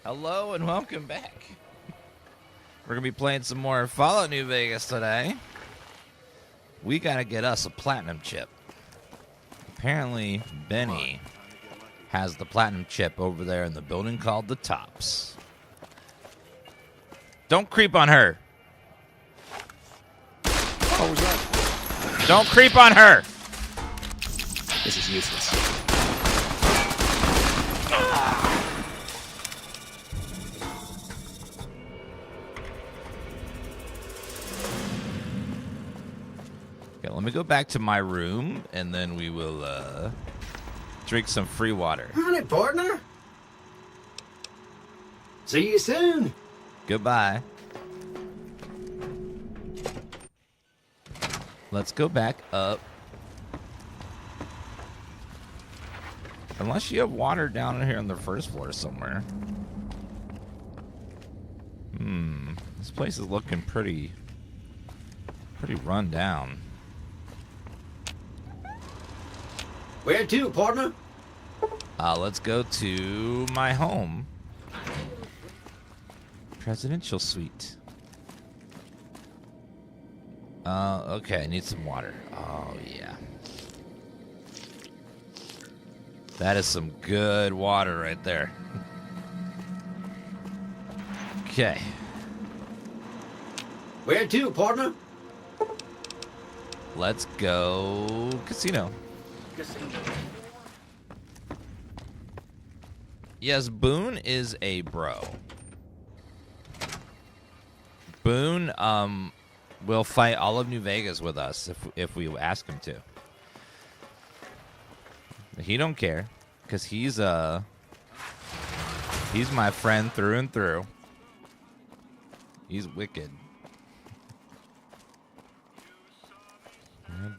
Hello and welcome back. We're going to be playing some more Fallout New Vegas today. We got to get us a platinum chip. Apparently, Benny has the platinum chip over there in the building called the Tops. Don't creep on her. What was that? Don't creep on her. This is useless. Okay, let me go back to my room, and then we will drink some free water. On it, partner. See you soon. Goodbye. Let's go back up. Unless you have water down here on the first floor somewhere. This place is looking pretty run down. Where to, partner? Let's go to my home. Presidential suite. Okay, I need some water. Oh, yeah. That is some good water right there. Okay. Where to, partner? Let's go casino. Yes, Boone is a bro. Boone will fight all of New Vegas with us if we ask him to. He don't care because he's my friend through and through. He's wicked.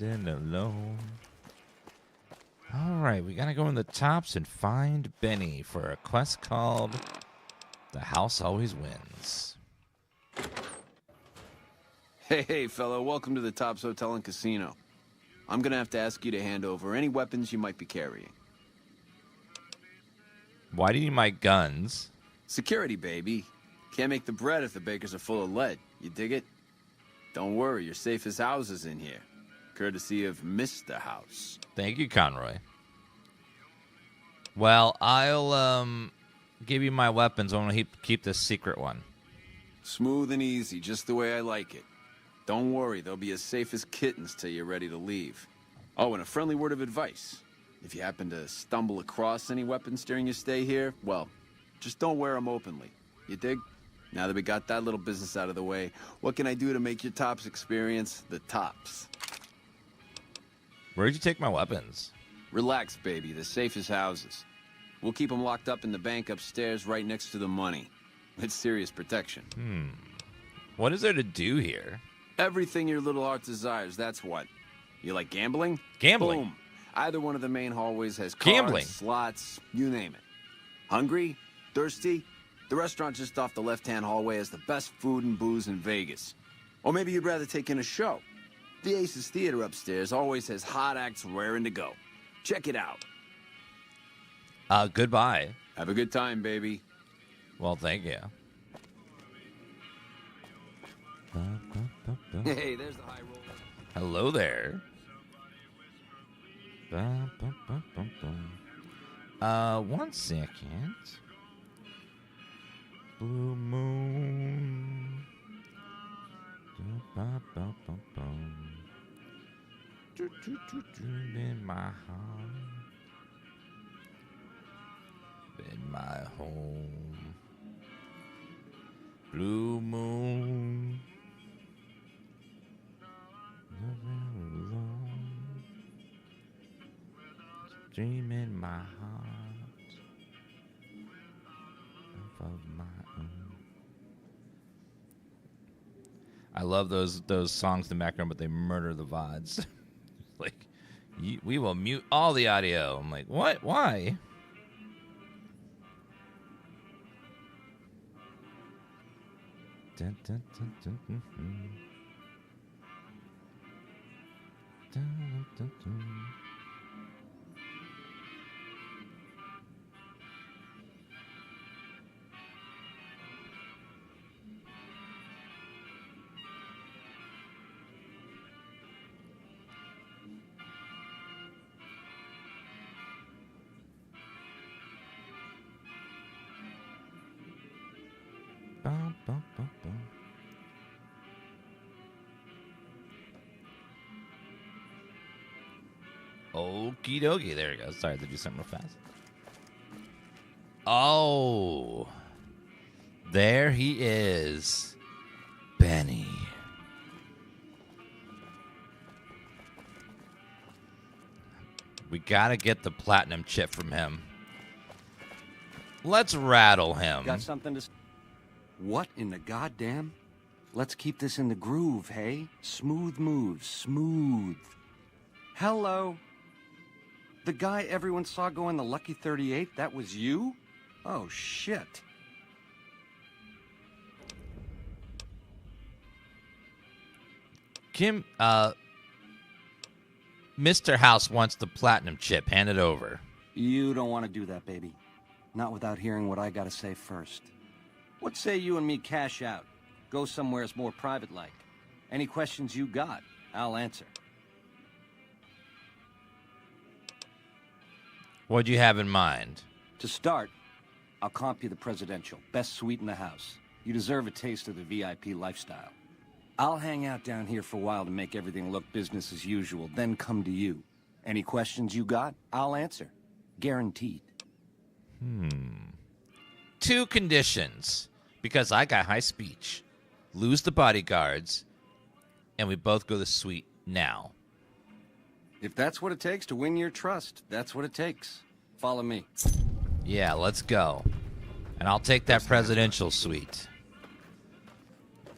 And alone. All right, we gotta go in the Tops and find Benny for a quest called "The House Always Wins." Hey, fella, welcome to the Tops Hotel and Casino. I'm gonna have to ask you to hand over any weapons you might be carrying. Why do you need my guns? Security, baby. Can't make the bread if the bakers are full of lead. You dig it? Don't worry, you're safe as houses in here. Courtesy of Mr. House. Thank you, Conroy. Well, I'll give you my weapons. I want to keep this secret one. Smooth and easy, just the way I like it. Don't worry, they'll be as safe as kittens till you're ready to leave. Oh, and a friendly word of advice. If you happen to stumble across any weapons during your stay here, well, just don't wear them openly. You dig? Now that we got that little business out of the way, what can I do to make your Tops experience the Tops? Where'd you take my weapons? Relax, baby. The safe is houses. We'll keep them locked up in the bank upstairs right next to the money. It's serious protection. What is there to do here? Everything your little heart desires, that's what. You like gambling? Gambling? Boom. Either one of the main hallways has cards, Gambling? slots, you name it. Hungry? Thirsty? The restaurant just off the left-hand hallway has the best food and booze in Vegas. Or maybe you'd rather take in a show. The Oasis Theater upstairs always has hot acts raring to go. Check it out. Goodbye. Have a good time, baby. Well, thank you. Hey, there's the high roller. Hello there. One second. Blue moon. In my heart. In my home. Blue moon. Never alone. Dream in my heart of my own. I love those songs in the background, but they murder the VODs. Like, we will mute all the audio. I'm like, what? Why? Dun, dun, dun, dun, dun, dun. Dun, dun, dun. Bum, bum, bum, bum. Okie dokie. There we go. Sorry to do something real fast. Oh. There he is. Benny. We gotta get the platinum chip from him. Let's rattle him. Got something to... What in the goddamn? Let's keep this in the groove, hey? Smooth moves, smooth. Hello? The guy everyone saw go in the Lucky 38, that was you? Oh, shit. Kim, Mr. House wants the platinum chip. Hand it over. You don't want to do that, baby. Not without hearing what I gotta say first. What say you and me cash out? Go somewheres more private-like. Any questions you got, I'll answer. What'd you have in mind? To start, I'll comp you the presidential. Best suite in the house. You deserve a taste of the VIP lifestyle. I'll hang out down here for a while to make everything look business as usual, then come to you. Any questions you got, I'll answer. Guaranteed. 2 conditions. Because I got high speech. Lose the bodyguards. And we both go to the suite now. If that's what it takes to win your trust, that's what it takes. Follow me. Yeah, let's go. And I'll take that presidential suite.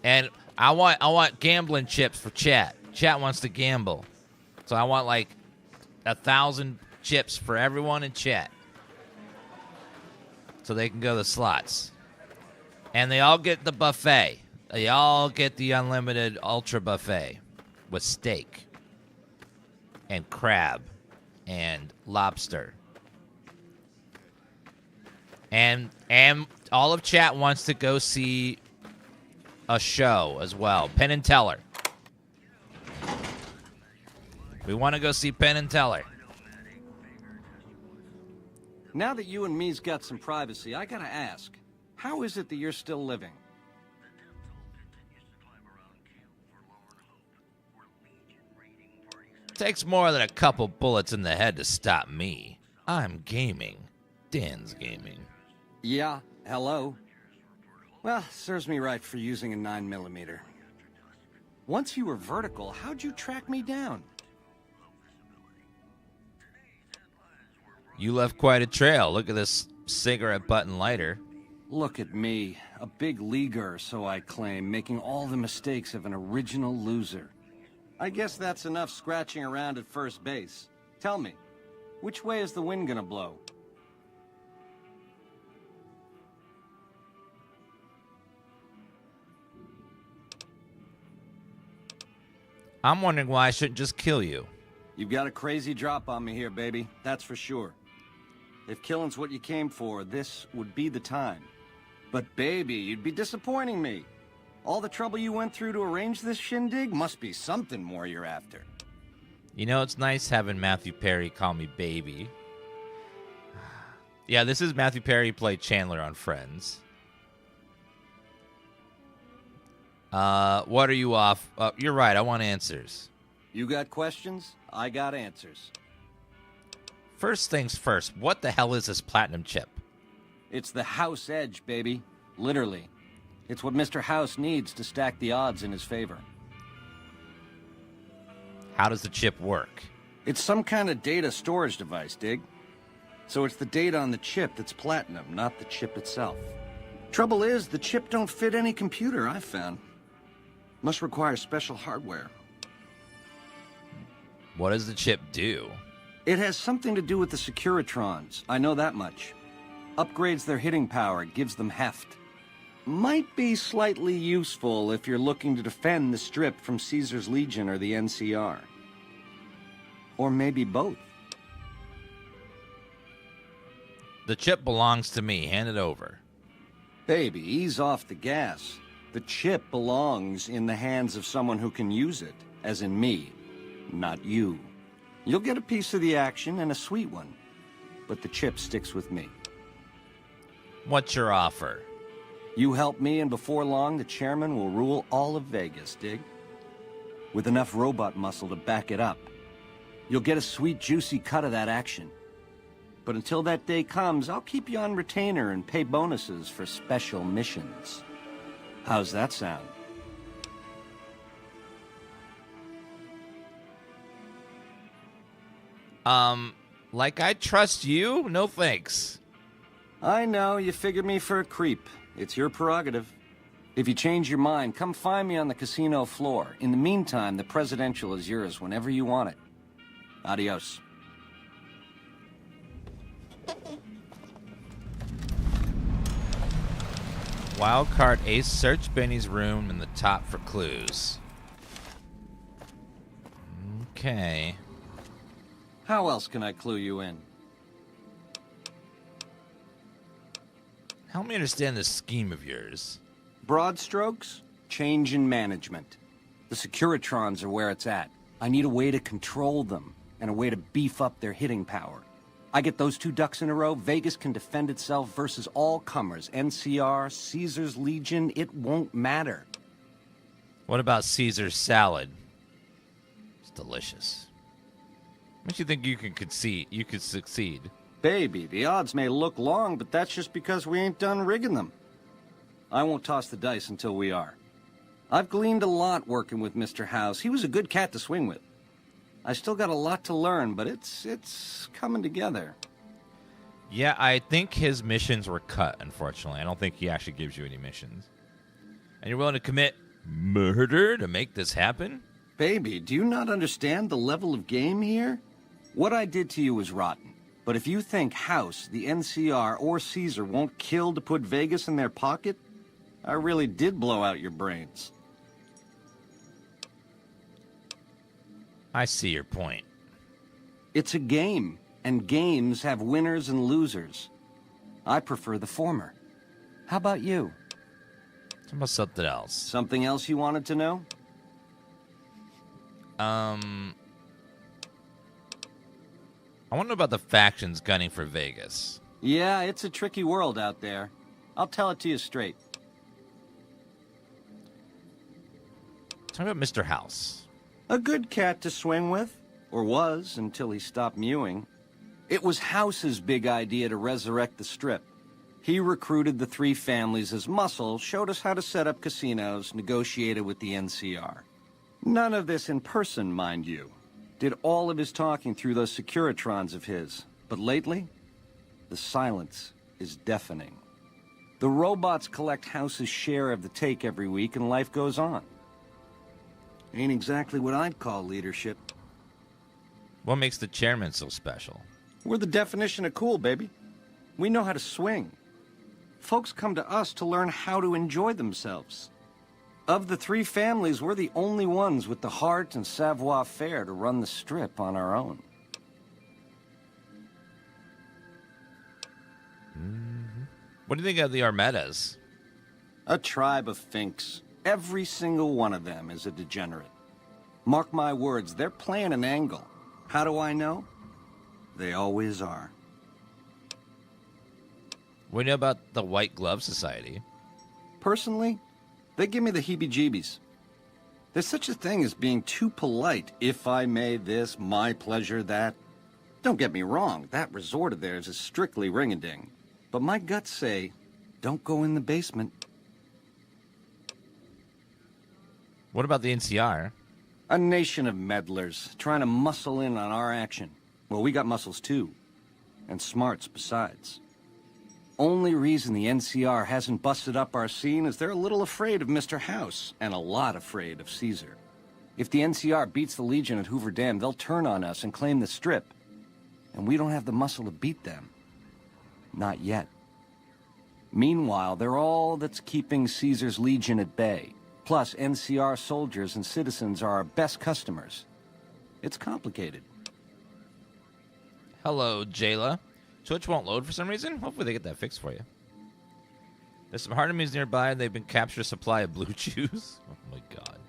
And I want gambling chips for chat. Chat wants to gamble. So I want like 1,000 chips for everyone in chat. So they can go to the slots. And they all get the buffet. They all get the unlimited ultra buffet with steak and crab and lobster. And all of chat wants to go see a show as well. Penn and Teller. We want to go see Penn and Teller. Now that you and me's got some privacy, I gotta ask, how is it that you're still living? Takes more than a couple bullets in the head to stop me. I'm gaming. DansGaming. Yeah, hello. Well, serves me right for using a 9mm. Once you were vertical, how'd you track me down? You left quite a trail. Look at this cigarette button lighter. Look at me, a big leaguer, so I claim, making all the mistakes of an original loser. I guess that's enough scratching around at first base. Tell me, which way is the wind gonna blow? I'm wondering why I shouldn't just kill you. You've got a crazy drop on me here, baby. That's for sure. If killing's what you came for, this would be the time. But baby, you'd be disappointing me. All the trouble you went through to arrange this shindig must be something more you're after. You know, it's nice having Matthew Perry call me baby. Yeah, this is Matthew Perry played Chandler on Friends. What are you off? You're right, I want answers. You got questions? I got answers. First things first, what the hell is this platinum chip? It's the House Edge, baby. Literally. It's what Mr. House needs to stack the odds in his favor. How does the chip work? It's some kind of data storage device, dig? So it's the data on the chip that's platinum, not the chip itself. Trouble is, the chip don't fit any computer I've found. Must require special hardware. What does the chip do? It has something to do with the Securitrons, I know that much. Upgrades their hitting power, gives them heft. Might be slightly useful if you're looking to defend the Strip from Caesar's Legion or the NCR. Or maybe both. The chip belongs to me. Hand it over. Baby, ease off the gas. The chip belongs in the hands of someone who can use it, as in me, not you. You'll get a piece of the action and a sweet one, but the chip sticks with me. What's your offer? You help me, and before long, the chairman will rule all of Vegas, dig? With enough robot muscle to back it up. You'll get a sweet, juicy cut of that action. But until that day comes, I'll keep you on retainer and pay bonuses for special missions. How's that sound? Like I trust you? No thanks. I know, you figured me for a creep. It's your prerogative. If you change your mind, come find me on the casino floor. In the meantime, the presidential is yours whenever you want it. Adios. Wildcard Ace, search Benny's room in the top for clues. Okay. How else can I clue you in? Help me understand this scheme of yours. Broad strokes, change in management. The Securitrons are where it's at. I need a way to control them, and a way to beef up their hitting power. I get those two ducks in a row, Vegas can defend itself versus all comers. NCR, Caesar's Legion, it won't matter. What about Caesar's salad? It's delicious. Makes you think you can concede, you could succeed. Baby, the odds may look long, but that's just because we ain't done rigging them. I won't toss the dice until we are. I've gleaned a lot working with Mr. House. He was a good cat to swing with. I still got a lot to learn, but it's coming together. Yeah, I think his missions were cut, unfortunately. I don't think he actually gives you any missions. And you're willing to commit murder to make this happen? Baby, do you not understand the level of game here? What I did to you was rotten. But if you think House, the NCR, or Caesar won't kill to put Vegas in their pocket, I really did blow out your brains. I see your point. It's a game, and games have winners and losers. I prefer the former. How about you? How about something else? Something else you wanted to know? I want to know about the factions gunning for Vegas. Yeah, it's a tricky world out there. I'll tell it to you straight. Talk about Mr. House. A good cat to swing with. Or was, until he stopped mewing. It was House's big idea to resurrect the Strip. He recruited the three families as muscle, showed us how to set up casinos, negotiated with the NCR. None of this in person, mind you. Did all of his talking through those Securitrons of his. But lately, the silence is deafening. The robots collect House's share of the take every week, and life goes on. Ain't exactly what I'd call leadership. What makes the chairman so special? We're the definition of cool, baby. We know how to swing. Folks come to us to learn how to enjoy themselves. Of the three families, we're the only ones with the heart and savoir-faire to run the Strip on our own. What do you think of the Armedas? A tribe of finks. Every single one of them is a degenerate. Mark my words, they're playing an angle. How do I know? They always are. What do you know about the White Glove Society? Personally, they give me the heebie-jeebies. There's such a thing as being too polite. If I may this, my pleasure that. Don't get me wrong, that resort of theirs is strictly ring-a-ding. But my guts say, don't go in the basement. What about the NCR? A nation of meddlers, trying to muscle in on our action. Well, we got muscles too. And smarts besides. Only reason the NCR hasn't busted up our scene is they're a little afraid of Mr. House, and a lot afraid of Caesar. If the NCR beats the Legion at Hoover Dam, they'll turn on us and claim the Strip. And we don't have the muscle to beat them. Not yet. Meanwhile, they're all that's keeping Caesar's Legion at bay. Plus, NCR soldiers and citizens are our best customers. It's complicated. Hello, Jayla. Twitch won't load for some reason. Hopefully they get that fixed for you. There's some hard enemies nearby, and they've been captured a supply of blue chews. Oh my god.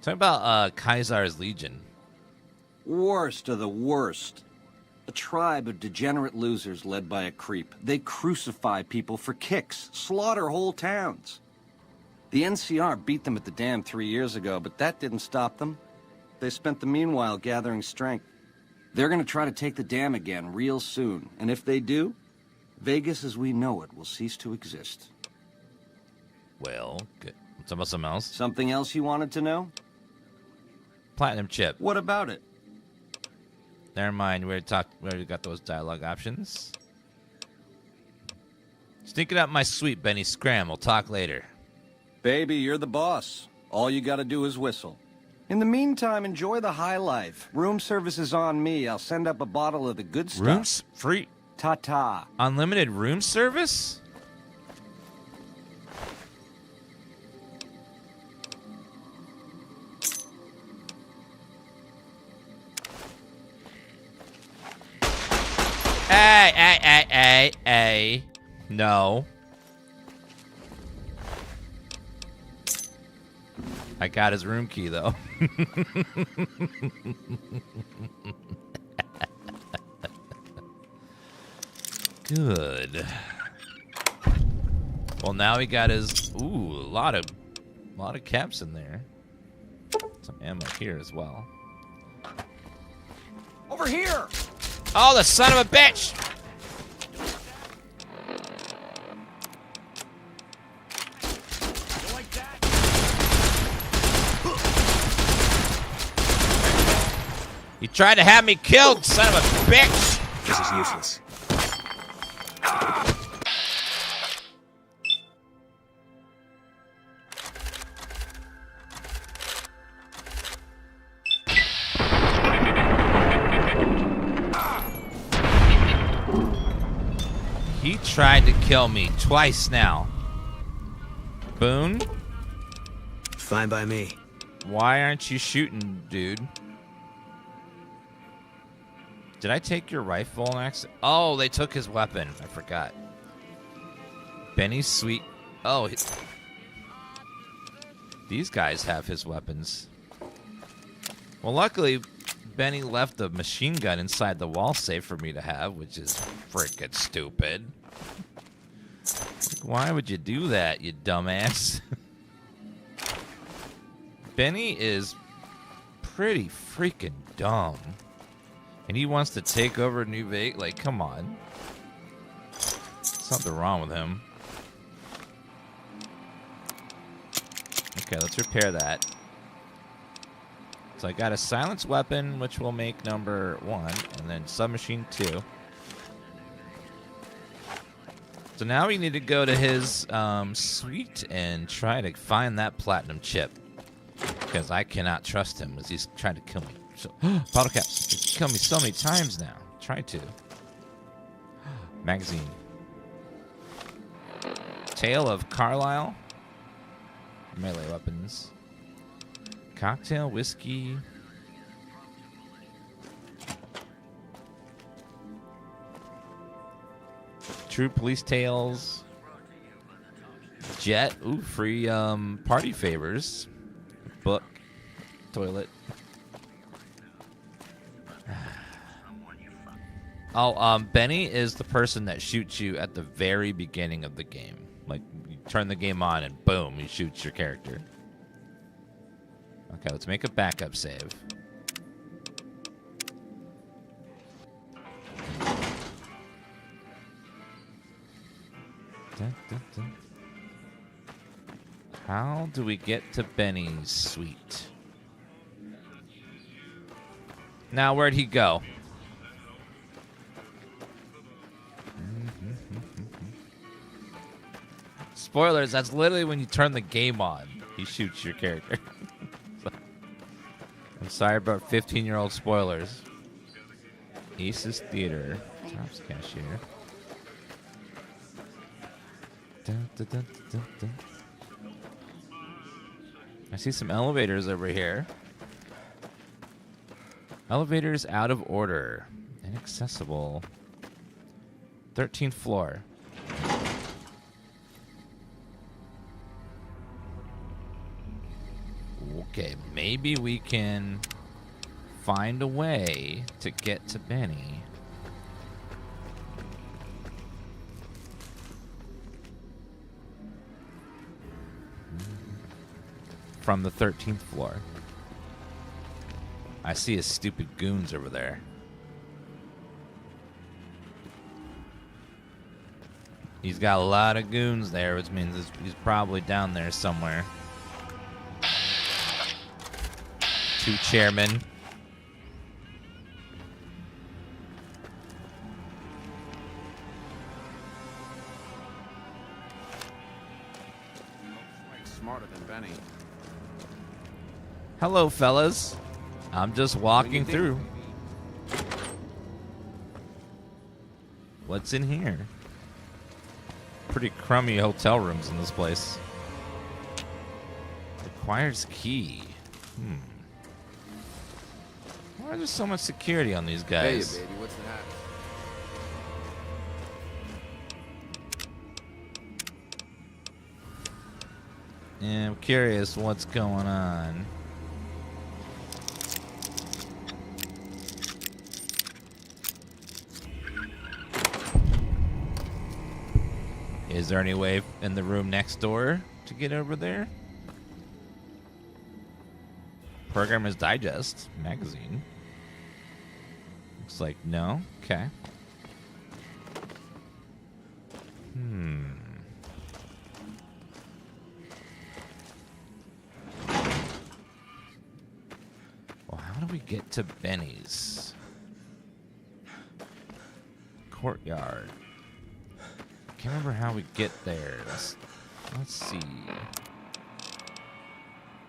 Talk about Kaisar's Legion. Worst of the worst. A tribe of degenerate losers led by a creep. They crucify people for kicks, slaughter whole towns. The NCR beat them at the dam 3 years ago, but that didn't stop them. They spent the meanwhile gathering strength. They're gonna try to take the dam again real soon, and if they do, Vegas as we know it will cease to exist. Well, good. What's about something else? Something else you wanted to know? Platinum chip. What about it? Never mind. We already got those dialogue options. Sneak it up my suite, Benny. Scram. We'll talk later. Baby, you're the boss. All you gotta do is whistle. In the meantime, enjoy the high life. Room service is on me. I'll send up a bottle of the good stuff. Rooms free. Ta-ta. Unlimited room service? Hey. No. I got his room key, though. Good. Well, now he got his... Ooh, a lot of caps in there. Some ammo here as well. Over here! Oh, the son of a bitch! You tried to have me killed, son of a bitch! This is useless. He tried to kill me twice now. Boone? Fine by me. Why aren't you shooting, dude? Did I take your rifle on accident? Oh, they took his weapon. I forgot. Benny's sweet. Oh, these guys have his weapons. Well, luckily, Benny left the machine gun inside the wall safe for me to have, which is freaking stupid. Why would you do that, you dumbass? Benny is pretty freaking dumb. And he wants to take over New Vegas. Like, come on. Something wrong with him. Okay, let's repair that. So I got a silenced weapon, which will make number 1, and then submachine 2. So now we need to go to his suite and try to find that platinum chip. Because I cannot trust him as he's trying to kill me. So, bottle caps. He's killed me so many times now. Try to. Magazine. Tale of Carlisle. Melee weapons. Cocktail, whiskey. True Police Tales. Jet. Ooh, free party favors. Book. Toilet. Oh, Benny is the person that shoots you at the very beginning of the game. Like, you turn the game on and boom, he shoots your character. Okay, let's make a backup save. Dun, dun, dun. How do we get to Benny's suite? Now, where'd he go? Spoilers, that's literally when you turn the game on. He shoots your character. I'm sorry about 15-year-old spoilers. Aces Theater. Tops Cashier. Dun, dun, dun, dun, dun. I see some elevators over here. Elevators out of order. Inaccessible. 13th floor. Okay, maybe we can find a way to get to Benny from the 13th floor. I see his stupid goons over there. He's got a lot of goons there, which means he's probably down there somewhere. 2 chairmen. Smarter than Benny. Hello, fellas. I'm just walking through. What's in here? Pretty crummy hotel rooms in this place. Requires key. Why is there so much security on these guys? Hey, baby, what's the hat? Yeah, I'm curious what's going on. Is there any way in the room next door to get over there? Programmer's Digest magazine. Looks like no. Okay. Well, how do we get to Benny's? Courtyard. Can't remember how we get there. Let's see.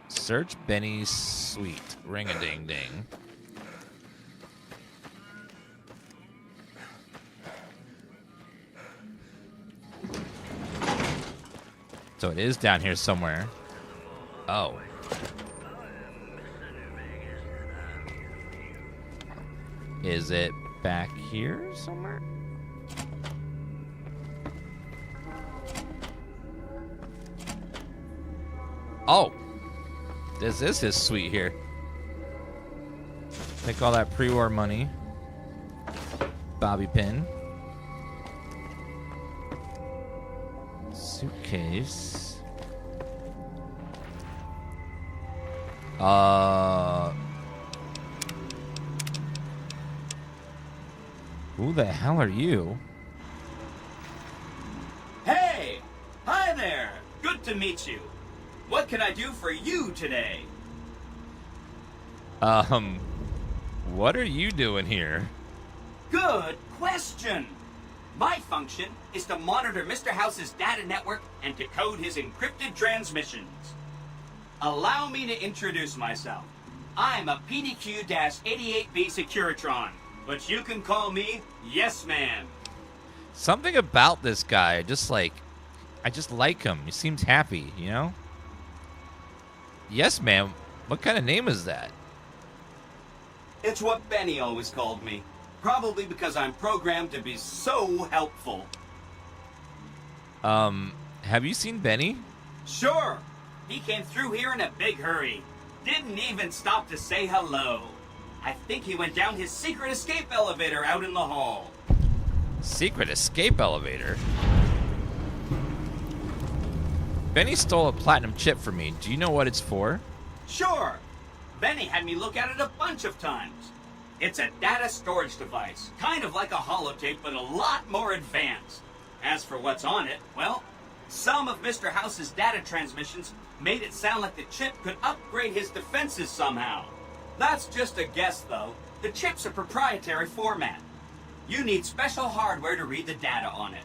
Search Benny's suite. Ring-a-ding-ding. So it is down here somewhere. Oh. Is it back here somewhere? Oh, this is his suite here. Take all that pre-war money. Bobby pin. Suitcase. Who the hell are you? Hey! Hi there! Good to meet you. What can I do for you today? What are you doing here? Good question. My function is to monitor Mr. House's data network and decode his encrypted transmissions. Allow me to introduce myself. I'm a PDQ-88B Securitron, but you can call me Yes Man. Something about this guy, I just like him. He seems happy, you know? Yes, ma'am. What kind of name is that? It's what Benny always called me. Probably because I'm programmed to be so helpful. Have you seen Benny? Sure. He came through here in a big hurry. Didn't even stop to say hello. I think he went down his secret escape elevator out in the hall. Secret escape elevator? Benny stole a platinum chip from me. Do you know what it's for? Sure. Benny had me look at it a bunch of times. It's a data storage device, kind of like a holotape, but a lot more advanced. As for what's on it, well, some of Mr. House's data transmissions made it sound like the chip could upgrade his defenses somehow. That's just a guess, though. The chip's a proprietary format. You need special hardware to read the data on it.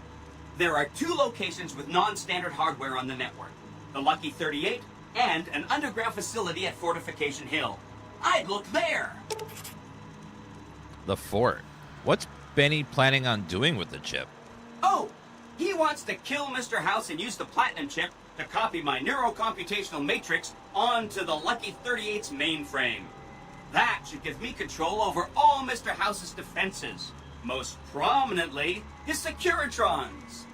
There are 2 locations with non-standard hardware on the network. The Lucky 38 and an underground facility at Fortification Hill. I'd look there. The fort. What's Benny planning on doing with the chip? Oh, he wants to kill Mr. House and use the platinum chip to copy my neurocomputational matrix onto the Lucky 38's mainframe. That should give me control over all Mr. House's defenses, most prominently his Securitrons.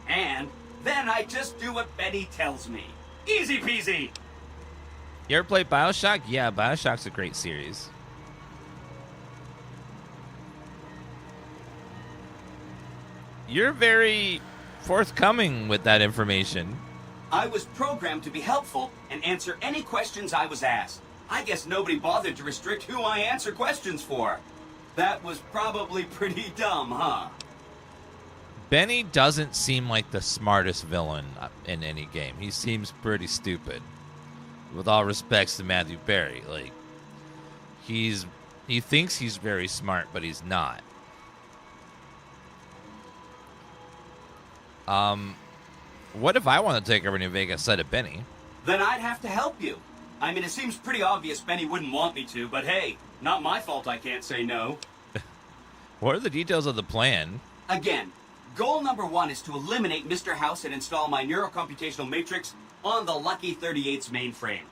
And then I just do what Benny tells me. Easy peasy. You ever played BioShock? Yeah, BioShock's a great series. You're very forthcoming with that information. I was programmed to be helpful and answer any questions I was asked. I guess nobody bothered to restrict who I answer questions for. That was probably pretty dumb, huh? Benny doesn't seem like the smartest villain in any game. He seems pretty stupid. With all respects to Matthew Perry, like he thinks he's very smart, but he's not. What if I want to take over New Vegas instead of Benny? Then I'd have to help you. I mean, it seems pretty obvious Benny wouldn't want me to, but hey, not my fault I can't say no. What are the details of the plan? Again, goal number 1 is to eliminate Mr. House and install my neurocomputational matrix on the Lucky 38's mainframe.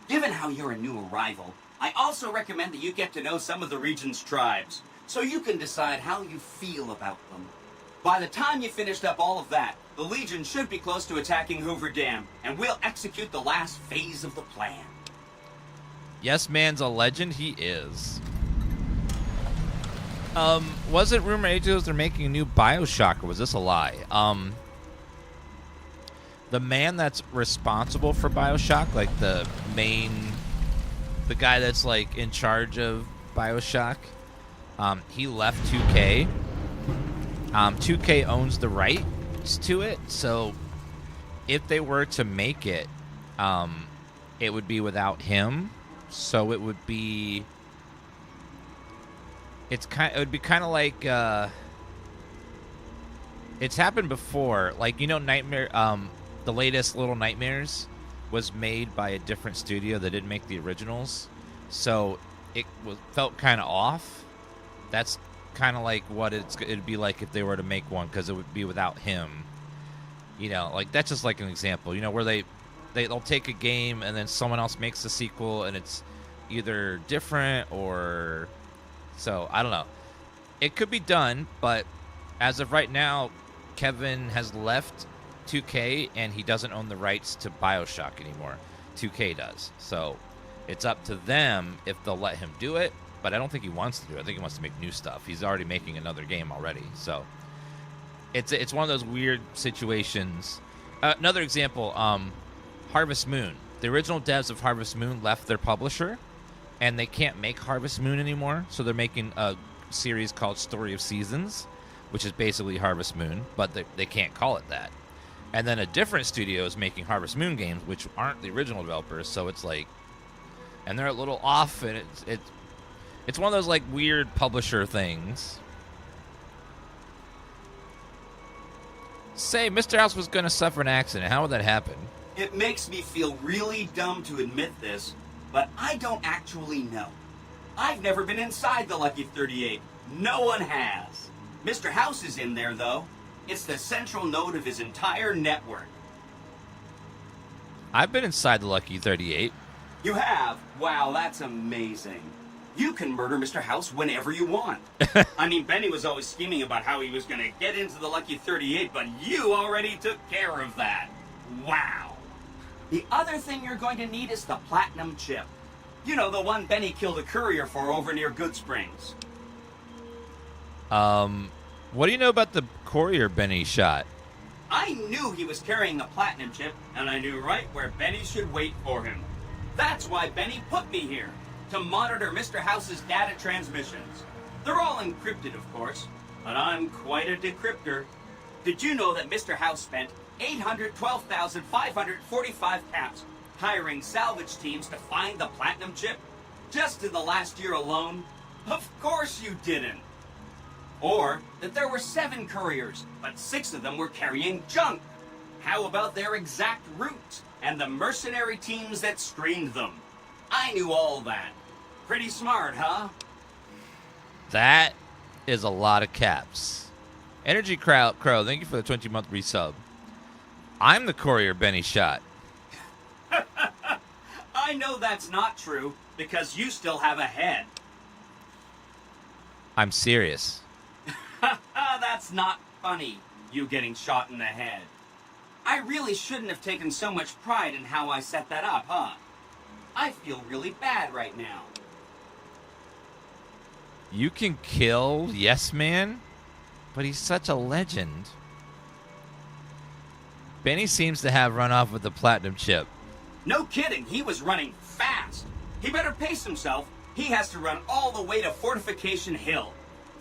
Given how you're a new arrival, I also recommend that you get to know some of the region's tribes, so you can decide how you feel about them. By the time you finished up all of that, the Legion should be close to attacking Hoover Dam, and we'll execute the last phase of the plan. Yes, man's a legend. He is. Wasn't rumor ages they're making a new BioShock, or was this a lie? The man that's responsible for BioShock, like the guy that's like in charge of BioShock, he left 2K. 2K owns the rights to it, so if they were to make it, it would be without him. So it would be. It would be kind of like. It's happened before, like Nightmare. The latest Little Nightmares was made by a different studio that didn't make the originals, so it felt kind of off. That's kind of like what it'd be like if they were to make one, because it would be without him. Like that's just like an example. Where they'll take a game and then someone else makes the sequel and it's either different or so I don't know. It could be done, but as of right now, Kevin has left 2K and he doesn't own the rights to BioShock anymore. 2K does. So it's up to them if they'll let him do it, but I don't think he wants to do it. I think he wants to make new stuff. He's already making another game already. So it's one of those weird situations. Another example, Harvest Moon. The original devs of Harvest Moon left their publisher, and they can't make Harvest Moon anymore, so they're making a series called Story of Seasons, which is basically Harvest Moon, but they can't call it that. And then a different studio is making Harvest Moon games, which aren't the original developers, so it's like, and they're a little off, and it's one of those like weird publisher things. Say Mr. House was going to suffer an accident. How would that happen? It makes me feel really dumb to admit this, but I don't actually know. I've never been inside the Lucky 38. No one has. Mr. House is in there, though. It's the central node of his entire network. I've been inside the Lucky 38. You have? Wow, that's amazing. You can murder Mr. House whenever you want. I mean, Benny was always scheming about how he was going to get into the Lucky 38, but you already took care of that. Wow. The other thing you're going to need is the platinum chip. You know, the one Benny killed a courier for over near Good Springs. What do you know about the courier Benny shot? I knew he was carrying the platinum chip, and I knew right where Benny should wait for him. That's why Benny put me here, to monitor Mr. House's data transmissions. They're all encrypted, of course, but I'm quite a decryptor. Did you know that Mr. House spent 812,545 caps hiring salvage teams to find the platinum chip? Just in the last year alone? Of course you didn't. Or that there were 7 couriers, but 6 of them were carrying junk. How about their exact routes and the mercenary teams that screened them? I knew all that. Pretty smart, huh? That is a lot of caps. Energy Crow, thank you for the 20-month resub. I'm the courier Benny shot. I know that's not true, because you still have a head. I'm serious. That's not funny, you getting shot in the head. I really shouldn't have taken so much pride in how I set that up, huh? I feel really bad right now. You can kill Yes Man, but he's such a legend. Benny seems to have run off with the platinum chip. No kidding, he was running fast. He better pace himself. He has to run all the way to Fortification Hill.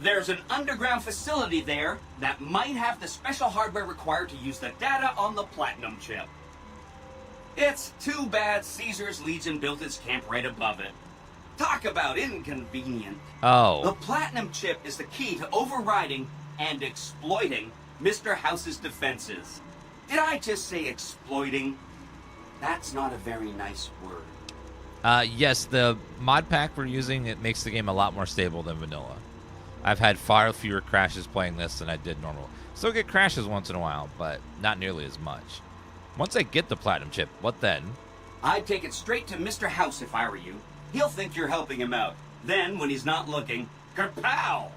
There's an underground facility there that might have the special hardware required to use the data on the platinum chip. It's too bad Caesar's Legion built its camp right above it. Talk about inconvenient. Oh. The platinum chip is the key to overriding and exploiting Mr. House's defenses. Did I just say exploiting? That's not a very nice word. Yes, the mod pack we're using, it makes the game a lot more stable than vanilla. I've had far fewer crashes playing this than I did normal. Still get crashes once in a while, but not nearly as much. Once I get the platinum chip, what then? I'd take it straight to Mr. House if I were you. He'll think you're helping him out. Then, when he's not looking, kerpow!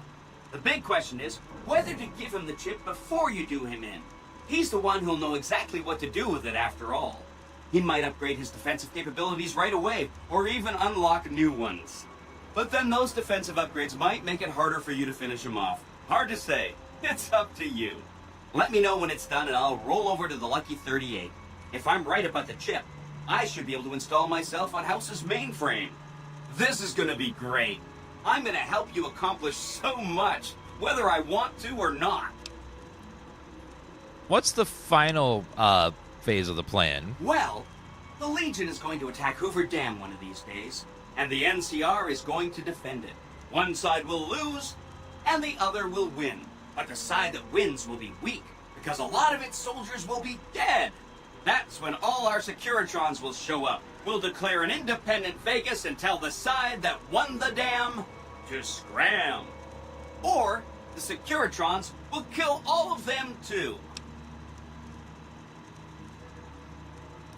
The big question is whether to give him the chip before you do him in. He's the one who'll know exactly what to do with it after all. He might upgrade his defensive capabilities right away, or even unlock new ones. But then those defensive upgrades might make it harder for you to finish him off. Hard to say. It's up to you. Let me know when it's done and I'll roll over to the Lucky 38. If I'm right about the chip, I should be able to install myself on House's mainframe. This is gonna be great. I'm gonna help you accomplish so much, whether I want to or not. What's the final phase of the plan? Well, the Legion is going to attack Hoover Dam one of these days, and the NCR is going to defend it. One side will lose, and the other will win. But the side that wins will be weak, because a lot of its soldiers will be dead. That's when all our Securitrons will show up. We'll declare an independent Vegas and tell the side that won the dam to scram. Or the Securitrons will kill all of them too.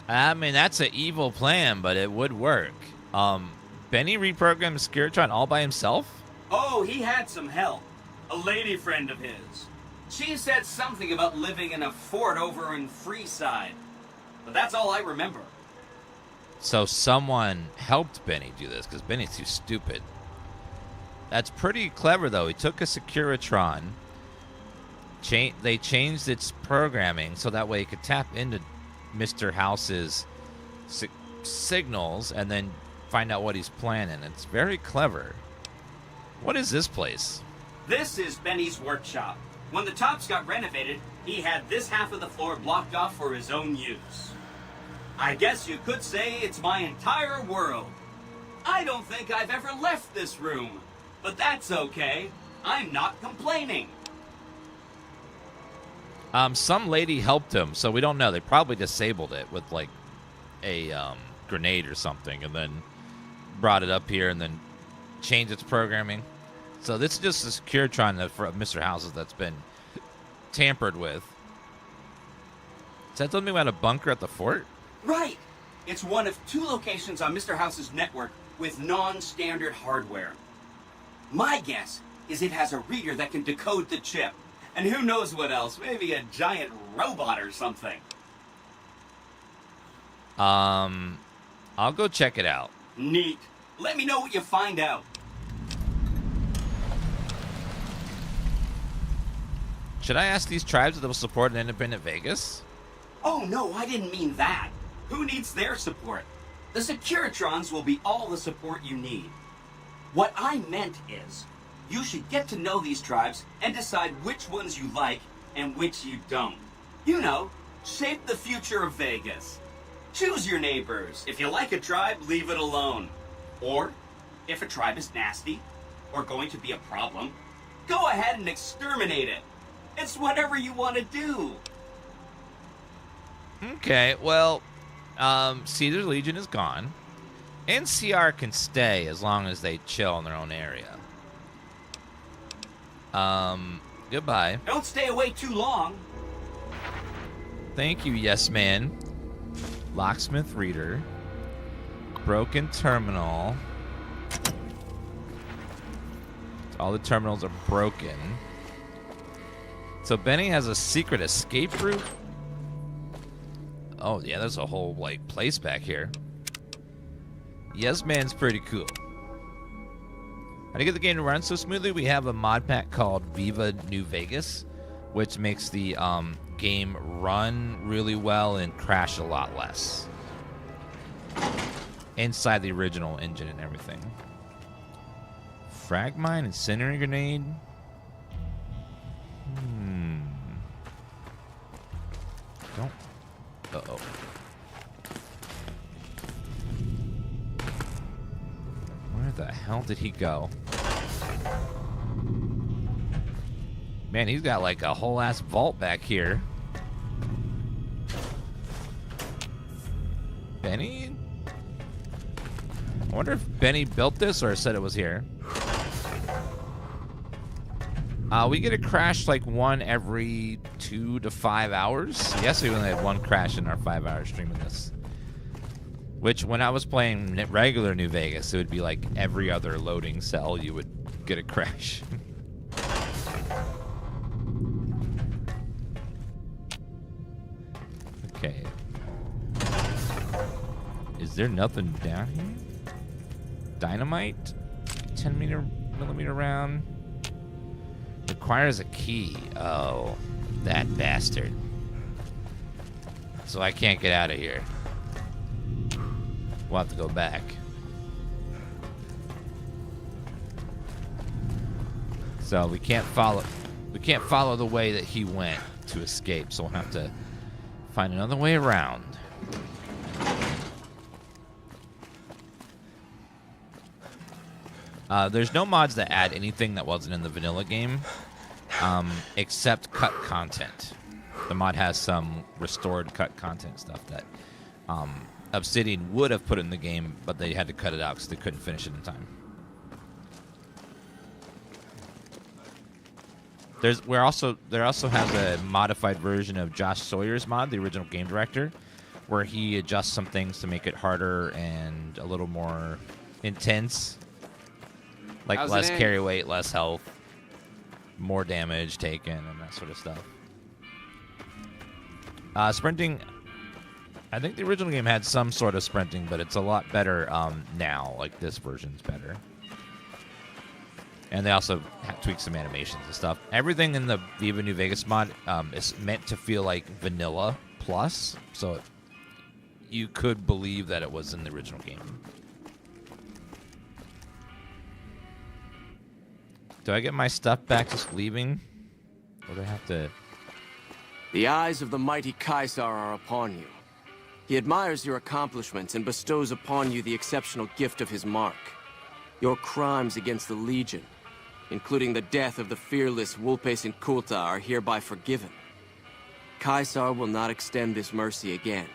I mean, that's an evil plan, but it would work. Benny reprogrammed Securitron all by himself? Oh, he had some help. A lady friend of his. She said something about living in a fort over in Freeside. But that's all I remember. So someone helped Benny do this, because Benny's too stupid. That's pretty clever, though. He took a Securitron. They changed its programming so that way he could tap into Mr. House's signals and then find out what he's planning. It's very clever. What is this place? This is Benny's workshop. When the tops got renovated, he had this half of the floor blocked off for his own use. I guess you could say it's my entire world. I don't think I've ever left this room, but that's okay. I'm not complaining. Some lady helped him, so we don't know. They probably disabled it with, like, a grenade or something, and then brought it up here and then changed its programming. So this is just a Securitron that for Mr. House's that's been tampered with. Does that tell me we had a bunker at the fort? Right. It's one of 2 locations on Mr. House's network with non-standard hardware. My guess is it has a reader that can decode the chip. And who knows what else? Maybe a giant robot or something. I'll go check it out. Neat. Let me know what you find out. Should I ask these tribes if they'll support an independent Vegas? Oh, no, I didn't mean that. Who needs their support? The Securitrons will be all the support you need. What I meant is, you should get to know these tribes and decide which ones you like and which you don't. You know, shape the future of Vegas. Choose your neighbors. If you like a tribe, leave it alone. Or, if a tribe is nasty or going to be a problem, go ahead and exterminate it. It's whatever you want to do. Okay, well, Caesar's Legion is gone. NCR can stay as long as they chill in their own area. Goodbye. Don't stay away too long. Thank you, yes man. Locksmith reader. Broken terminal. All the terminals are broken. So Benny has a secret escape route? Oh, yeah, there's a whole, like, place back here. Yes Man's pretty cool. How to get the game to run so smoothly, we have a mod pack called Viva New Vegas, which makes the game run really well and crash a lot less. Inside the original engine and everything. Frag mine, incendiary grenade. Don't. Uh-oh. Where the hell did he go? Man, he's got like a whole ass vault back here. Benny? I wonder if Benny built this or said it was here. We get a crash like one every 2 to 5 hours. Yes, we only had one crash in our 5-hour stream of this. Which, when I was playing regular New Vegas, it would be like every other loading cell you would get a crash. Okay. Is there nothing down here? Dynamite? 10mm round. Requires a key. Oh, that bastard. So I can't get out of here. We'll have to go back. So we can't follow the way that he went to escape, so we'll have to find another way around. There's no mods that add anything that wasn't in the vanilla game, except cut content. The mod has some restored cut content stuff that Obsidian would have put in the game, but they had to cut it out because they couldn't finish it in time. There also has a modified version of Josh Sawyer's mod, the original game director, where he adjusts some things to make it harder and a little more intense. Like less carry weight, less health, more damage taken, and that sort of stuff. Sprinting, I think the original game had some sort of sprinting, but it's a lot better now. Like, this version's better. And they also tweak some animations and stuff. Everything in the Viva New Vegas mod is meant to feel like vanilla plus, so you could believe that it was in the original game. Do I get my stuff back just leaving? Or do I have to... The eyes of the mighty Caesar are upon you. He admires your accomplishments and bestows upon you the exceptional gift of his mark. Your crimes against the Legion, including the death of the fearless Vulpes and Kulta, are hereby forgiven. Caesar will not extend this mercy again.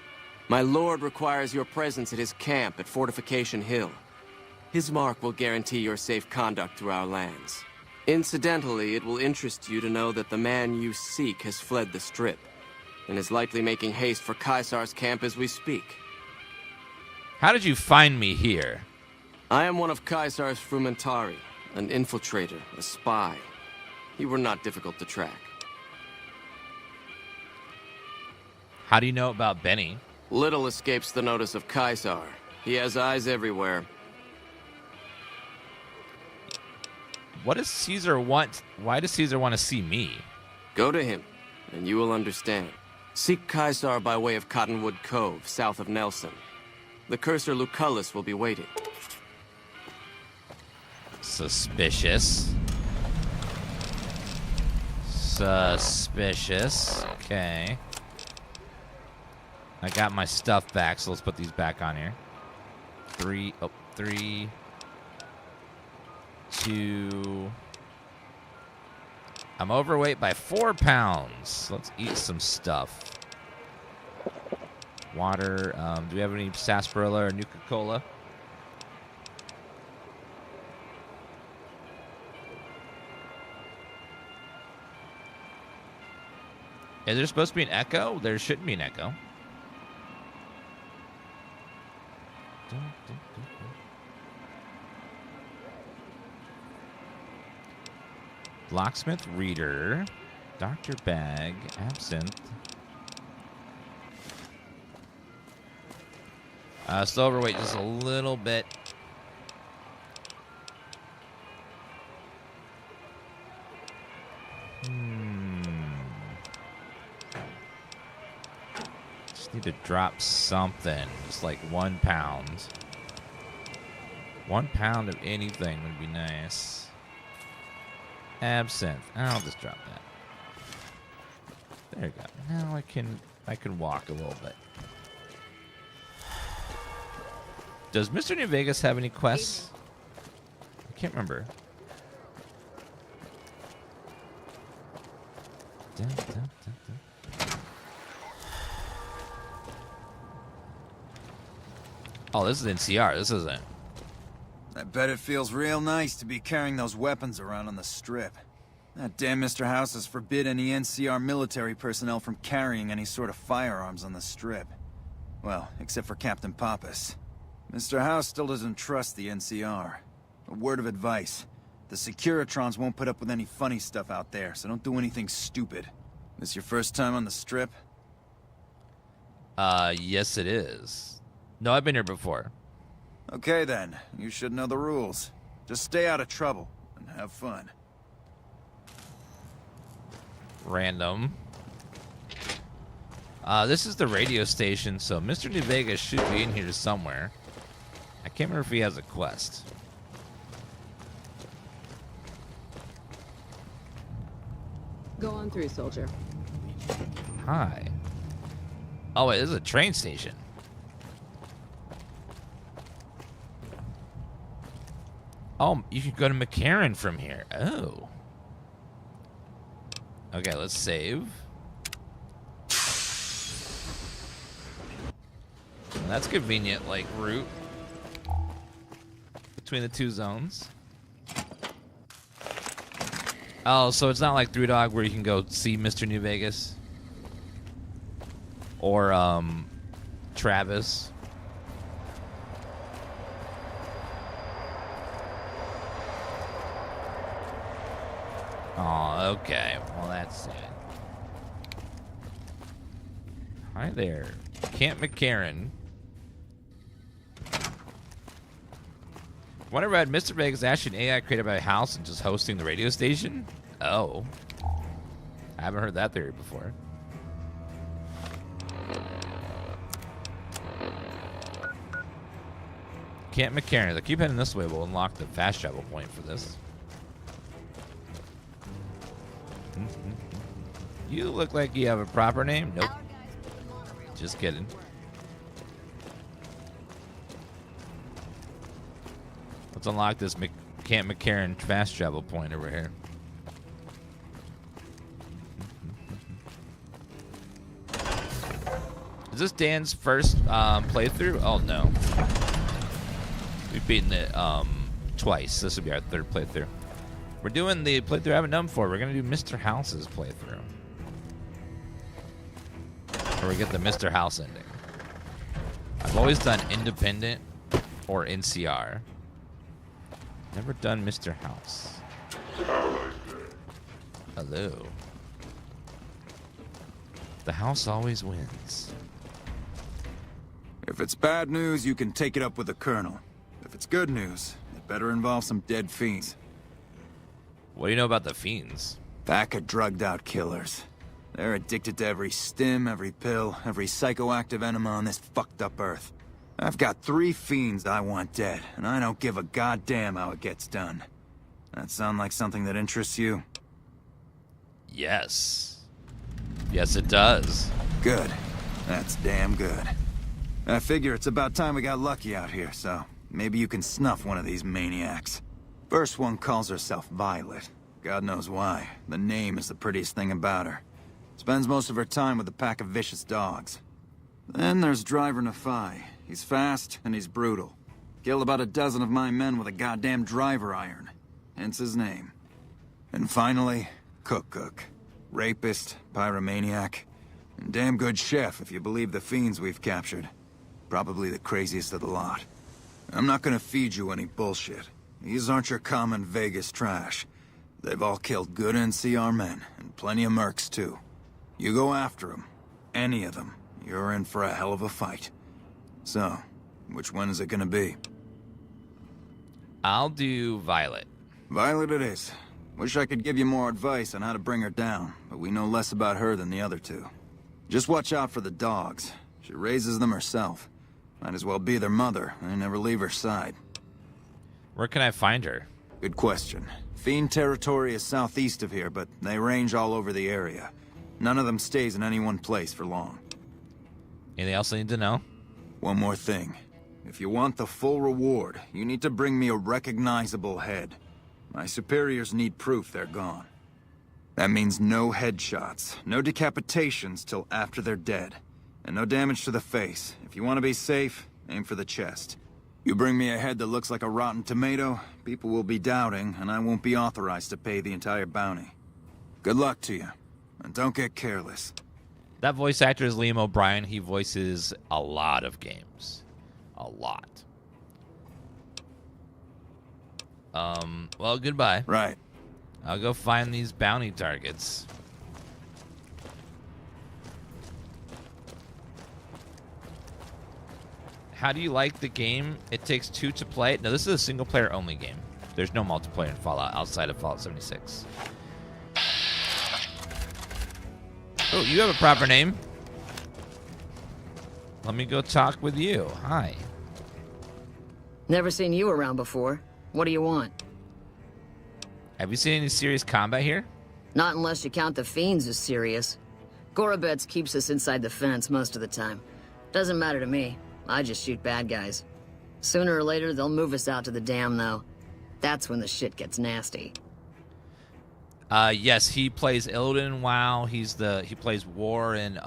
My lord requires your presence at his camp at Fortification Hill. His mark will guarantee your safe conduct through our lands. Incidentally, it will interest you to know that the man you seek has fled the Strip, and is likely making haste for Caesar's camp as we speak. How did you find me here? I am one of Caesar's Frumentari, an infiltrator, a spy. You were not difficult to track. How do you know about Benny? Little escapes the notice of Caesar. He has eyes everywhere. What does Caesar want? Why does Caesar want to see me? Go to him, and you will understand. Seek Caesar by way of Cottonwood Cove, south of Nelson. The cursor Lucullus will be waiting. Suspicious. Suspicious. Okay. I got my stuff back, so let's put these back on here. 3, 2. I'm overweight by 4 pounds. Let's eat some stuff. Water. Do we have any sarsaparilla or Nuka-Cola? Is there supposed to be an echo? There shouldn't be an echo. Locksmith Reader, Dr. Bag, Absinthe. Still overweight just a little bit. Just need to drop something. Just like 1 pound. 1 pound of anything would be nice. Absinthe. I'll just drop that. There you go. Now I can walk a little bit. Does Mr. New Vegas have any quests? I can't remember. Dun, dun, dun, dun. Oh, this is NCR. This isn't. I bet it feels real nice to be carrying those weapons around on the strip. That damn Mr. House has forbid any NCR military personnel from carrying any sort of firearms on the strip. Well, except for Captain Pappas. Mr. House still doesn't trust the NCR. A word of advice. The Securitrons won't put up with any funny stuff out there, so don't do anything stupid. This your first time on the strip? Yes it is. No, I've been here before. Okay then, you should know the rules. Just stay out of trouble, and have fun. Random. This is the radio station, so Mr. New Vegas should be in here somewhere. I can't remember if he has a quest. Go on through, soldier. Hi. Oh, wait, this is a train station. Oh, you can go to McCarron from here. Oh. Okay, let's save. That's convenient, like, route between the two zones. Oh, so it's not like Three Dog where you can go see Mr. New Vegas or Travis. Oh, okay. Well, that's sad. Hi there, Camp McCarron. Wonder about Mr. Vegas actually an AI created by a house and just hosting the radio station? Oh. I haven't heard that theory before. Camp McCarron. If I keep heading this way, we'll unlock the fast travel point for this. You look like you have a proper name. Nope. Just kidding. Let's unlock this Camp McCarron fast travel point over here. Is this Dan's first playthrough? Oh no. We've beaten it twice. This will be our third playthrough. We're doing the playthrough I haven't done before. We're going to do Mr. House's playthrough. Where we get the Mr. House ending. I've always done independent or NCR. Never done Mr. House. Hello. The house always wins. If it's bad news, you can take it up with the Colonel. If it's good news, it better involve some dead fiends. What do you know about the fiends? Pack of drugged-out killers. They're addicted to every stim, every pill, every psychoactive enema on this fucked-up earth. I've got 3 fiends I want dead, and I don't give a goddamn how it gets done. That sound like something that interests you? Yes. Yes, it does. Good. That's damn good. I figure it's about time we got lucky out here, so maybe you can snuff one of these maniacs. First one calls herself Violet. God knows why. The name is the prettiest thing about her. Spends most of her time with a pack of vicious dogs. Then there's Driver Nephi. He's fast and he's brutal. Killed about a dozen of my men with a goddamn driver iron. Hence his name. And finally, Cook. Rapist, pyromaniac, and damn good chef if you believe the fiends we've captured. Probably the craziest of the lot. I'm not gonna feed you any bullshit. These aren't your common Vegas trash. They've all killed good NCR men, and plenty of mercs too. You go after them, any of them, you're in for a hell of a fight. So, which one is it gonna be? I'll do Violet. Violet it is. Wish I could give you more advice on how to bring her down, but we know less about her than the other two. Just watch out for the dogs. She raises them herself. Might as well be their mother. I never leave her side. Where can I find her? Good question. Fiend territory is southeast of here, but they range all over the area. None of them stays in any one place for long. Anything else I need to know? One more thing. If you want the full reward, you need to bring me a recognizable head. My superiors need proof they're gone. That means no headshots, no decapitations till after they're dead, and no damage to the face. If you want to be safe, aim for the chest. You bring me a head that looks like a rotten tomato, people will be doubting, and I won't be authorized to pay the entire bounty. Good luck to you, and don't get careless. That voice actor is Liam O'Brien. He voices a lot of games. A lot. Well, goodbye. Right. I'll go find these bounty targets. How do you like the game? It takes 2 to play it. No, this is a single-player only game. There's no multiplayer in Fallout outside of Fallout 76. Oh, you have a proper name. Let me go talk with you. Hi. Never seen you around before. What do you want? Have you seen any serious combat here? Not unless you count the fiends as serious. Gorobets keeps us inside the fence most of the time. Doesn't matter to me. I just shoot bad guys. Sooner or later, they'll move us out to the dam, though. That's when the shit gets nasty. Yes, he plays Illidan in WoW. He plays War in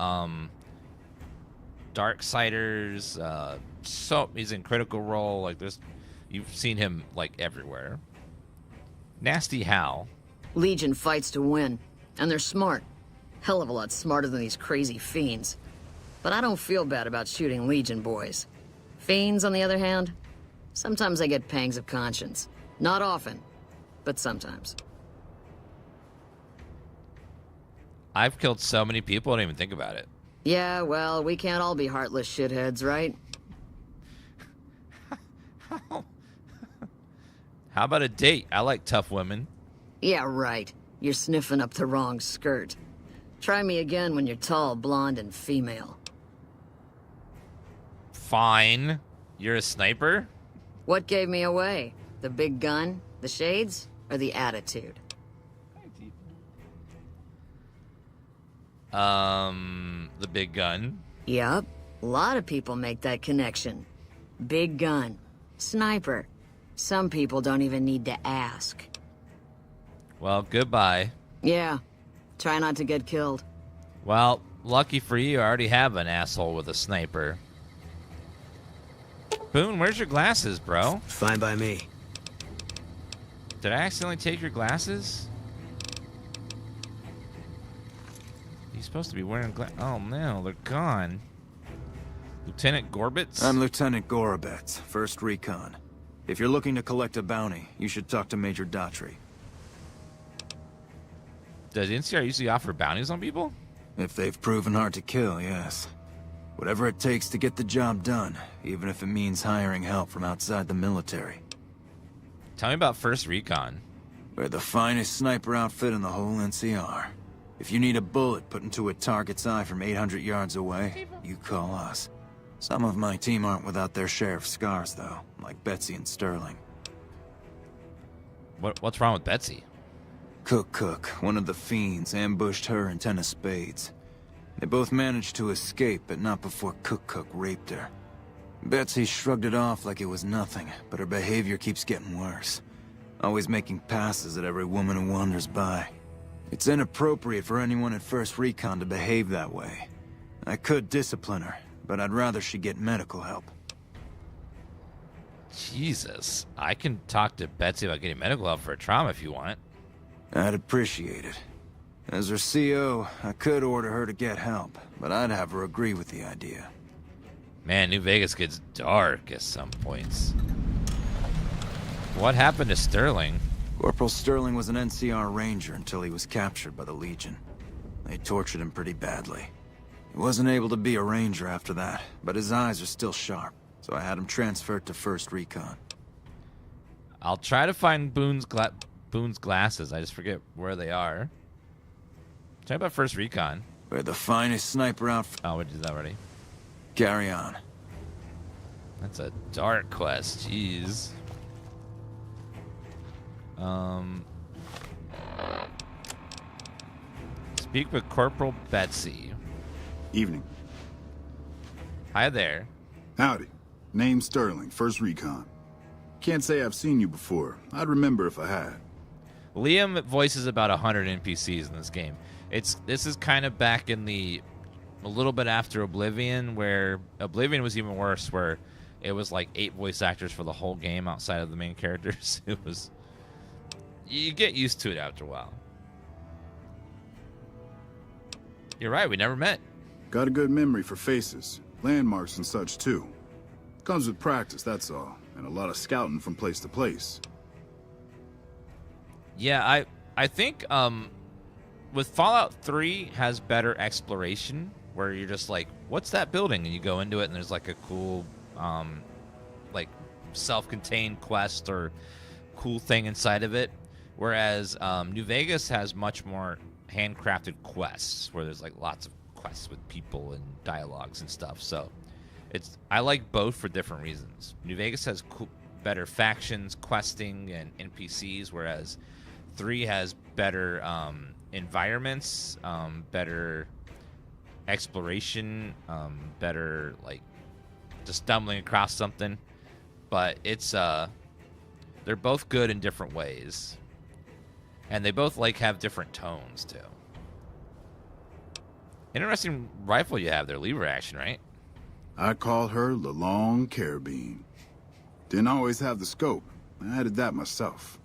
Darksiders. So he's in Critical Role. Like this, you've seen him like everywhere. Nasty Hal. Legion fights to win, and they're smart. Hell of a lot smarter than these crazy fiends. But I don't feel bad about shooting Legion boys. Fiends, on the other hand, sometimes I get pangs of conscience. Not often, but sometimes. I've killed so many people, I don't even think about it. Yeah, well, we can't all be heartless shitheads, right? How about a date? I like tough women. Yeah, right. You're sniffing up the wrong skirt. Try me again when you're tall, blonde, and female. Fine. You're a sniper? What gave me away? The big gun, the shades, or the attitude? The big gun. Yup. A lot of people make that connection. Big gun. Sniper. Some people don't even need to ask. Well, goodbye. Yeah. Try not to get killed. Well, lucky for you, I already have an asshole with a sniper. Boone, where's your glasses, bro? Fine by me. Did I accidentally take your glasses? You're supposed to be wearing glasses. Oh, no, they're gone. Lieutenant Gorbitz? I'm Lieutenant Gorobets, 1st Recon. If you're looking to collect a bounty, you should talk to Major Daughtry. Does NCR usually offer bounties on people? If they've proven hard to kill, yes. Whatever it takes to get the job done, even if it means hiring help from outside the military. Tell me about 1st Recon. We're the finest sniper outfit in the whole NCR. If you need a bullet put into a target's eye from 800 yards away, you call us. Some of my team aren't without their share of scars, though, like Betsy and Sterling. What's wrong with Betsy? Cook, one of the fiends, ambushed her and 10 of spades. They both managed to escape, but not before Cook raped her. Betsy shrugged it off like it was nothing, but her behavior keeps getting worse. Always making passes at every woman who wanders by. It's inappropriate for anyone at 1st Recon to behave that way. I could discipline her, but I'd rather she get medical help. Jesus. I can talk to Betsy about getting medical help for a trauma if you want. I'd appreciate it. As her CO, I could order her to get help, but I'd have her agree with the idea. Man, New Vegas gets dark at some points. What happened to Sterling? Corporal Sterling was an NCR ranger until he was captured by the Legion. They tortured him pretty badly. He wasn't able to be a ranger after that, but his eyes are still sharp, so I had him transferred to 1st Recon. I'll try to find Boone's glasses. I just forget where they are. Tell me about 1st Recon. We're the finest sniper outfit. Oh, we did that already. Carry on. That's a dark quest. Jeez. Speak with Corporal Betsy. Evening. Hi there. Howdy. Name's Sterling, First Recon. Can't say I've seen you before. I'd remember if I had. Liam voices about 100 NPCs in this game. This is kind of back in a little bit after Oblivion, where Oblivion was even worse, where it was like 8 voice actors for the whole game outside of the main characters. You get used to it after a while. You're right, we never met. Got a good memory for faces, landmarks and such too. Comes with practice, that's all, and a lot of scouting from place to place. Yeah, I think with Fallout 3 has better exploration, where you're just like, what's that building? And you go into it and there's like a cool like self-contained quest or cool thing inside of it. Whereas New Vegas has much more handcrafted quests, where there's like lots of quests with people and dialogues and stuff. So I like both for different reasons. New Vegas has better factions, questing, and NPCs, whereas 3 has better environments, better exploration, better like just stumbling across something. But it's they're both good in different ways, and they both like have different tones too. Interesting rifle you have there, lever action, right? I call her the Long Carabine. Didn't always have the scope. I added that myself.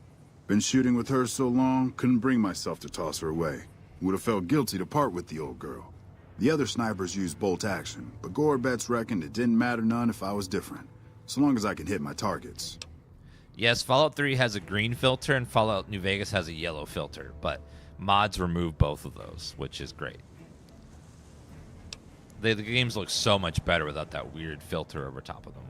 Been shooting with her so long, couldn't bring myself to toss her away. Would have felt guilty to part with the old girl. The other snipers used bolt action, but Gorbets reckoned it didn't matter none if I was different, so long as I could hit my targets. Yes, Fallout 3 has a green filter and Fallout New Vegas has a yellow filter, but mods remove both of those, which is great. The games look so much better without that weird filter over top of them.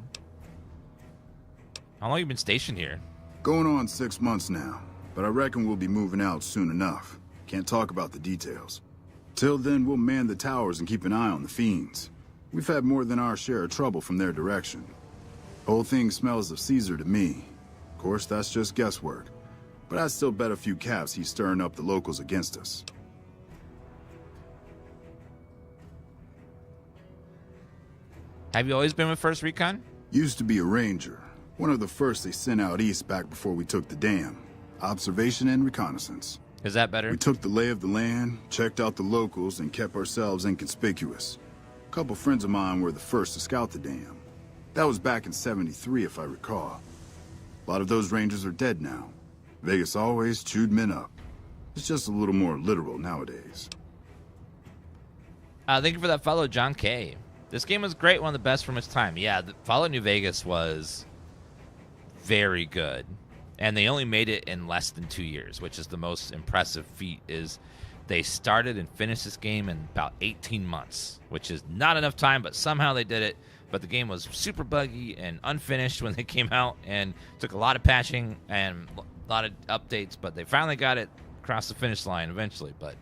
How long have you been stationed here? Going on 6 months now, but I reckon we'll be moving out soon enough. Can't talk about the details. Till then, we'll man the towers and keep an eye on the fiends. We've had more than our share of trouble from their direction. Whole thing smells of Caesar to me. Of course, that's just guesswork. But I'd still bet a few caps he's stirring up the locals against us. Have you always been with First Recon? Used to be a ranger. One of the first they sent out east back before we took the dam. Observation and reconnaissance. Is that better? We took the lay of the land, checked out the locals, and kept ourselves inconspicuous. A couple friends of mine were the first to scout the dam. That was back in '73, if I recall. A lot of those rangers are dead now. Vegas always chewed men up. It's just a little more literal nowadays. Thank you for that follow, John K. This game was great, one of the best from its time. Yeah, Fallout New Vegas was very good. And they only made it in less than 2 years, which is the most impressive feat. Is they started and finished this game in about 18 months, which is not enough time, but somehow they did it. But the game was super buggy and unfinished when they came out, and took a lot of patching and a lot of updates, but they finally got it across the finish line eventually. But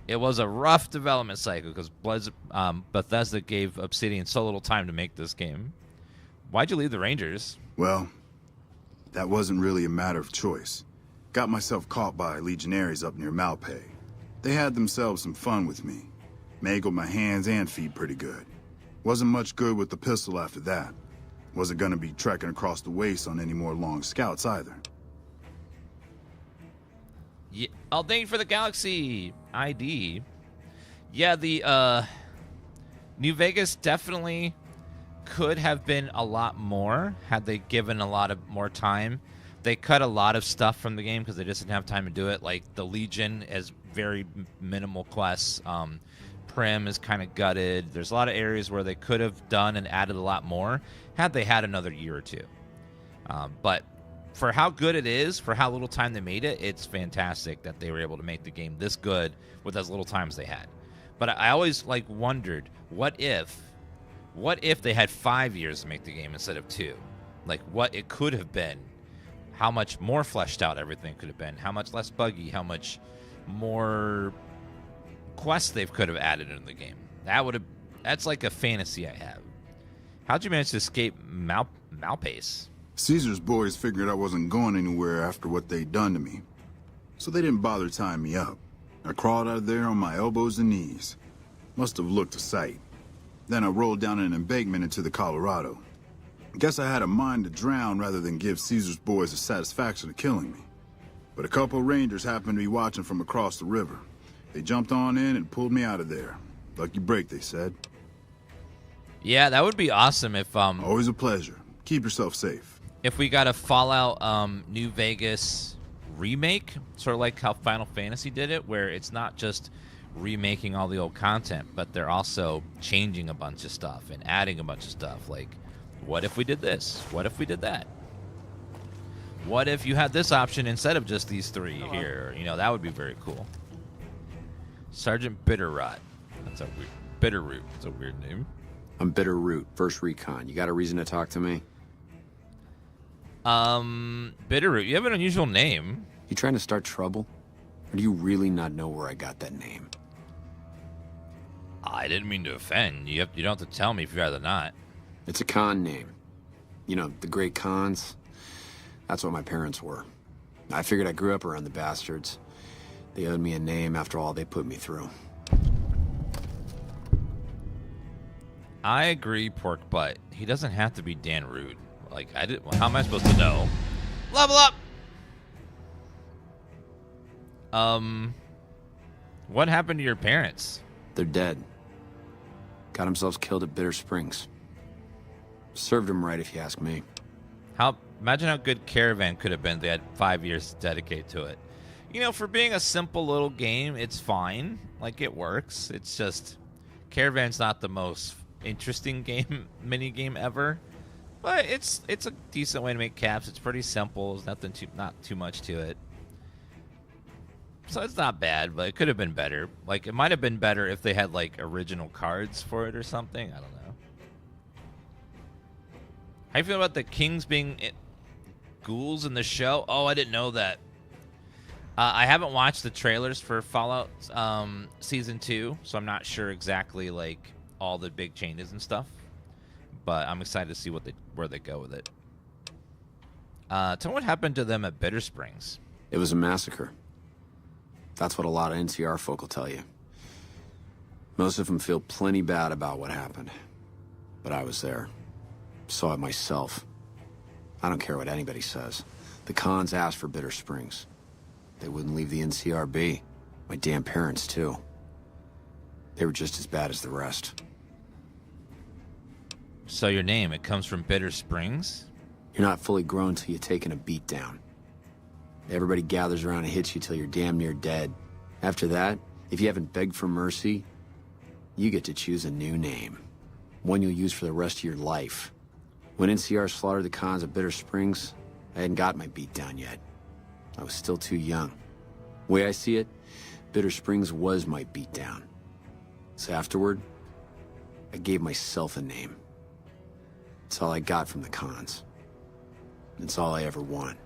it was a rough development cycle because Bethesda gave Obsidian so little time to make this game. Why'd you leave the Rangers? Well, that wasn't really a matter of choice. Got myself caught by legionaries up near Malpay. They had themselves some fun with me. Mangled my hands and feet pretty good. Wasn't much good with the pistol after that. Wasn't gonna be trekking across the waste on any more long scouts either. Yeah. Oh, thank you for the Galaxy ID. Yeah, the New Vegas definitely could have been a lot more had they given a lot of more time. They cut a lot of stuff from the game because they just didn't have time to do it. Like the Legion has very minimal quests. Prim is kind of gutted. There's a lot of areas where they could have done and added a lot more had they had another year or two. But for how good it is, for how little time they made it, it's fantastic that they were able to make the game this good with as little time as they had. But I always wondered, what if they had 5 years to make the game instead of 2? Like what it could have been, how much more fleshed out everything could have been, how much less buggy, how much more quests they could have added into the game. That's like a fantasy I have. How'd you manage to escape Malpace? Caesar's boys figured I wasn't going anywhere after what they'd done to me, so they didn't bother tying me up. I crawled out of there on my elbows and knees. Must have looked a sight. Then I rolled down an embankment into the Colorado. Guess I had a mind to drown rather than give Caesar's boys the satisfaction of killing me. But a couple rangers happened to be watching from across the river. They jumped on in and pulled me out of there. Lucky break, they said. Yeah, that would be awesome if Always a pleasure. Keep yourself safe. If we got a Fallout New Vegas remake, sort of like how Final Fantasy did it, where it's not just remaking all the old content, but they're also changing a bunch of stuff and adding a bunch of stuff. Like, what if we did this? What if we did that? What if you had this option instead of just these three here? You know, that would be very cool. Sergeant Bitterrot. That's a weird... Bitterroot. That's a weird name. I'm Bitterroot, first recon. You got a reason to talk to me? Bitterroot. You have an unusual name. You trying to start trouble? Or do you really not know where I got that name? I didn't mean to offend. You don't have to tell me if you'd rather not. It's a con name. You know, the great cons. That's what my parents were. I figured I grew up around the bastards. They owed me a name after all they put me through. I agree, Pork Butt. He doesn't have to be Dan Rude. Like, how am I supposed to know? Level up! What happened to your parents? They're dead. Got themselves killed at Bitter Springs. Served them right, if you ask me. Imagine how good Caravan could have been if they had 5 years to dedicate to it. You know, for being a simple little game, it's fine. Like, it works. It's just, Caravan's not the most interesting mini game ever. But it's a decent way to make caps. It's pretty simple. There's not too much to it. So it's not bad, but it could have been better. Like, it might have been better if they had, like, original cards for it or something. I don't know. How you feel about the Kings being ghouls in the show? Oh, I didn't know that. I haven't watched the trailers for Fallout Season 2, so I'm not sure exactly, like, all the big changes and stuff. But I'm excited to see where they go with it. Tell me what happened to them at Bitter Springs. It was a massacre. That's what a lot of NCR folk will tell you. Most of them feel plenty bad about what happened. But I was there. Saw it myself. I don't care what anybody says. The cons asked for Bitter Springs. They wouldn't leave the NCR be. My damn parents, too. They were just as bad as the rest. So your name, it comes from Bitter Springs? You're not fully grown till you've taken a beat down. Everybody gathers around and hits you till you're damn near dead. After that, if you haven't begged for mercy, you get to choose a new name. One you'll use for the rest of your life. When NCR slaughtered the cons at Bitter Springs, I hadn't got my beat down yet. I was still too young. The way I see it, Bitter Springs was my beat down. So afterward, I gave myself a name. It's all I got from the cons. It's all I ever want.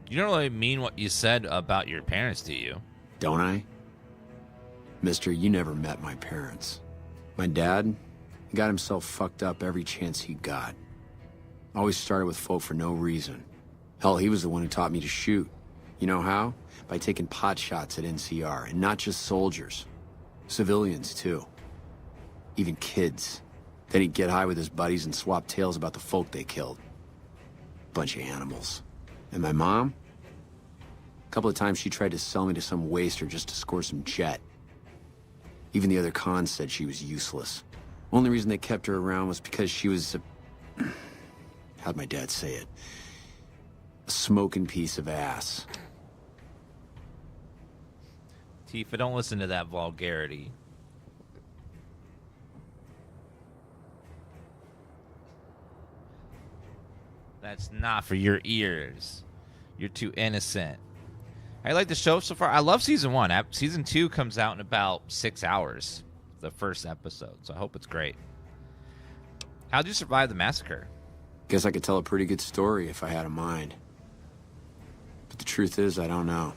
You don't really mean what you said about your parents, do you? Don't I? Mister, you never met my parents. My dad, he got himself fucked up every chance he got. Always started with folk for no reason. Hell, he was the one who taught me to shoot. You know how? By taking pot shots at NCR, and not just soldiers. Civilians, too. Even kids. Then he'd get high with his buddies and swap tales about the folk they killed. Bunch of animals. And my mom? A couple of times she tried to sell me to some waster just to score some jet. Even the other cons said she was useless. Only reason they kept her around was because she was a... How'd my dad say it? A smoking piece of ass. Tifa, don't listen to that vulgarity. That's not for your ears. You're too innocent. I like the show so far. I love season 1. Season 2 comes out in about 6 hours. The first episode. So I hope it's great. How'd you survive the massacre? Guess I could tell a pretty good story if I had a mind. But the truth is, I don't know.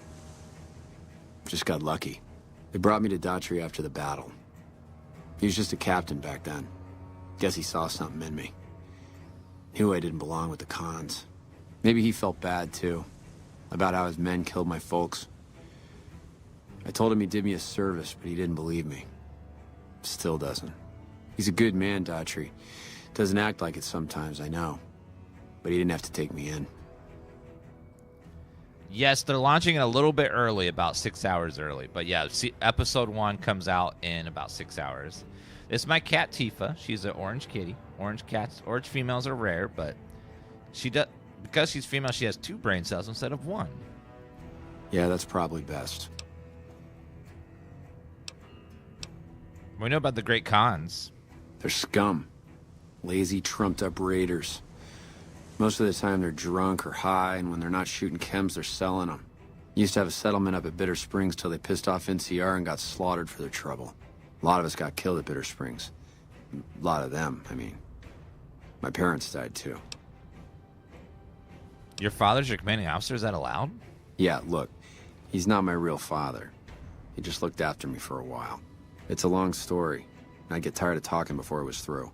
Just got lucky. They brought me to Daughtry after the battle. He was just a captain back then. Guess he saw something in me. Knew I didn't belong with the cons. Maybe he felt bad, too, about how his men killed my folks. I told him he did me a service, but he didn't believe me. Still doesn't. He's a good man, Daughtry. Doesn't act like it sometimes, I know. But he didn't have to take me in. Yes, they're launching it a little bit early, about 6 hours early. But yeah, see, episode 1 comes out in about 6 hours. This is my cat Tifa. She's an orange kitty. Orange females are rare, but because she's female, she has 2 brain cells instead of 1. Yeah, that's probably best. We know about the great cons. They're scum. Lazy, trumped-up raiders. Most of the time they're drunk or high, and when they're not shooting chems, they're selling them. Used to have a settlement up at Bitter Springs till they pissed off NCR and got slaughtered for their trouble. A lot of us got killed at Bitter Springs. A lot of them, I mean. My parents died, too. Your father's your commanding officer? Is that allowed? Yeah, look. He's not my real father. He just looked after me for a while. It's a long story. I'd get tired of talking before it was through.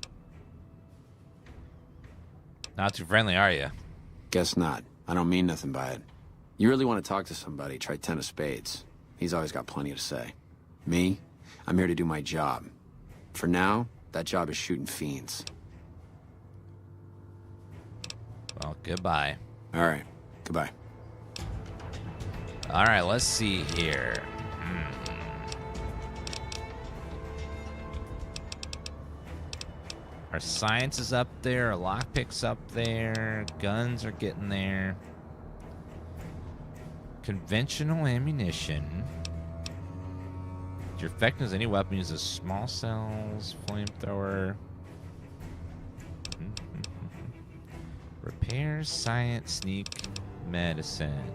Not too friendly, are you? Guess not. I don't mean nothing by it. You really want to talk to somebody, try 10 of spades. He's always got plenty to say. Me? I'm here to do my job. For now, that job is shooting fiends. Well, goodbye. All right. Goodbye. All right, let's see here. Our science is up there. Our lockpick's up there. Guns are getting there. Conventional ammunition. Your effectiveness any weapon uses small cells, flamethrower. Repair, science, sneak, medicine.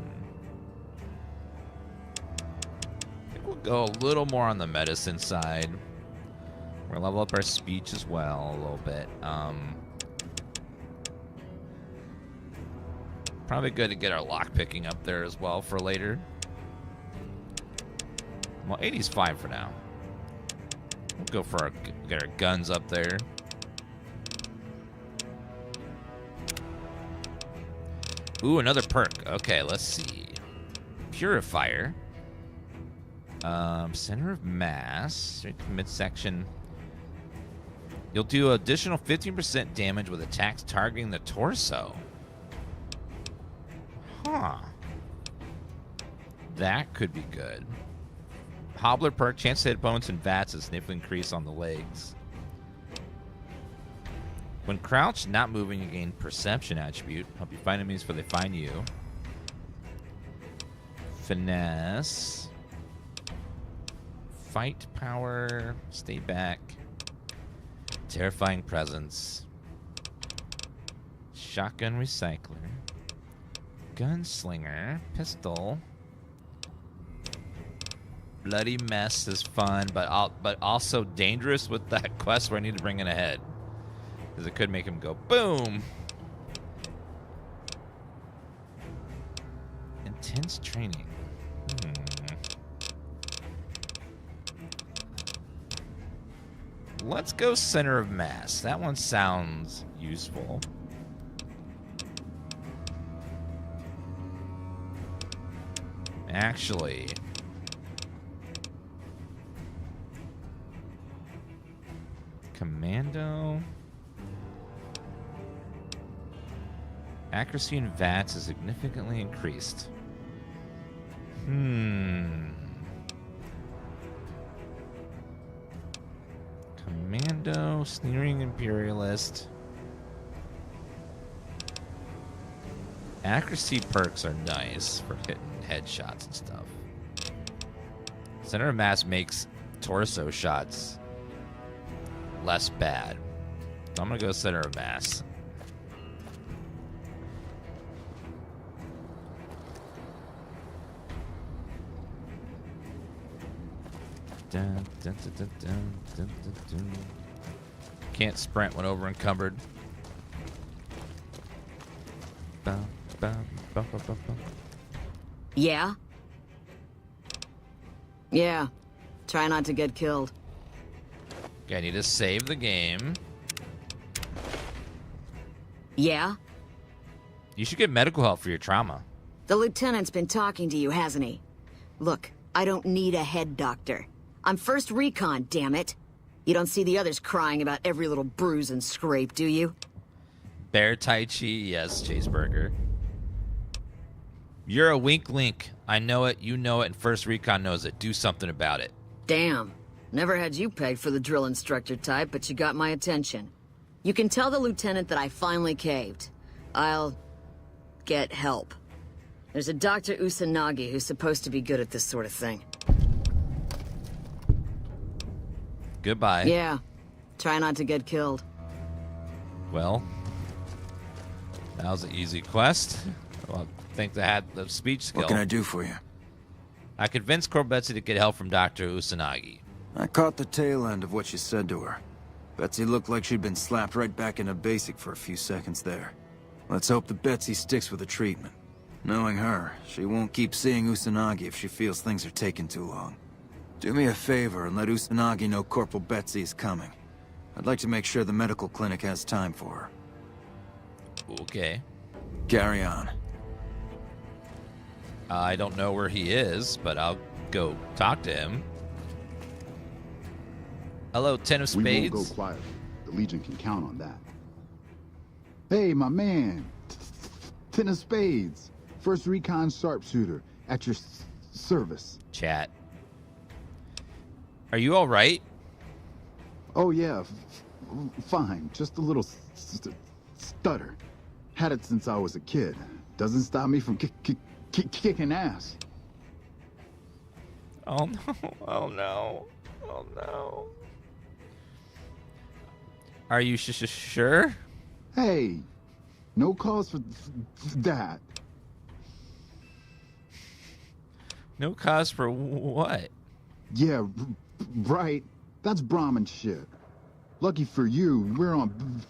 I think we'll go a little more on the medicine side. We're gonna level up our speech as well a little bit. Probably good to get our lockpicking up there as well for later. Well, 80's fine for now. We'll go for get our guns up there. Ooh, another perk. Okay, let's see. Purifier. Center of mass. Midsection. You'll do additional 15% damage with attacks targeting the torso. Huh. That could be good. Hobbler perk. Chance to hit opponents in vats is significantly increased on the legs. When crouched, not moving, you gain perception attribute. Help you find enemies before they find you. Finesse. Fight power. Stay back. Terrifying presence. Shotgun recycler. Gunslinger. Pistol. Bloody mess is fun, but also dangerous with that quest where I need to bring in a head. Because it could make him go boom. Intense training. Let's go center of mass. That one sounds useful. Actually, commando. Accuracy in VATS is significantly increased. Commando, Sneering Imperialist. Accuracy perks are nice for hitting headshots and stuff. Center of mass makes torso shots less bad. So I'm gonna go center of mass. Dun, dun, dun, dun, dun, dun, dun, dun. Can't sprint when over encumbered. Bum, bum, bum, bum, bum, bum. Yeah? Yeah. Try not to get killed. Okay, I need to save the game. Yeah? You should get medical help for your trauma. The lieutenant's been talking to you, hasn't he? Look, I don't need a head doctor. I'm first recon, damn it. You don't see the others crying about every little bruise and scrape, do you? Bear Tai Chi, yes, Chaseburger. You're a wink link. I know it, you know it, and First Recon knows it. Do something about it. Damn. Never had you pegged for the drill instructor type, but you got my attention. You can tell the lieutenant that I finally caved. I'll get help. There's a Dr. Usanagi who's supposed to be good at this sort of thing. Goodbye. Yeah. Try not to get killed. Well, that was an easy quest. Well, I think they had the speech skill. What can I do for you? I convinced Corporal Betsy to get help from Dr. Usanagi. I caught the tail end of what you said to her. Betsy looked like she'd been slapped right back into basic for a few seconds there. Let's hope that Betsy sticks with the treatment. Knowing her, she won't keep seeing Usanagi if she feels things are taking too long. Do me a favor and let Usanagi know Corporal Betsy is coming. I'd like to make sure the medical clinic has time for her. Okay. Carry on. I don't know where he is, but I'll go talk to him. Hello, Ten of Spades. We won't go quietly. The Legion can count on that. Hey, my man. Ten of Spades. First Recon Sharpshooter. At your service. Chat. Are you all right? Oh, yeah. Fine. Just a little stutter. Had it since I was a kid. Doesn't stop me from kicking ass. Oh, no. Oh, no. Oh, no. Are you sure? Hey, no cause for that. No cause for what? Yeah, right. That's Brahmin shit. Lucky for you, we're on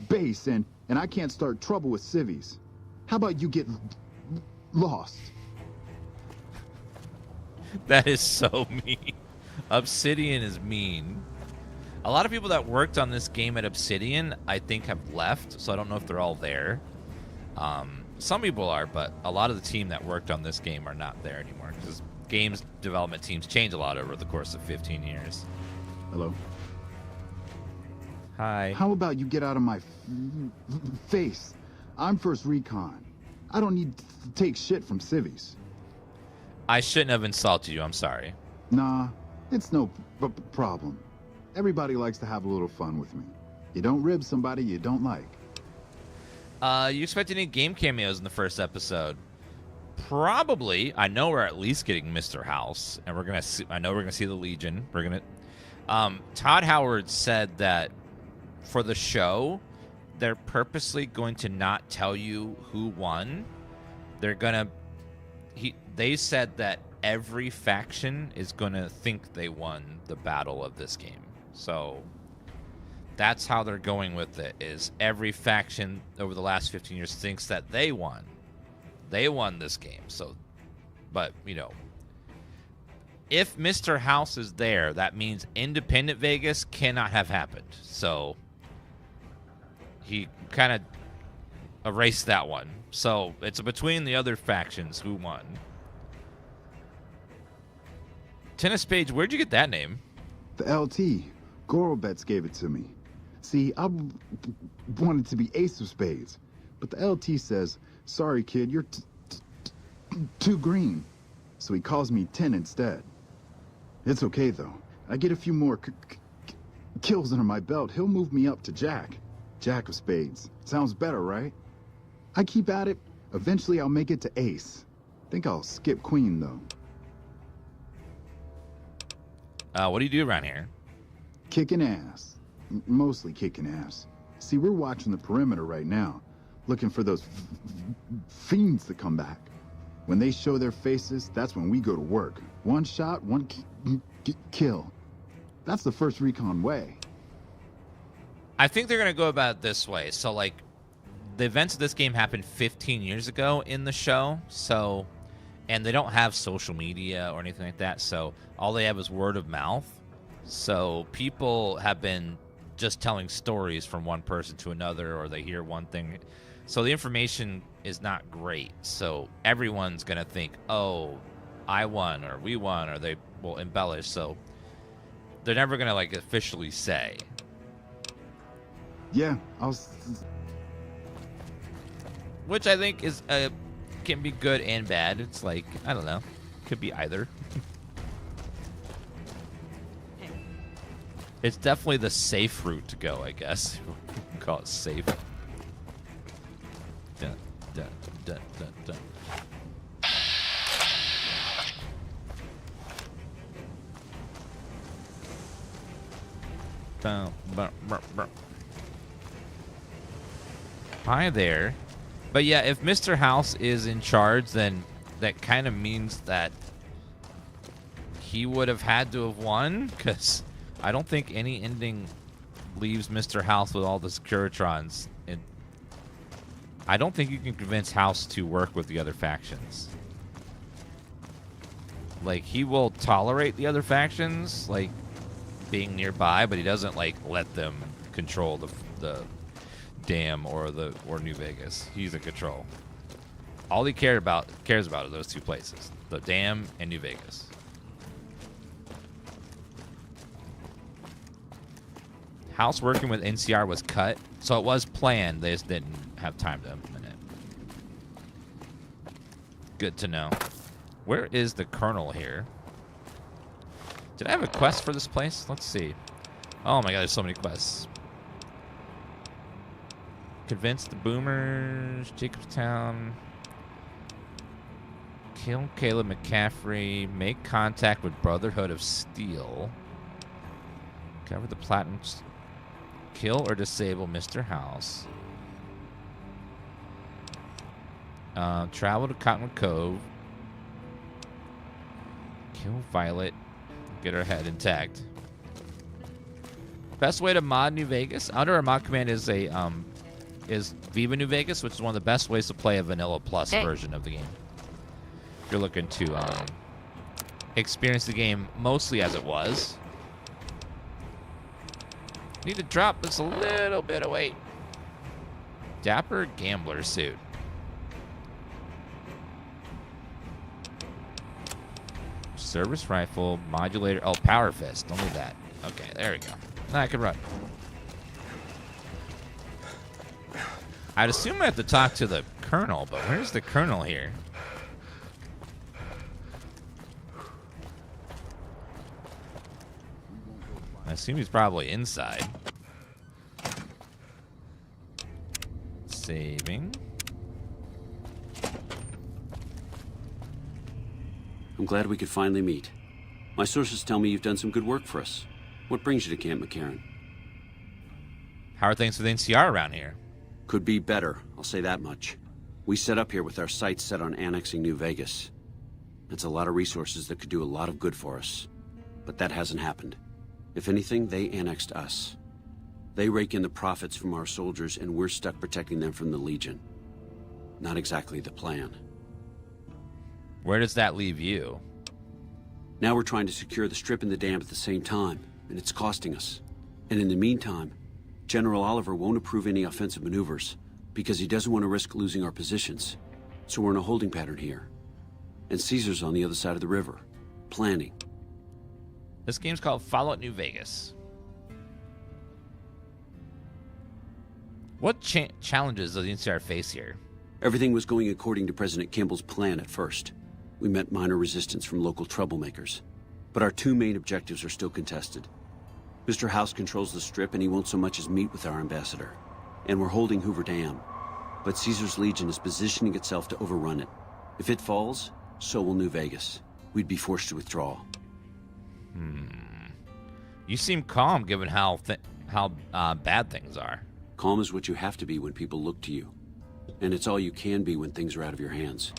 base and I can't start trouble with civvies. How about you get lost? That is so mean. Obsidian is mean. A lot of people that worked on this game at Obsidian, I think, have left, so I don't know if they're all there. Some people are, but a lot of the team that worked on this game are not there anymore, because games development teams change a lot over the course of 15 years. Hello? Hi. How about you get out of my face? I'm First Recon. I don't need to take shit from civvies. I shouldn't have insulted you, I'm sorry. Nah, it's no problem. Everybody likes to have a little fun with me. You don't rib somebody you don't like. You expect any game cameos in the first episode? Probably. I know we're at least getting Mr. House, and we're gonna see, I know we're gonna see the Legion. We're gonna. Todd Howard said that for the show, they're purposely going to not tell you who won. They're gonna. They said that every faction is gonna think they won the battle of this game. So that's how they're going with it, is every faction over the last 15 years thinks that they won. They won this game. So, but, you know, if Mr. House is there, that means independent Vegas cannot have happened. So he kind of erased that one. So it's between the other factions who won. Ten of Spades, where'd you get that name? The LT. Gorobets gave it to me. See, I wanted to be Ace of Spades, but the LT says, sorry kid, you're too green. So he calls me 10 instead. It's okay though. I get a few more kills under my belt, he'll move me up to Jack. Jack of Spades. Sounds better, right? I keep at it. Eventually I'll make it to Ace. Think I'll skip Queen though. What do you do around here? Kicking ass. Mostly kicking ass. See, we're watching the perimeter right now, looking for those fiends to come back. When they show their faces, that's when we go to work. One shot, one kill. That's the First Recon way. I think they're going to go about it this way. So, like, the events of this game happened 15 years ago in the show. So, and they don't have social media or anything like that, so all they have is word of mouth. So people have been just telling stories from one person to another, or they hear one thing. So the information is not great. So everyone's going to think, oh, I won, or we won, or they will embellish. So they're never going to, like, officially say. Yeah, Which I think is can be good and bad. It's like, I don't know. Could be either. It's definitely the safe route to go, I guess. Call it safe. Dun, dun, dun, dun, dun. Hi there. But yeah, if Mr. House is in charge, then that kind of means that he would have had to have won, because I don't think any ending leaves Mr. House with all the Securitrons. And I don't think you can convince House to work with the other factions. Like, he will tolerate the other factions, like, being nearby, but he doesn't, like, let them control the Dam or New Vegas. He's in control. All he cares about are those two places, the Dam and New Vegas. House working with NCR was cut, so it was planned. They just didn't have time to implement it. Good to know. Where is the Colonel here? Did I have a quest for this place? Let's see. Oh my god, there's so many quests. Convince the Boomers, Jacobstown. Kill Caleb McCaffrey. Make contact with Brotherhood of Steel. Cover the Platinum. Kill or disable Mr. House. Travel to Cottonwood Cove. Kill Violet. Get her head intact. Best way to mod New Vegas? Under our mod command is Viva New Vegas, which is one of the best ways to play a Vanilla Plus version of the game. If you're looking to experience the game mostly as it was. Need to drop this a little bit of weight. Dapper Gambler suit. Service rifle, modulator. Oh, power fist. Don't need that. Okay, there we go. Now I can run. I'd assume I have to talk to the Colonel, but where's the Colonel here? I assume he's probably inside. Saving. I'm glad we could finally meet. My sources tell me you've done some good work for us. What brings you to Camp McCarron? How are things with NCR around here? Could be better, I'll say that much. We set up here with our sights set on annexing New Vegas. It's a lot of resources that could do a lot of good for us. But that hasn't happened. If anything, they annexed us. They rake in the profits from our soldiers, and we're stuck protecting them from the Legion. Not exactly the plan. Where does that leave you? Now we're trying to secure the Strip and the Dam at the same time, and it's costing us. And in the meantime, General Oliver won't approve any offensive maneuvers, because he doesn't want to risk losing our positions. So we're in a holding pattern here. And Caesar's on the other side of the river, planning. This game's called Fallout New Vegas. What challenges does the NCR face here? Everything was going according to President Kimball's plan at first. We met minor resistance from local troublemakers. But our two main objectives are still contested. Mr. House controls the Strip, and he won't so much as meet with our ambassador. And we're holding Hoover Dam. But Caesar's Legion is positioning itself to overrun it. If it falls, so will New Vegas. We'd be forced to withdraw. You seem calm given how bad things are. Calm is what you have to be when people look to you. And it's all you can be when things are out of your hands.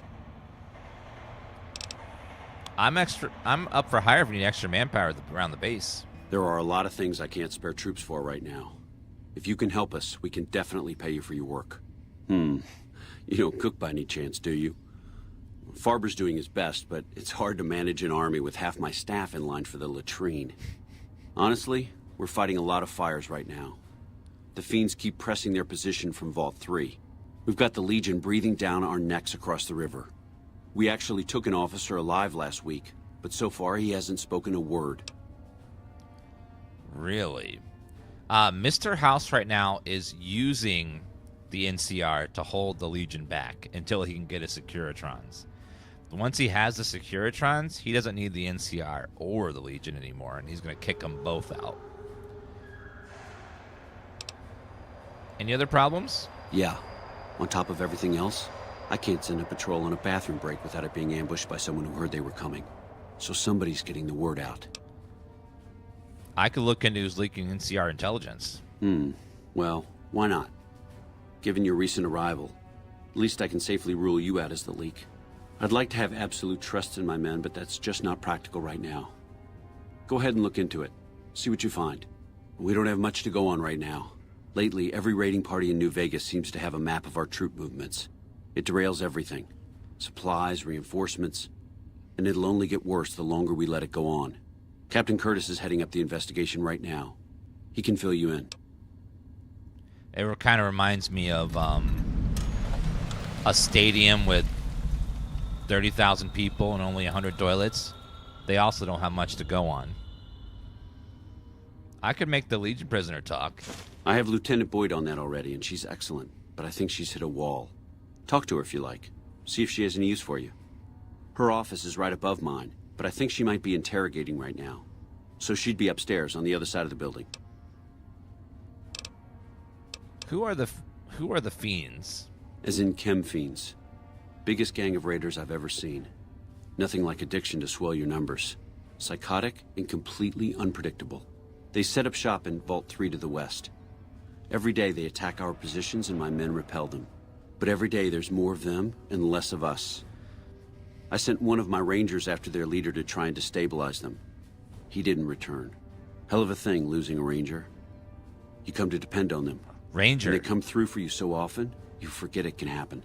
I'm up for hire if we need extra manpower around the base. There are a lot of things I can't spare troops for right now. If you can help us, we can definitely pay you for your work. You don't cook by any chance, do you? Farber's doing his best, but it's hard to manage an army with half my staff in line for the latrine. Honestly, we're fighting a lot of fires right now. The fiends keep pressing their position from Vault 3. We've got the Legion breathing down our necks across the river. We actually took an officer alive last week, but so far he hasn't spoken a word. Really? Mr. House right now is using the NCR to hold the Legion back until he can get his Securitrons. Once he has the Securitrons, he doesn't need the NCR or the Legion anymore, and he's going to kick them both out. Any other problems? Yeah. On top of everything else, I can't send a patrol on a bathroom break without it being ambushed by someone who heard they were coming. So somebody's getting the word out. I could look into who's leaking NCR intelligence. Well, why not? Given your recent arrival, at least I can safely rule you out as the leak. I'd like to have absolute trust in my men, but that's just not practical right now. Go ahead and look into it. See what you find. We don't have much to go on right now. Lately, every raiding party in New Vegas seems to have a map of our troop movements. It derails everything. Supplies, reinforcements. And it'll only get worse the longer we let it go on. Captain Curtis is heading up the investigation right now. He can fill you in. It kind of reminds me of a stadium with 30,000 people and only 100 toilets. They also don't have much to go on. I could make the Legion prisoner talk. I have Lieutenant Boyd on that already, and she's excellent. But I think she's hit a wall. Talk to her if you like. See if she has any use for you. Her office is right above mine, but I think she might be interrogating right now. So she'd be upstairs on the other side of the building. Who are the fiends? As in chem fiends. Biggest gang of raiders I've ever seen. Nothing like addiction to swell your numbers. Psychotic and completely unpredictable. They set up shop in Vault 3 to the west. Every day they attack our positions and my men repel them. But every day there's more of them and less of us. I sent one of my rangers after their leader to try and destabilize them. He didn't return. Hell of a thing, losing a ranger. You come to depend on them. Ranger? And they come through for you so often, you forget it can happen.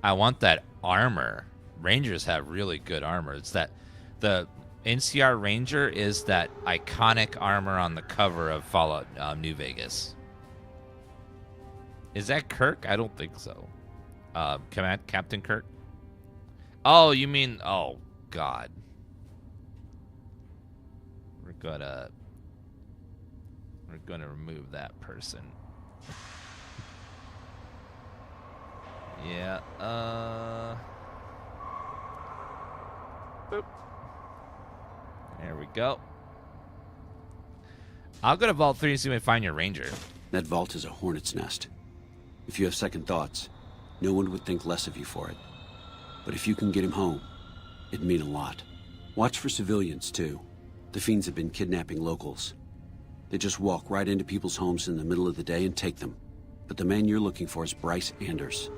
I want that armor. Rangers have really good armor. It's that the NCR Ranger is that iconic armor on the cover of Fallout New Vegas. Is that Kirk? I don't think so. Captain Kirk? Oh, you mean... Oh, God. We're gonna remove that person. Yeah, boop. There we go. I'll go to Vault 3 and see if I find your ranger. That vault is a hornet's nest. If you have second thoughts, no one would think less of you for it. But if you can get him home, it'd mean a lot. Watch for civilians, too. The fiends have been kidnapping locals. They just walk right into people's homes in the middle of the day and take them. But the man you're looking for is Bryce Anders.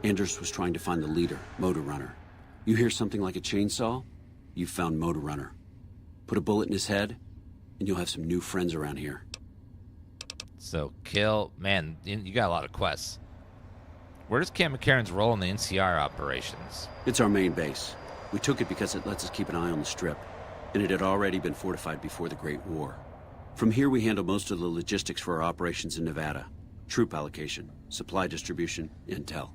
Anders was trying to find the leader, Motor Runner. You hear something like a chainsaw? You've found Motor Runner. Put a bullet in his head, and you'll have some new friends around here. So, kill... Man, you got a lot of quests. Where's Camp McCarron's role in the NCR operations? It's our main base. We took it because it lets us keep an eye on the Strip, and it had already been fortified before the Great War. From here, we handle most of the logistics for our operations in Nevada. Troop allocation, supply distribution, intel.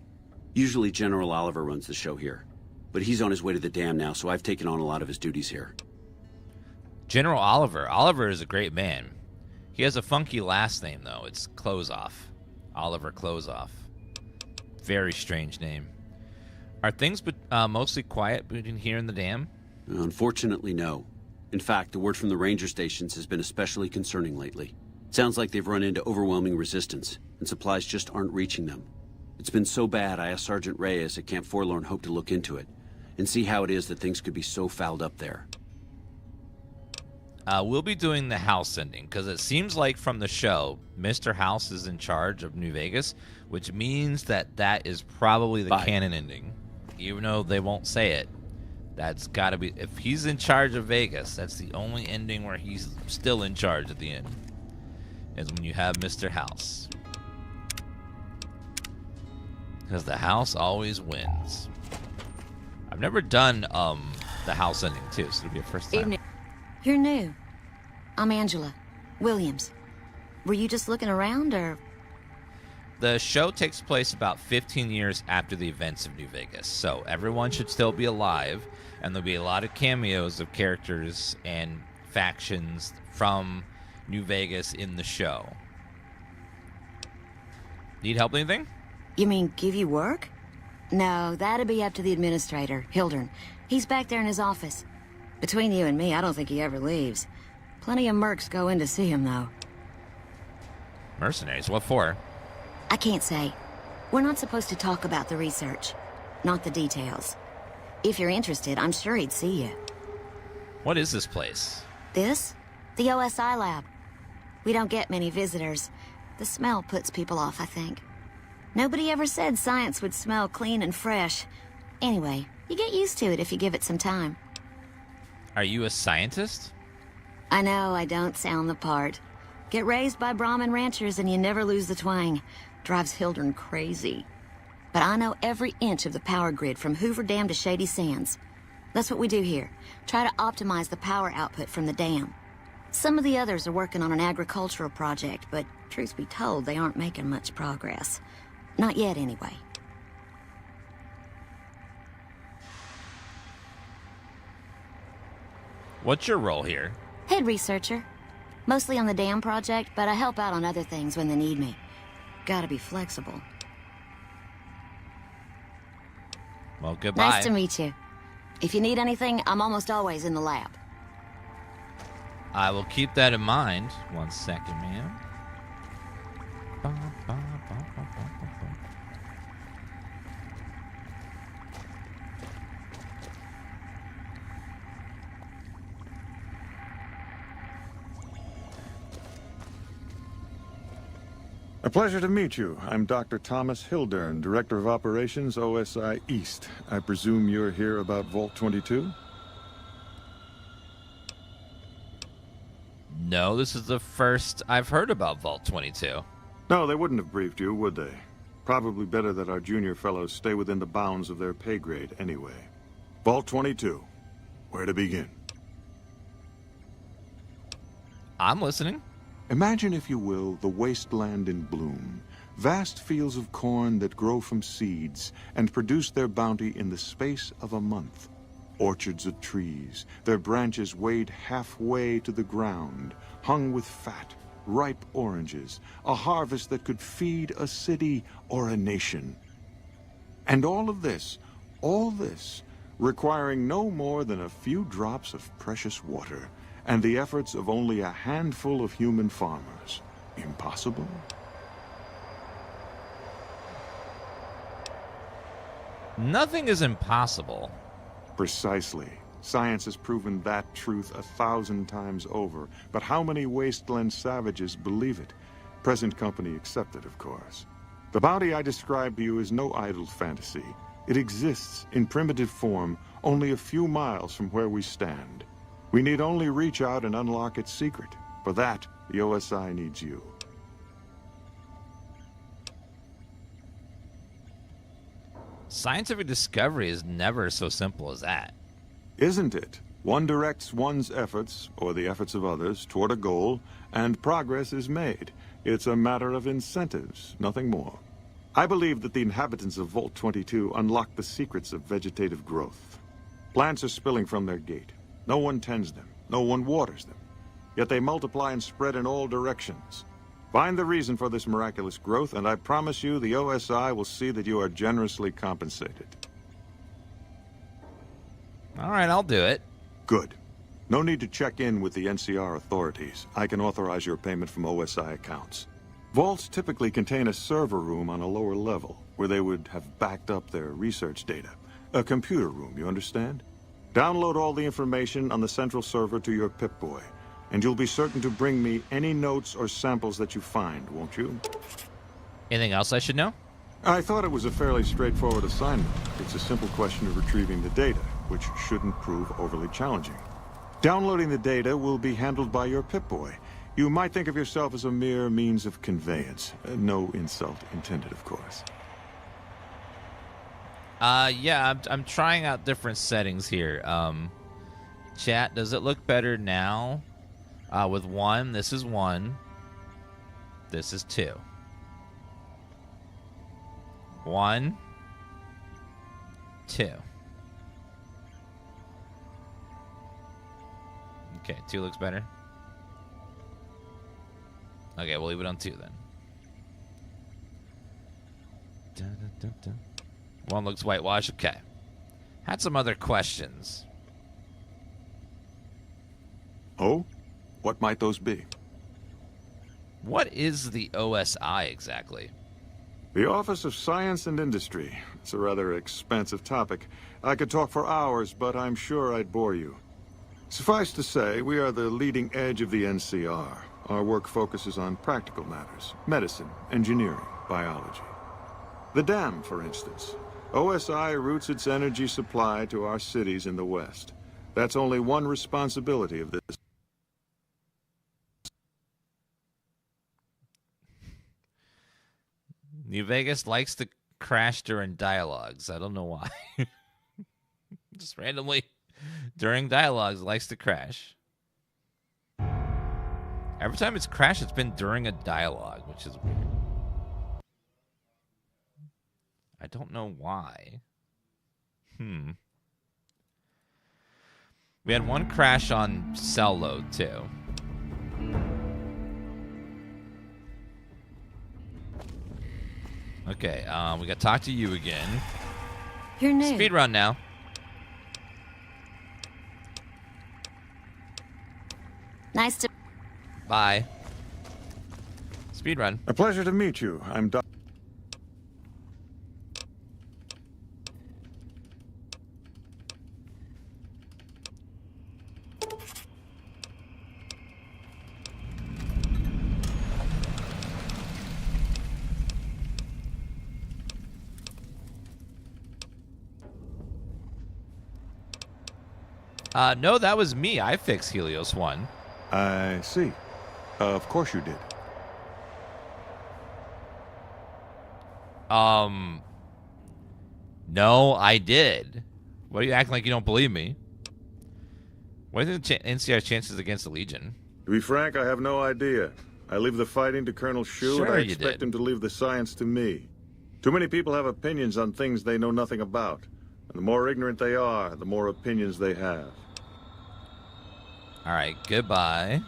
Usually General Oliver runs the show here, but he's on his way to the dam now, so I've taken on a lot of his duties here. General Oliver. Oliver is a great man. He has a funky last name, though. It's Closeoff. Oliver Closeoff. Very strange name. Are things mostly quiet between here and the dam? Unfortunately, no. In fact, the word from the ranger stations has been especially concerning lately. Sounds like they've run into overwhelming resistance, and supplies just aren't reaching them. It's been so bad, I asked Sergeant Reyes at Camp Forlorn Hope to look into it, and see how it is that things could be so fouled up there. We'll be doing the house ending, because it seems like from the show, Mr. House is in charge of New Vegas, which means that is probably the canon ending. Even though they won't say it, that's got to be... If he's in charge of Vegas, that's the only ending where he's still in charge at the end, is when you have Mr. House. Because the house always wins. I've never done the house ending too, so it'll be a first time. Evening. You're new. I'm Angela Williams. Were you just looking around, or? The show takes place about 15 years after the events of New Vegas, so everyone should still be alive, and there'll be a lot of cameos of characters and factions from New Vegas in the show. Need help with anything? You mean give you work? No, that'd be up to the administrator, Hildern. He's back there in his office. Between you and me, I don't think he ever leaves. Plenty of mercs go in to see him, though. Mercenaries? What for? I can't say. We're not supposed to talk about the research. Not the details. If you're interested, I'm sure he'd see you. What is this place? This? The OSI lab. We don't get many visitors. The smell puts people off, I think. Nobody ever said science would smell clean and fresh. Anyway, you get used to it if you give it some time. Are you a scientist? I know I don't sound the part. Get raised by Brahmin ranchers and you never lose the twang. Drives Hildern crazy. But I know every inch of the power grid from Hoover Dam to Shady Sands. That's what we do here. Try to optimize the power output from the dam. Some of the others are working on an agricultural project, but truth be told, they aren't making much progress. Not yet, anyway. What's your role here? Head researcher. Mostly on the dam project, but I help out on other things when they need me. Gotta be flexible. Well, goodbye. Nice to meet you. If you need anything, I'm almost always in the lab. I will keep that in mind. 1 second, ma'am. A pleasure to meet you. I'm Dr. Thomas Hildern, Director of Operations, OSI East. I presume you're here about Vault 22? No, this is the first I've heard about Vault 22. No, they wouldn't have briefed you, would they? Probably better that our junior fellows stay within the bounds of their pay grade anyway. Vault 22. Where to begin? I'm listening. Imagine, if you will, the wasteland in bloom. Vast fields of corn that grow from seeds and produce their bounty in the space of a month. Orchards of trees, their branches weighed halfway to the ground, hung with fat, ripe oranges, a harvest that could feed a city or a nation. And all this, requiring no more than a few drops of precious water, and the efforts of only a handful of human farmers. Impossible? Nothing is impossible. Precisely. Science has proven that truth 1,000 times over. But how many wasteland savages believe it? Present company accepted, of course. The bounty I described to you is no idle fantasy. It exists in primitive form only a few miles from where we stand. We need only reach out and unlock its secret. For that, the OSI needs you. Scientific discovery is never so simple as that. Isn't it? One directs one's efforts, or the efforts of others, toward a goal, and progress is made. It's a matter of incentives, nothing more. I believe that the inhabitants of Vault 22 unlock the secrets of vegetative growth. Plants are spilling from their gate. No one tends them. No one waters them. Yet they multiply and spread in all directions. Find the reason for this miraculous growth, and I promise you the OSI will see that you are generously compensated. All right, I'll do it. Good. No need to check in with the NCR authorities. I can authorize your payment from OSI accounts. Vaults typically contain a server room on a lower level, where they would have backed up their research data. A computer room, you understand? Download all the information on the central server to your Pip-Boy, and you'll be certain to bring me any notes or samples that you find, won't you? Anything else I should know? I thought it was a fairly straightforward assignment. It's a simple question of retrieving the data, which shouldn't prove overly challenging. Downloading the data will be handled by your Pip-Boy. You might think of yourself as a mere means of conveyance. No insult intended, of course. Yeah, I'm trying out different settings here. Chat, does it look better now? With 1, this is 1. This is 2. 1, 2. Okay, 2 looks better. Okay, we'll leave it on 2 then. Dun, dun, dun, dun. 1 looks whitewashed. Okay. Had some other questions. Oh? What might those be? What is the OSI exactly? The Office of Science and Industry. It's a rather expansive topic. I could talk for hours, but I'm sure I'd bore you. Suffice to say, we are the leading edge of the NCR. Our work focuses on practical matters: medicine, engineering, biology. The dam, for instance. OSI routes its energy supply to our cities in the West. That's only one responsibility of this. New Vegas likes to crash during dialogues. I don't know why. Just randomly during dialogues likes to crash. Every time it's crashed, it's been during a dialogue, which is weird. I don't know why. We had one crash on cell load, too. Okay, we got to talk to you again. You're new. Speed run now. Nice to... Bye. Speed run. A pleasure to meet you. I'm Doc. No, that was me. I fixed Helios 1. I see. Of course you did. No, I did. What are you acting like you don't believe me? What are the NCR's chances against the Legion? To be frank, I have no idea. I leave the fighting to Colonel Shu, Sure and I you expect did. him to leave the science to me. Too many people have opinions on things they know nothing about. And the more ignorant they are, the more opinions they have. All right, goodbye.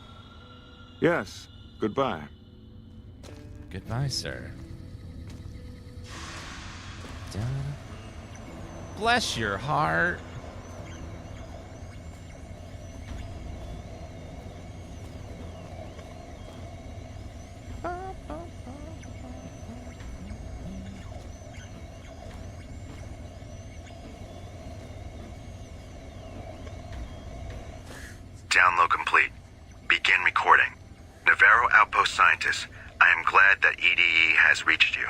Yes, goodbye. Goodbye, sir. Bless your heart. Download complete. Begin recording. Navarro Outpost Scientists, I am glad that EDE has reached you.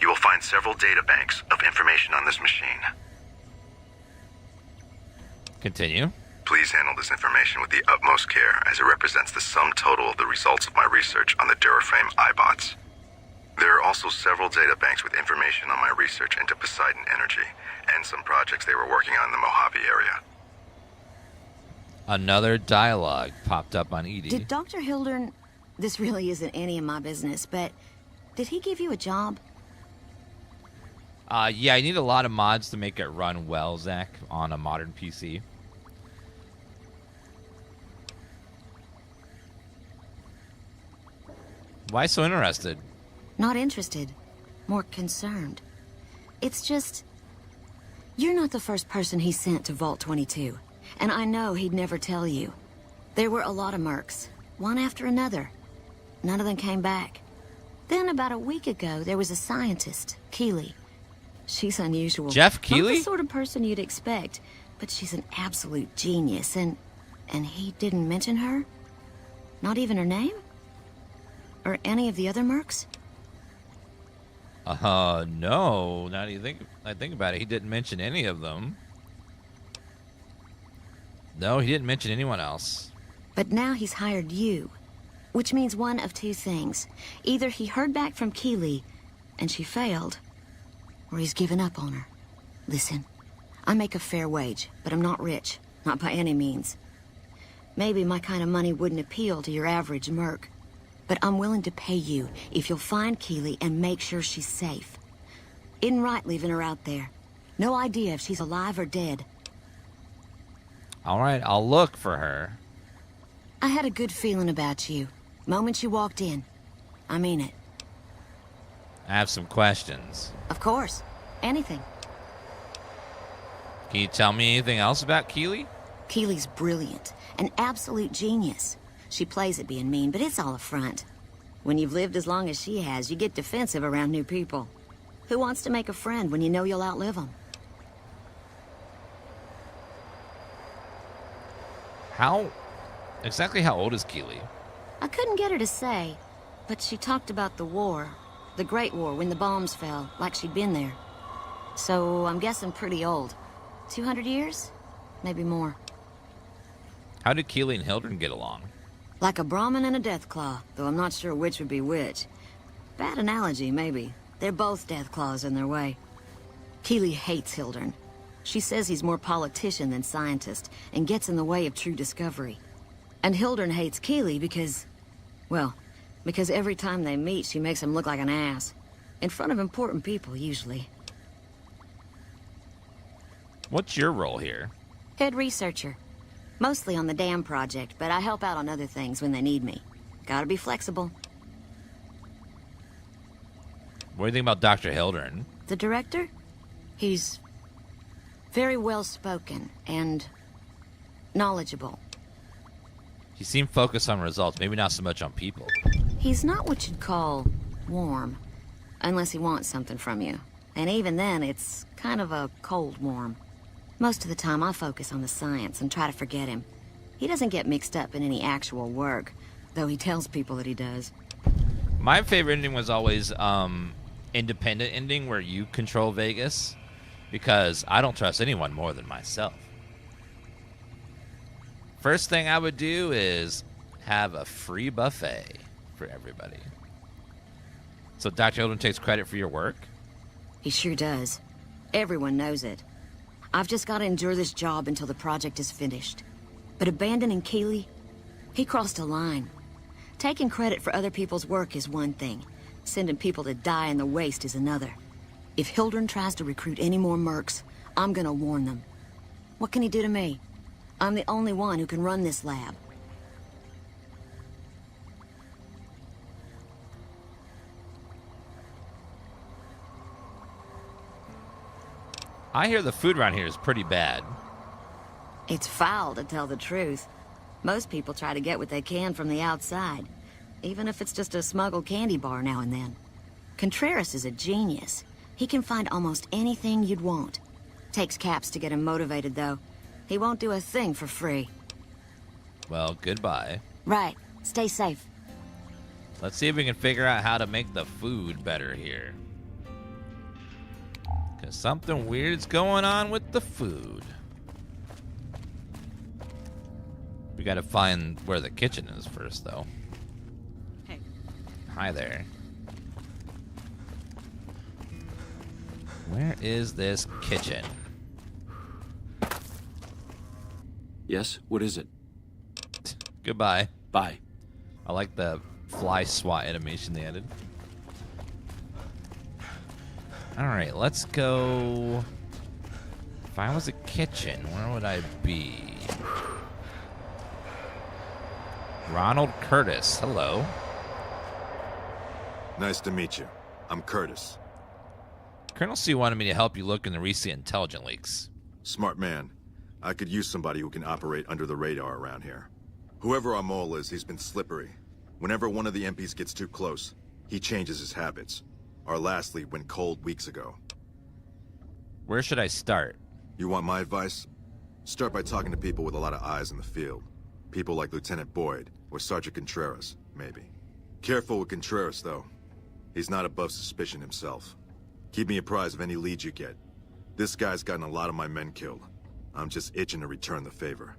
You will find several data banks of information on this machine. Continue. Please handle this information with the utmost care, as it represents the sum total of the results of my research on the Duraframe iBots. There are also several data banks with information on my research into Poseidon Energy, and some projects they were working on in the Mojave area. Another dialogue popped up on Edie. Did Dr. Hildern... This really isn't any of my business, but... Did he give you a job? Yeah, I need a lot of mods to make it run well, Zach, on a modern PC. Why so interested? Not interested. More concerned. It's just... You're not the first person he sent to Vault 22. And I know he'd never tell you. There were a lot of mercs, one after another. None of them came back. Then about a week ago, there was a scientist, Keeley. She's unusual. Jeff Keeley? Not the sort of person you'd expect, but she's an absolute genius, and he didn't mention her? Not even her name? Or any of the other mercs? No. Now that I think about it, he didn't mention any of them. No, he didn't mention anyone else. But now he's hired you, which means one of two things. Either he heard back from Keeley, and she failed, or he's given up on her. Listen, I make a fair wage, but I'm not rich. Not by any means. Maybe my kind of money wouldn't appeal to your average merc. But I'm willing to pay you if you'll find Keely and make sure she's safe. Isn't right leaving her out there. No idea if she's alive or dead. All right, I'll look for her. I had a good feeling about you. Moment you walked in. I mean it. I have some questions. Of course. Anything. Can you tell me anything else about Keely? Keely's brilliant. An absolute genius. She plays at being mean, but it's all a front. When you've lived as long as she has, you get defensive around new people. Who wants to make a friend when you know you'll outlive them? Exactly how old is Keely? I couldn't get her to say, but she talked about the war. The Great War, when the bombs fell, like she'd been there. So I'm guessing pretty old. 200 years? Maybe more. How did Keely and Hildren get along? Like a Brahmin and a Deathclaw, though I'm not sure which would be which. Bad analogy, maybe. They're both Deathclaws in their way. Keely hates Hildren. She says he's more politician than scientist, and gets in the way of true discovery. And Hildren hates Keely because... well, because every time they meet, she makes him look like an ass. In front of important people, usually. What's your role here? Head researcher. Mostly on the dam project, but I help out on other things when they need me. Gotta be flexible. What do you think about Dr. Hildren? The director? He's very well-spoken and knowledgeable. He seemed focused on results, maybe not so much on people. He's not what you'd call warm, unless he wants something from you. And even then, it's kind of a cold warm. Most of the time, I focus on the science and try to forget him. He doesn't get mixed up in any actual work, though he tells people that he does. My favorite ending was always independent ending, where you control Vegas, because I don't trust anyone more than myself. First thing I would do is have a free buffet for everybody. So Dr. Hildren takes credit for your work? He sure does. Everyone knows it. I've just got to endure this job until the project is finished. But abandoning Keely, he crossed a line. Taking credit for other people's work is one thing. Sending people to die in the waste is another. If Hildren tries to recruit any more mercs, I'm gonna warn them. What can he do to me? I'm the only one who can run this lab. I hear the food around here is pretty bad. It's foul, to tell the truth. Most people try to get what they can from the outside, even if it's just a smuggled candy bar now and then. Contreras is a genius. He can find almost anything you'd want. Takes caps to get him motivated, though. He won't do a thing for free. Well, goodbye. Right. Stay safe. Let's see if we can figure out how to make the food better here. Because something weird's going on with the food. We gotta find where the kitchen is first, though. Hey. Hi there. Where is this kitchen? Yes? What is it? Goodbye. Bye. I like the fly swat animation they added. Alright, let's go. If I was a kitchen, where would I be? Ronald Curtis, hello. Nice to meet you. I'm Curtis. Colonel C wanted me to help you look in the recent intelligence leaks. Smart man. I could use somebody who can operate under the radar around here. Whoever our mole is, he's been slippery. Whenever one of the MPs gets too close, he changes his habits. Our last lead went cold weeks ago. Where should I start? You want my advice? Start by talking to people with a lot of eyes in the field. People like Lieutenant Boyd, or Sergeant Contreras, maybe. Careful with Contreras, though. He's not above suspicion himself. Keep me apprised of any leads you get. This guy's gotten a lot of my men killed. I'm just itching to return the favor.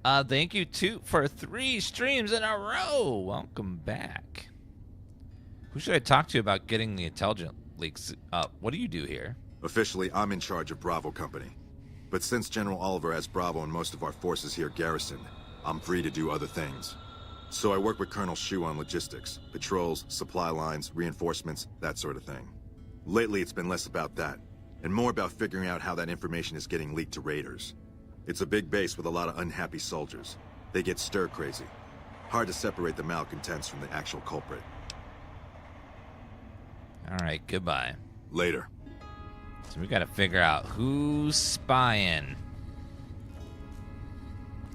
Thank you, Toot, for 3 streams in a row. Welcome back. Who should I talk to about getting the intelligence leaks. What do you do here? Officially, I'm in charge of Bravo Company. But since General Oliver has Bravo and most of our forces here garrisoned, I'm free to do other things. So I work with Colonel Shu on logistics, patrols, supply lines, reinforcements, that sort of thing. Lately, it's been less about that, and more about figuring out how that information is getting leaked to raiders. It's a big base with a lot of unhappy soldiers. They get stir-crazy. Hard to separate the malcontents from the actual culprit. Alright, goodbye. Later. So we gotta figure out who's spying.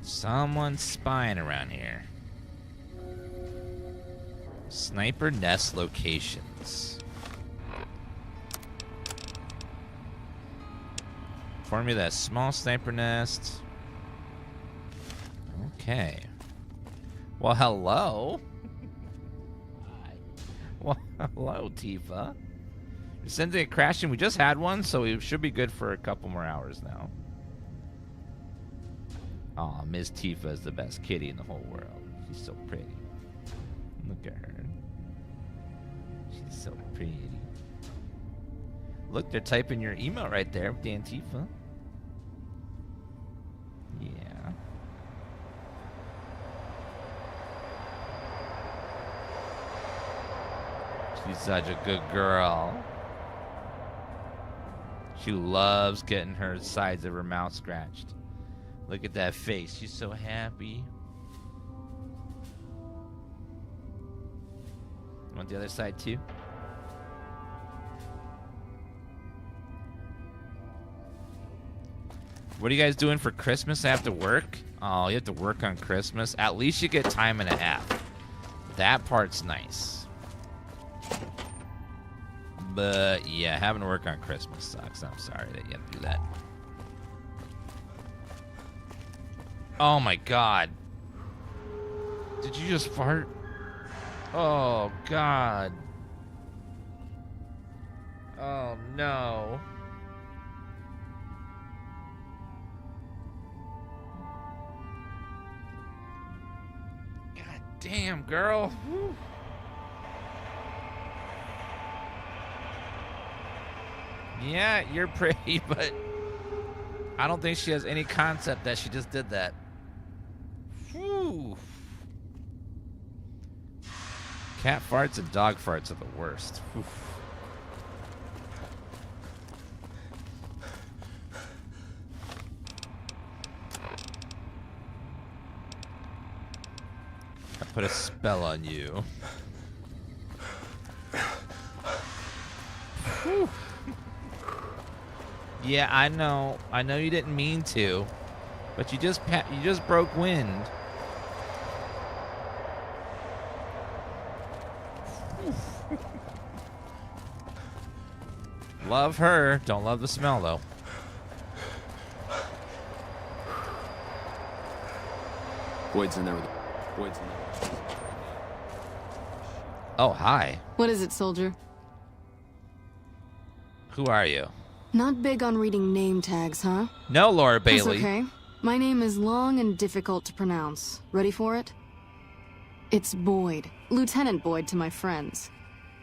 Someone's spying around here. Sniper nest locations. Inform me that small sniper nest. Okay. Well, hello. Hi. Well, hello, Tifa. You're sending it crashing. We just had one, so we should be good for a couple more hours now. Aw, Miss Tifa is the best kitty in the whole world. She's so pretty. Look at her. She's so pretty. Look, they're typing your email right there, Dan Tifa. Yeah. She's such a good girl. She loves getting her sides of her mouth scratched. Look at that face. She's so happy. Want the other side too? What are you guys doing for Christmas? I have to work? Oh, you have to work on Christmas? At least you get time and a half. That part's nice. But yeah, having to work on Christmas sucks. I'm sorry that you have to do that. Oh my god. Did you just fart? Oh god. Oh no. God damn, girl. Whew. Yeah, you're pretty, but I don't think she has any concept that she just did that. Whew. Cat farts and dog farts are the worst. Whew. I put a spell on you. Whew. Yeah, I know. I know you didn't mean to, but you just broke wind. Love her. Don't love the smell, though. Boyd's in there with Boyd's in there. Oh, hi. What is it, soldier? Who are you? Not big on reading name tags, huh? No, Laura Bailey. That's okay. My name is long and difficult to pronounce. Ready for it? It's Boyd. Lieutenant Boyd to my friends.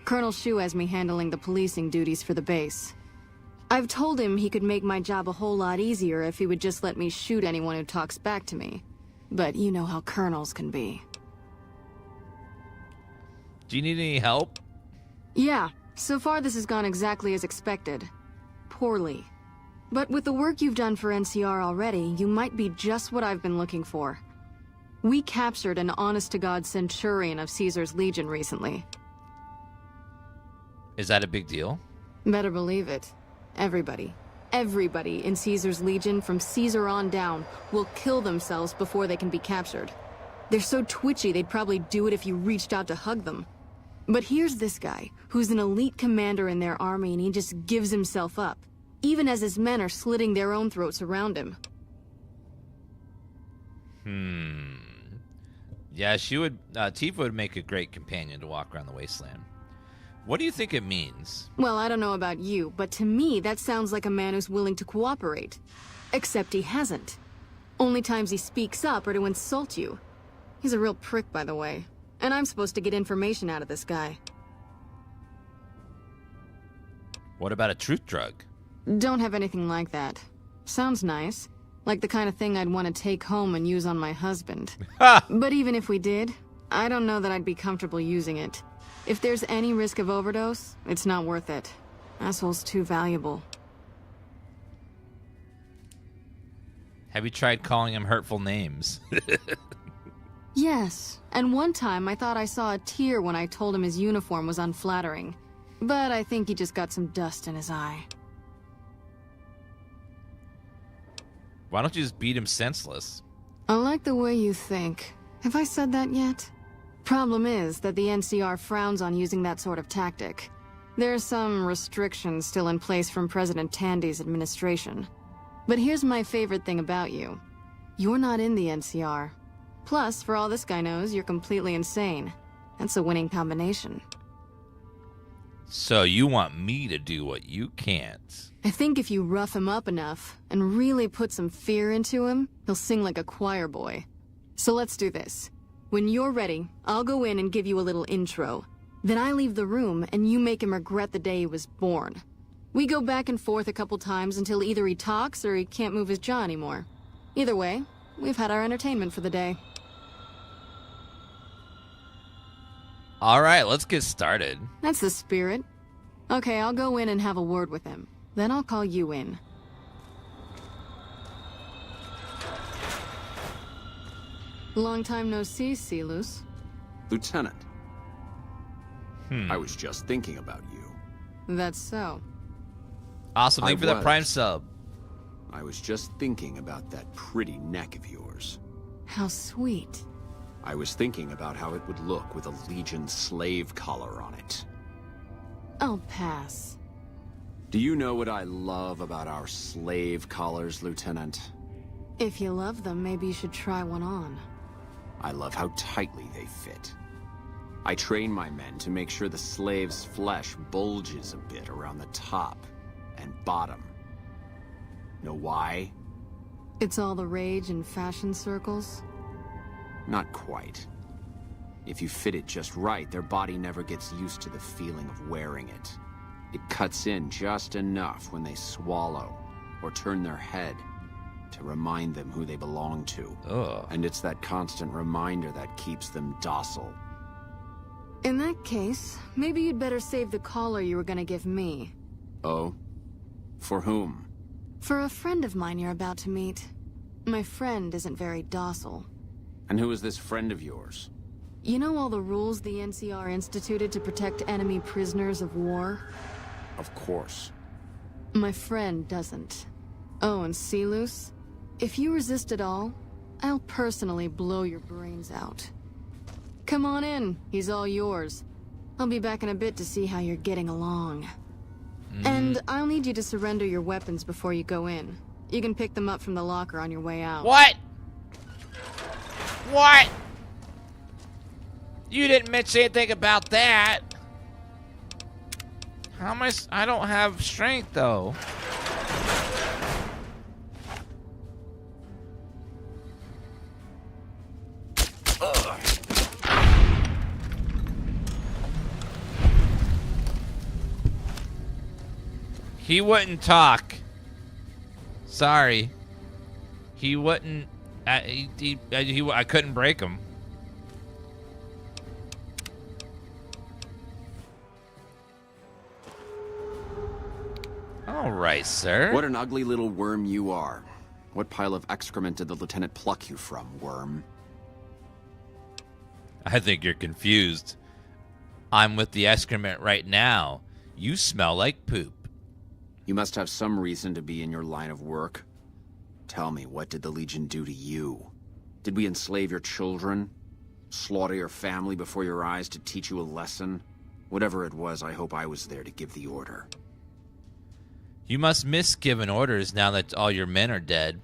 Colonel Shu has me handling the policing duties for the base. I've told him he could make my job a whole lot easier if he would just let me shoot anyone who talks back to me. But you know how colonels can be. Do you need any help? Yeah, so far this has gone exactly as expected. Poorly. But with the work you've done for NCR already, you might be just what I've been looking for. We captured an honest-to-God centurion of Caesar's Legion recently. Is that a big deal? Better believe it. Everybody in Caesar's Legion from Caesar on down will kill themselves before they can be captured. They're so twitchy they'd probably do it if you reached out to hug them. But here's this guy, who's an elite commander in their army, and he just gives himself up, even as his men are slitting their own throats around him. Yeah, she would. Tifa would make a great companion to walk around the wasteland. What do you think it means? Well, I don't know about you, but to me, that sounds like a man who's willing to cooperate. Except he hasn't. Only times he speaks up are to insult you. He's a real prick, by the way. And I'm supposed to get information out of this guy. What about a truth drug? Don't have anything like that. Sounds nice. Like the kind of thing I'd want to take home and use on my husband. But even if we did, I don't know that I'd be comfortable using it. If there's any risk of overdose, it's not worth it. Asshole's too valuable. Have you tried calling him hurtful names? Yes, and one time I thought I saw a tear when I told him his uniform was unflattering. But I think he just got some dust in his eye. Why don't you just beat him senseless? I like the way you think. Have I said that yet? Problem is that the NCR frowns on using that sort of tactic. There's some restrictions still in place from President Tandy's administration. But here's my favorite thing about you. You're not in the NCR. Plus, for all this guy knows, you're completely insane. That's a winning combination. So you want me to do what you can't? I think if you rough him up enough and really put some fear into him, he'll sing like a choir boy. So let's do this. When you're ready, I'll go in and give you a little intro. Then I leave the room and you make him regret the day he was born. We go back and forth a couple times until either he talks or he can't move his jaw anymore. Either way, we've had our entertainment for the day. All right, let's get started. That's the spirit. Okay, I'll go in and have a word with him. Then I'll call you in. Long time no see, Silus. Lieutenant. I was just thinking about you. That's so. Awesome, thank you for the Prime sub. I was just thinking about that pretty neck of yours. How sweet. I was thinking about how it would look with a Legion slave collar on it. I'll pass. Do you know what I love about our slave collars, Lieutenant? If you love them, maybe you should try one on. I love how tightly they fit. I train my men to make sure the slave's flesh bulges a bit around the top and bottom. Know why? It's all the rage in fashion circles? Not quite. If you fit it just right, their body never gets used to the feeling of wearing it. It cuts in just enough when they swallow or turn their head to remind them who they belong to. Ugh. And it's that constant reminder that keeps them docile. In that case, maybe you'd better save the collar you were gonna give me. Oh? For whom? For a friend of mine you're about to meet. My friend isn't very docile. And who is this friend of yours? You know all the rules the NCR instituted to protect enemy prisoners of war? Of course. My friend doesn't. Oh, and Silus? If you resist at all, I'll personally blow your brains out. Come on in, he's all yours. I'll be back in a bit to see how you're getting along. And I'll need you to surrender your weapons before you go in. You can pick them up from the locker on your way out. What? What? You didn't mention anything about that. How am I don't have strength, though. He wouldn't talk. Sorry. He wouldn't. I couldn't break him. All right, sir. What an ugly little worm you are. What pile of excrement did the lieutenant pluck you from, worm? I think you're confused. I'm with the excrement right now. You smell like poop. You must have some reason to be in your line of work. Tell me, what did the Legion do to you? Did we enslave your children? Slaughter your family before your eyes to teach you a lesson? Whatever it was, I hope I was there to give the order. You must miss giving orders now that all your men are dead.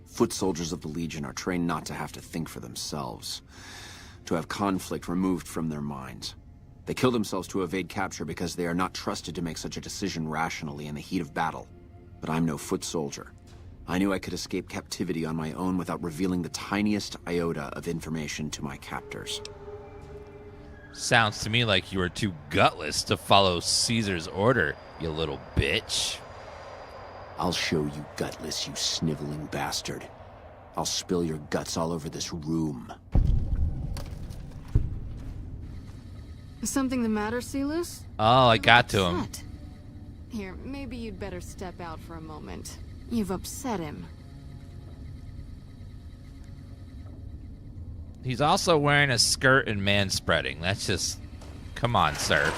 Foot soldiers of the Legion are trained not to have to think for themselves, to have conflict removed from their minds. They kill themselves to evade capture because they are not trusted to make such a decision rationally in the heat of battle. But I'm no foot soldier. I knew I could escape captivity on my own without revealing the tiniest iota of information to my captors. Sounds to me like you were too gutless to follow Caesar's order, you little bitch. I'll show you gutless, you sniveling bastard. I'll spill your guts all over this room. Is something the matter, Celus? Oh, I got to him. Here, maybe you'd better step out for a moment. You've upset him. He's also wearing a skirt and manspreading. That's just... Come on, sir.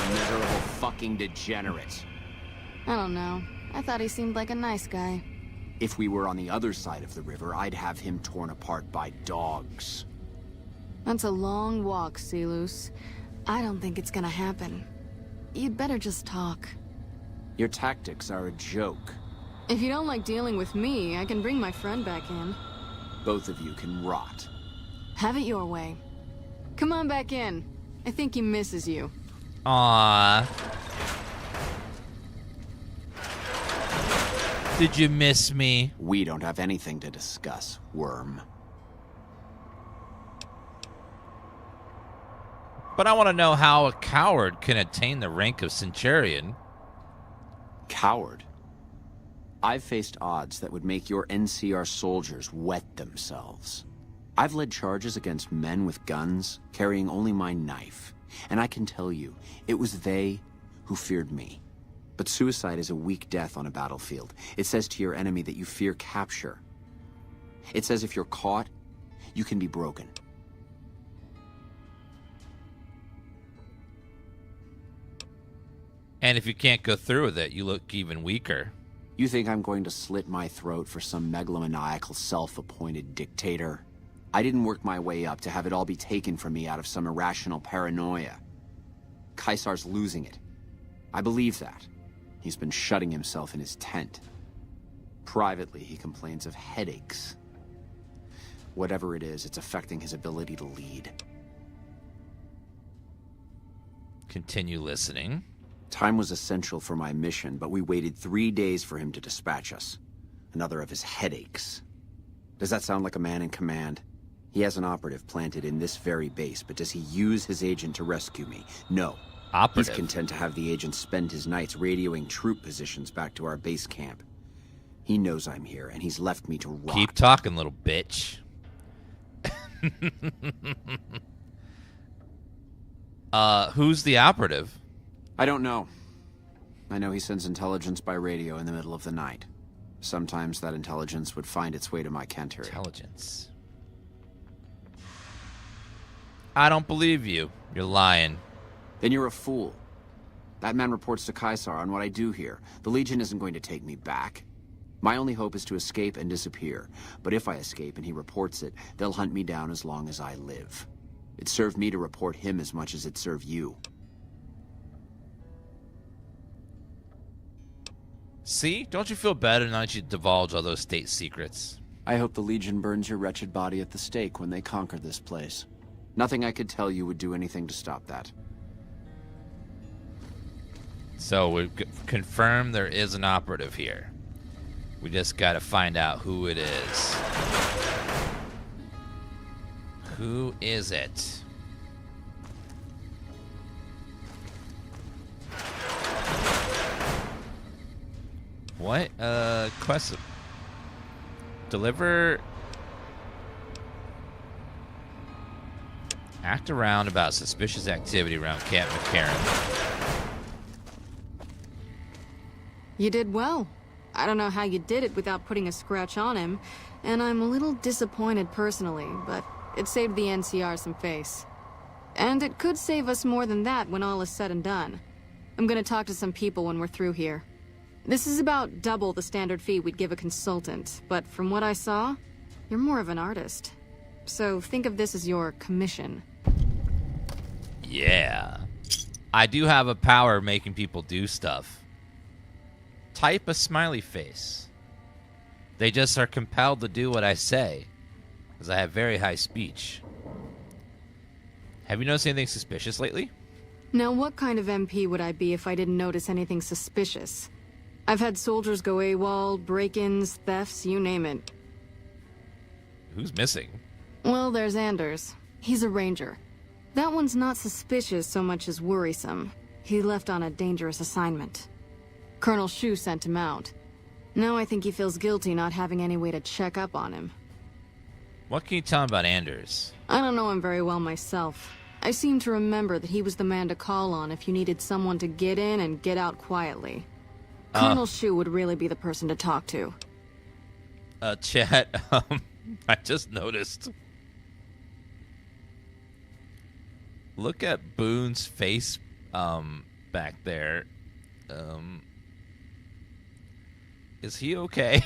Miserable fucking degenerate. I don't know. I thought he seemed like a nice guy. If we were on the other side of the river, I'd have him torn apart by dogs. That's a long walk, Celus. I don't think it's gonna happen. You'd better just talk. Your tactics are a joke. If you don't like dealing with me, I can bring my friend back in. Both of you can rot. Have it your way. Come on back in. I think he misses you. Aww. Did you miss me? We don't have anything to discuss, worm. But I want to know how a coward can attain the rank of centurion. Coward? I've faced odds that would make your NCR soldiers wet themselves. I've led charges against men with guns, carrying only my knife. And I can tell you, it was they who feared me. But suicide is a weak death on a battlefield. It says to your enemy that you fear capture. It says if you're caught, you can be broken. And if you can't go through with it, you look even weaker. You think I'm going to slit my throat for some megalomaniacal self-appointed dictator? I didn't work my way up to have it all be taken from me out of some irrational paranoia. Caesar's losing it. I believe that. He's been shutting himself in his tent. Privately, he complains of headaches. Whatever it is, it's affecting his ability to lead. Continue listening. Time was essential for my mission, but we waited 3 days for him to dispatch us. Another of his headaches. Does that sound like a man in command? He has an operative planted in this very base, but does he use his agent to rescue me? No. Operative? He's content to have the agent spend his nights radioing troop positions back to our base camp. He knows I'm here, and he's left me to rot. Keep talking, little bitch. Who's the operative? I don't know. I know he sends intelligence by radio in the middle of the night. Sometimes that intelligence would find its way to my cantery. Intelligence. I don't believe you. You're lying. Then you're a fool. That man reports to Caesar on what I do here. The Legion isn't going to take me back. My only hope is to escape and disappear. But if I escape and he reports it, they'll hunt me down as long as I live. It served me to report him as much as it served you. See? Don't you feel better now that you divulge all those state secrets? I hope the Legion burns your wretched body at the stake when they conquer this place. Nothing I could tell you would do anything to stop that. So we've confirmed there is an operative here. We just gotta find out who it is. Who is it? What? Quest. Deliver. Act around about suspicious activity around Camp mccarron. You did well. I don't know how you did it without putting a scratch on him, and I'm a little disappointed personally, but it saved the NCR some face. And it could save us more than that when all is said and done. I'm gonna talk to some people when we're through here. This is about double the standard fee we'd give a consultant, but from what I saw, you're more of an artist. So think of this as your commission. Yeah. I do have a power making people do stuff. Type a smiley face. They just are compelled to do what I say, because I have very high speech. Have you noticed anything suspicious lately? Now, what kind of MP would I be if I didn't notice anything suspicious? I've had soldiers go AWOL, break-ins, thefts, you name it. Who's missing? Well, there's Anders. He's a ranger. That one's not suspicious so much as worrisome. He left on a dangerous assignment. Colonel Shu sent him out. Now I think he feels guilty not having any way to check up on him. What can you tell him about Anders? I don't know him very well myself. I seem to remember that he was the man to call on if you needed someone to get in and get out quietly. Colonel Shu would really be the person to talk to. Chat, I just noticed. Look at Boone's face back there. Is he okay?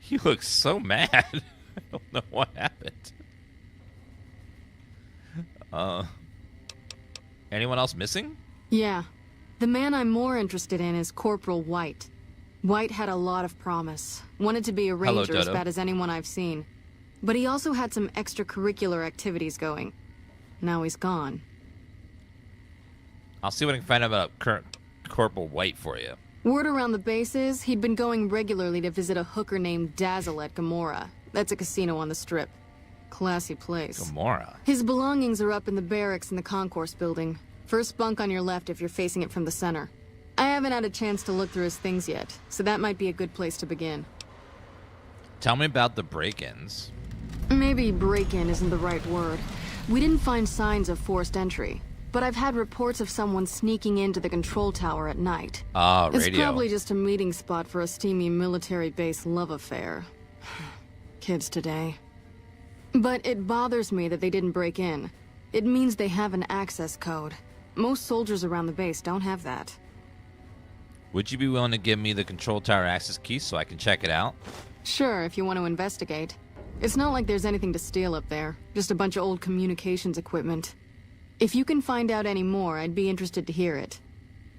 He looks so mad. I don't know what happened. Anyone else missing? Yeah. The man I'm more interested in is Corporal White. White had a lot of promise. Wanted to be a ranger as bad as anyone I've seen. But he also had some extracurricular activities going. Now he's gone. I'll see what I can find out about Corporal White for you. Word around the base is he'd been going regularly to visit a hooker named Dazzle at Gamora. That's a casino on the Strip. Classy place. Gamora? His belongings are up in the barracks in the concourse building. First bunk on your left if you're facing it from the center. I haven't had a chance to look through his things yet, so that might be a good place to begin. Tell me about the break-ins. Maybe break-in isn't the right word. We didn't find signs of forced entry, but I've had reports of someone sneaking into the control tower at night. Radio. It's probably just a meeting spot for a steamy military base love affair. Kids today. But it bothers me that they didn't break in. It means they have an access code. Most soldiers around the base don't have that. Would you be willing to give me the control tower access key so I can check it out? Sure, if you want to investigate. It's not like there's anything to steal up there. Just a bunch of old communications equipment. If you can find out any more, I'd be interested to hear it.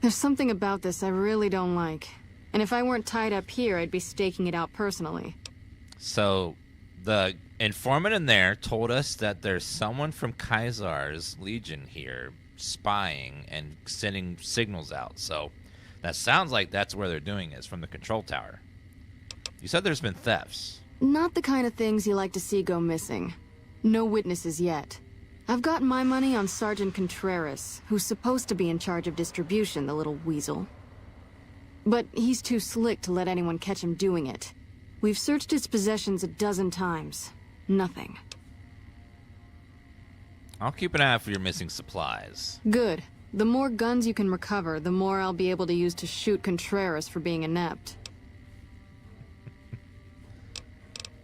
There's something about this I really don't like. And if I weren't tied up here, I'd be staking it out personally. So, the informant in there told us that there's someone from Caesar's Legion here spying and sending signals out. So, that sounds like that's where they're doing it, from the control tower. You said there's been thefts. Not the kind of things you like to see go missing. No witnesses yet. I've got my money on Sergeant Contreras, who's supposed to be in charge of distribution, the little weasel. But he's too slick to let anyone catch him doing it. We've searched his possessions a dozen times. Nothing. I'll keep an eye out for your missing supplies. Good. The more guns you can recover, the more I'll be able to use to shoot Contreras for being inept.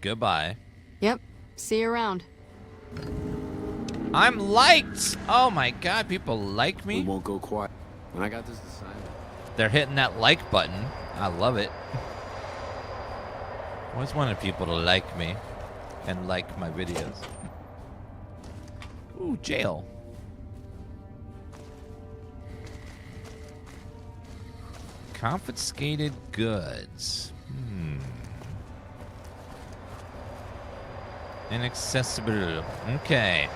Goodbye. Yep. See you around. I'm liked! Oh my god, people like me? We won't go quiet. When I got this assignment. They're hitting that like button. I love it. Always wanted people to like me and like my videos. Ooh, jail. Confiscated goods. Inaccessible. Okay.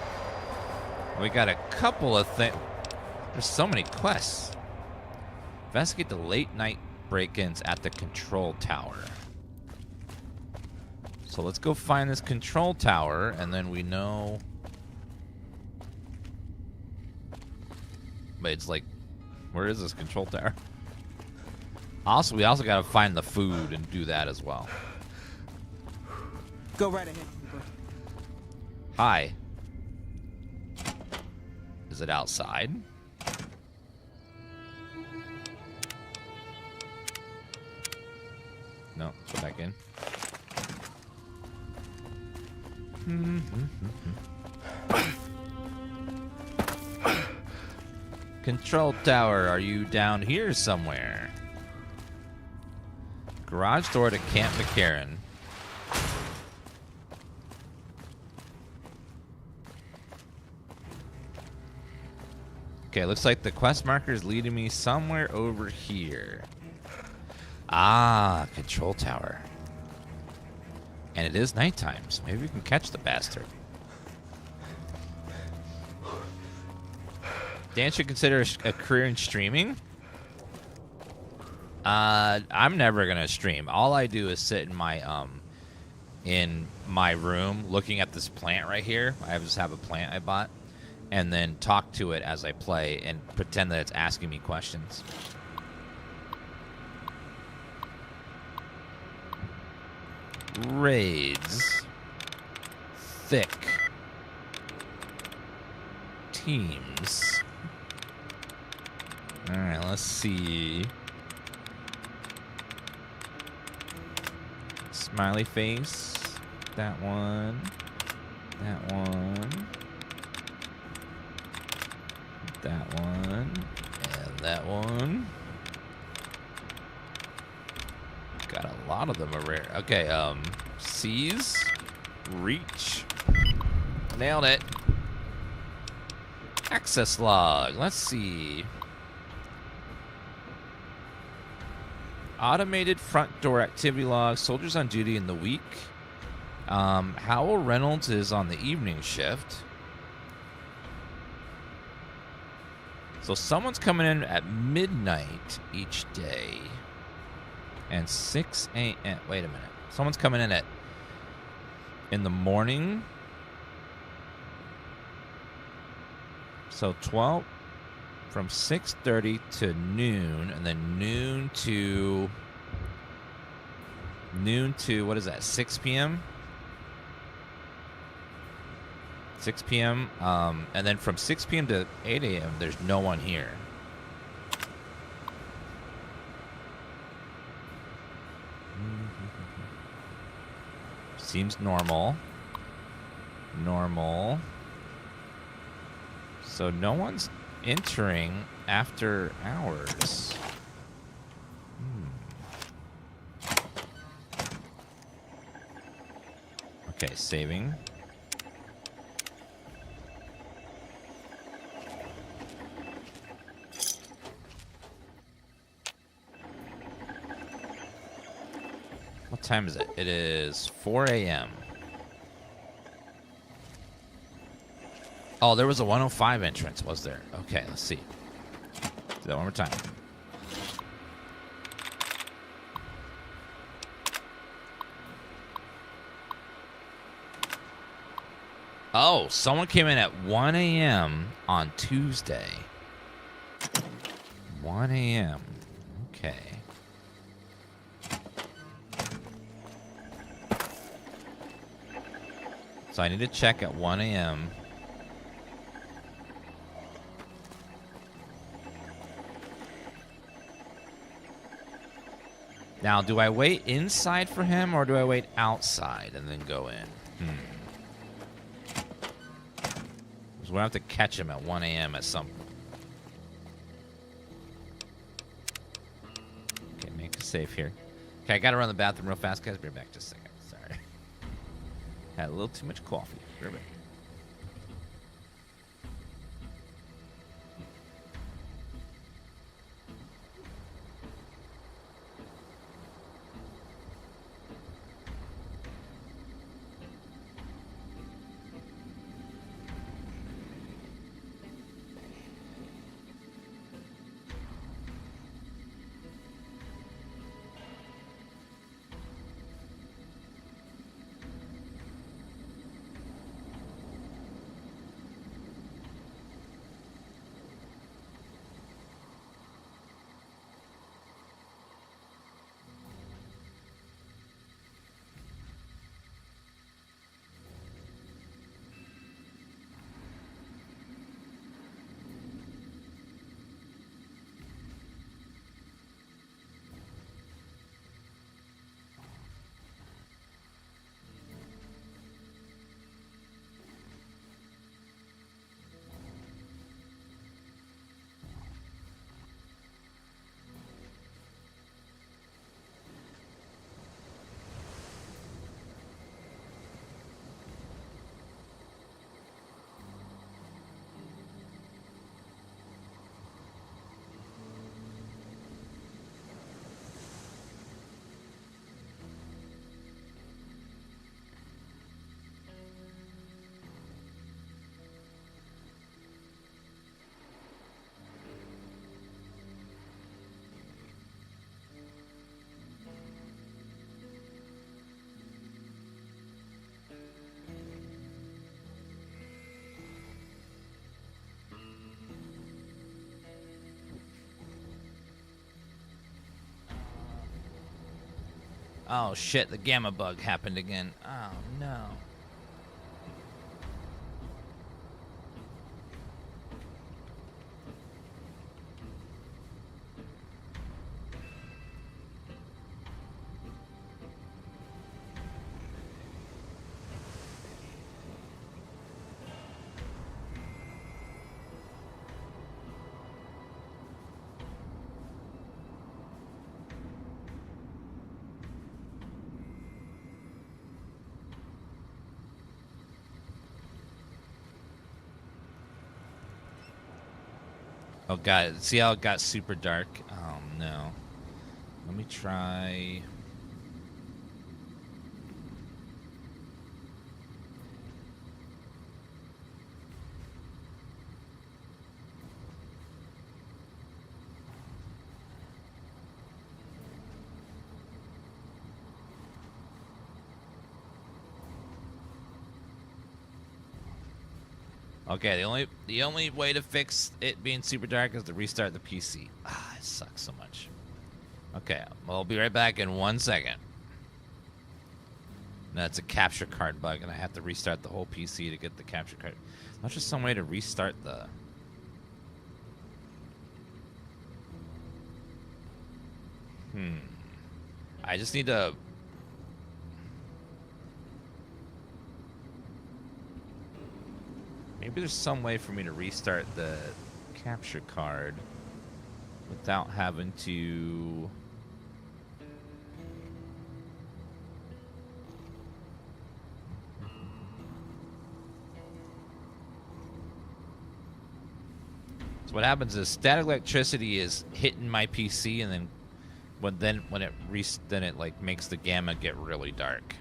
We got a couple of things. There's so many quests. Investigate the late night break-ins at the control tower. So let's go find this control tower, and then we know. But it's like, where is this control tower? Also, we also got to find the food and do that as well. Go right ahead. Hi. Is it outside? No, go back in. Control tower, are you down here somewhere? Garage door to Camp McCarron. Okay, looks like the quest marker is leading me somewhere over here. Ah, control tower. And it is nighttime, so maybe we can catch the bastard. Dan should consider a career in streaming. I'm never gonna stream. All I do is sit in my in my room looking at this plant right here. I just have a plant I bought, and then talk to it as I play and pretend that it's asking me questions. Raids. Thick. Teams. Alright, let's see. Smiley face. That one. That one. That one. And that one. Got a lot of them are rare. Okay, seize. Reach. Nailed it. Access log. Let's see. Automated front door activity log. Soldiers on duty in the week. Howell Reynolds is on the evening shift. So someone's coming in at midnight each day. And 6 a.m. Wait a minute. Someone's coming in the morning. So 12 from 6:30 to noon, and then noon to what is that? 6 p.m. 6 p.m. And then from 6 p.m. to 8 a.m. there's no one here. Seems normal. Normal. So no one's entering after hours. Okay, saving. What time is it? It is 4 a.m. Oh, there was a 105 entrance, was there? Okay, let's see. Do that one more time. Oh, someone came in at 1 a.m. on Tuesday. 1 a.m. Okay. So I need to check at 1 a.m. Now, do I wait inside for him or do I wait outside and then go in? Because we'll have to catch him at 1 a.m. at some point. Okay, make a save here. Okay, I gotta run the bathroom real fast, guys. Be right back just a second. Sorry. Had a little too much coffee. Be right back. Oh shit, the gamma bug happened again. Oh no. Oh god, see how it got super dark? Oh no. Let me try... Okay, the only way to fix it being super dark is to restart the PC. Ah, it sucks so much. Okay, well, I'll be right back in 1 second. That's a capture card bug, and I have to restart the whole PC to get the capture card. Not just some way to restart the... I just need to... Maybe there's some way for me to restart the capture card without having to... So what happens is static electricity is hitting my PC, and then when it like makes the gamma get really dark.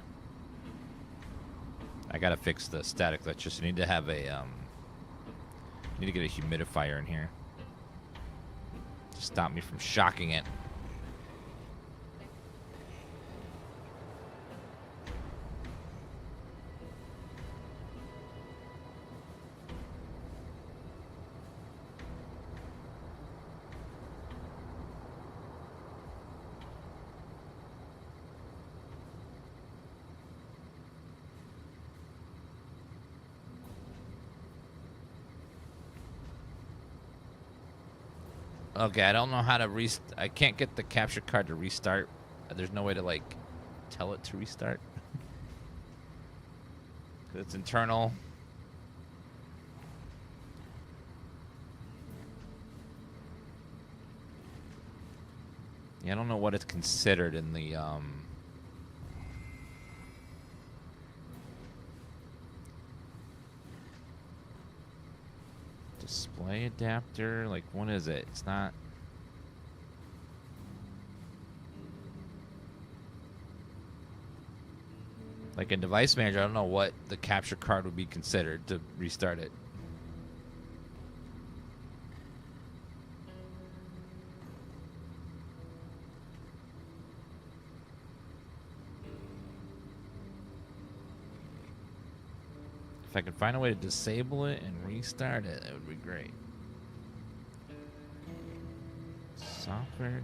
I gotta fix the static electricity. I need to have a need to get a humidifier in here to stop me from shocking it. Okay, I don't know how to I can't get the capture card to restart. There's no way to, like, tell it to restart. It's internal. Yeah, I don't know what it's considered in the, display adapter, like, what is it? It's not... Like, in device manager, I don't know what the capture card would be considered to restart it. If I could find a way to disable it and restart it, that would be great. Software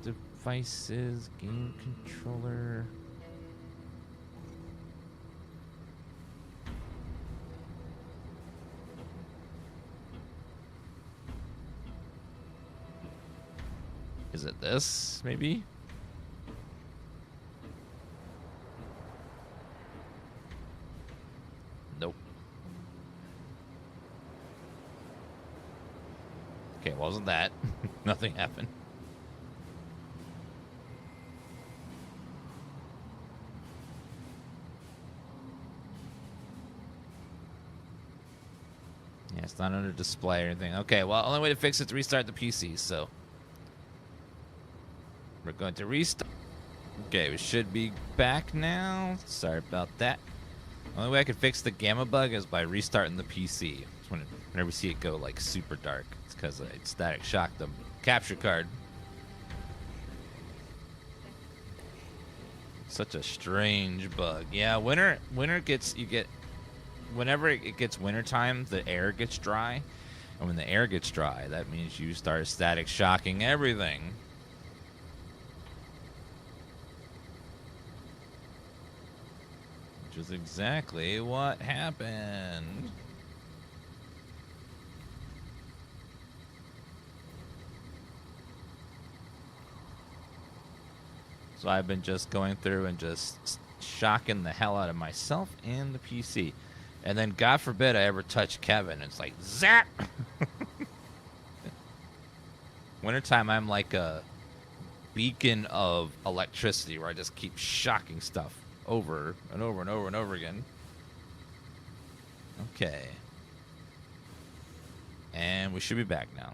devices, game controller. Is it this, maybe? Nope. Okay, wasn't that. Nothing happened. Yeah, it's not under display or anything. Okay, well, only way to fix it is to restart the PC, so... We're going to restart. Okay, we should be back now. Sorry about that. The only way I can fix the gamma bug is by restarting the PC. Whenever we see it go, like, super dark. It's because I static shocked the capture card. Such a strange bug. Yeah, winter gets... Whenever it gets wintertime, the air gets dry. And when the air gets dry, that means you start static shocking everything. is exactly what happened. So I've been just going through and just shocking the hell out of myself and the PC. And then, God forbid, I ever touch Kevin. It's like, zap! Wintertime, I'm like a beacon of electricity where I just keep shocking stuff over and over and over and over again. Okay. And we should be back now.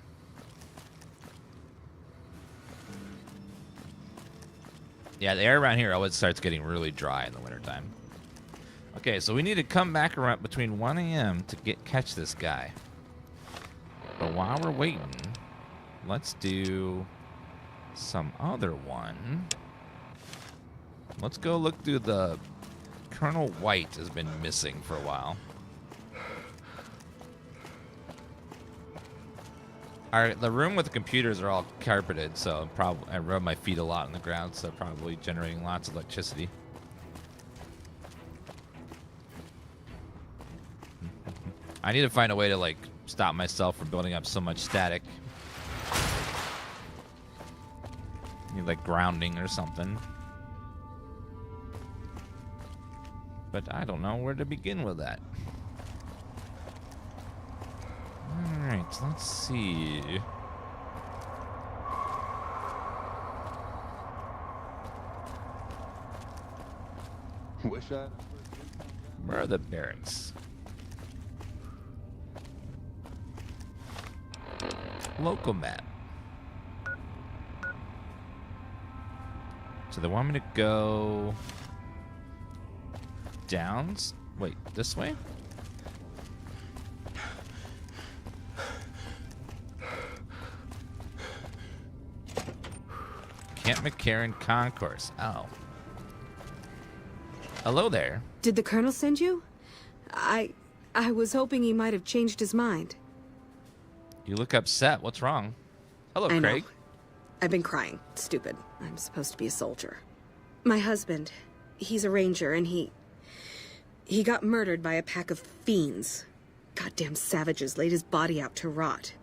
Yeah, the air around here always starts getting really dry in the wintertime. Okay, so we need to come back around between 1 a.m. to catch this guy. But while we're waiting, let's do some other one. Let's go look through the... Colonel White has been missing for a while. The room with the computers are all carpeted, so I rub my feet a lot on the ground, so probably generating lots of electricity. I need to find a way to, like, stop myself from building up so much static. Need, like, grounding or something. But I don't know where to begin with that. Alright, let's see. Where are the barracks? Local map. So they want me to go downs? Wait, this way? Camp McCarron Concourse. Oh. Hello there. Did the Colonel send you? I was hoping he might have changed his mind. You look upset. What's wrong? Hello, I Craig. know. I've been crying. Stupid. I'm supposed to be a soldier. My husband, he's a ranger, and he got murdered by a pack of fiends. Goddamn savages laid his body out to rot.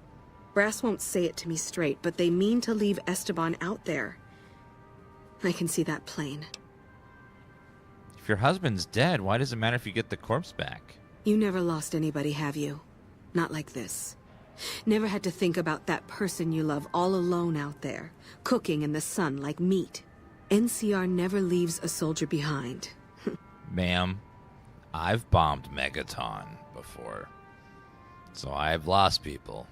Brass won't say it to me straight, but they mean to leave Esteban out there. I can see that plain. If your husband's dead, why does it matter if you get the corpse back? You never lost anybody, have you? Not like this. Never had to think about that person you love all alone out there, cooking in the sun like meat. NCR never leaves a soldier behind. Ma'am, I've bombed Megaton before, so I've lost people.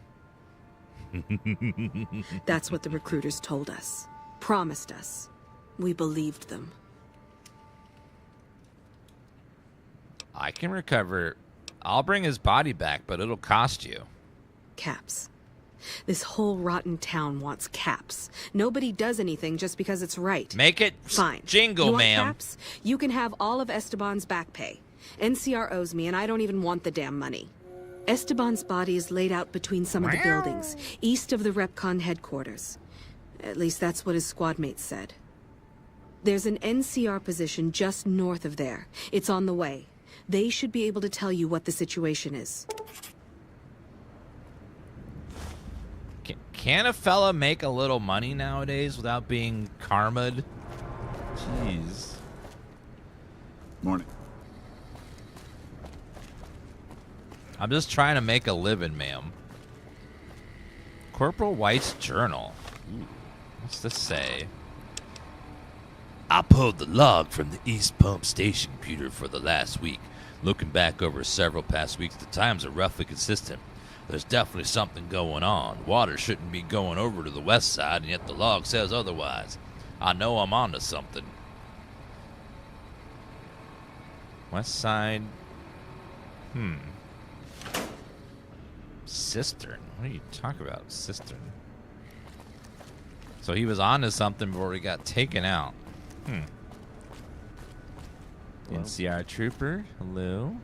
That's what the recruiters told us. Promised us. We believed them. I can recover. I'll bring his body back, but it'll cost you. Caps. This whole rotten town wants caps. Nobody does anything just because it's right. Make it fine. Jingle, you want ma'am. Caps? You can have all of Esteban's back pay. NCR owes me, and I don't even want the damn money. Esteban's body is laid out between some of the buildings, east of the Repcon headquarters. At least that's what his squad mates said. There's an NCR position just north of there. It's on the way. They should be able to tell you what the situation is. Can a fella make a little money nowadays without being karma'd? Jeez. Morning. I'm just trying to make a living, ma'am. Corporal White's journal. Ooh, what's this say? I pulled the log from the East Pump Station computer for the last week. Looking back over several past weeks, the times are roughly consistent. There's definitely something going on. Water shouldn't be going over to the west side, and yet the log says otherwise. I know I'm onto something. West side. Cistern. What are you talking about? Cistern. So he was onto something before he got taken out. NCR trooper. Hello.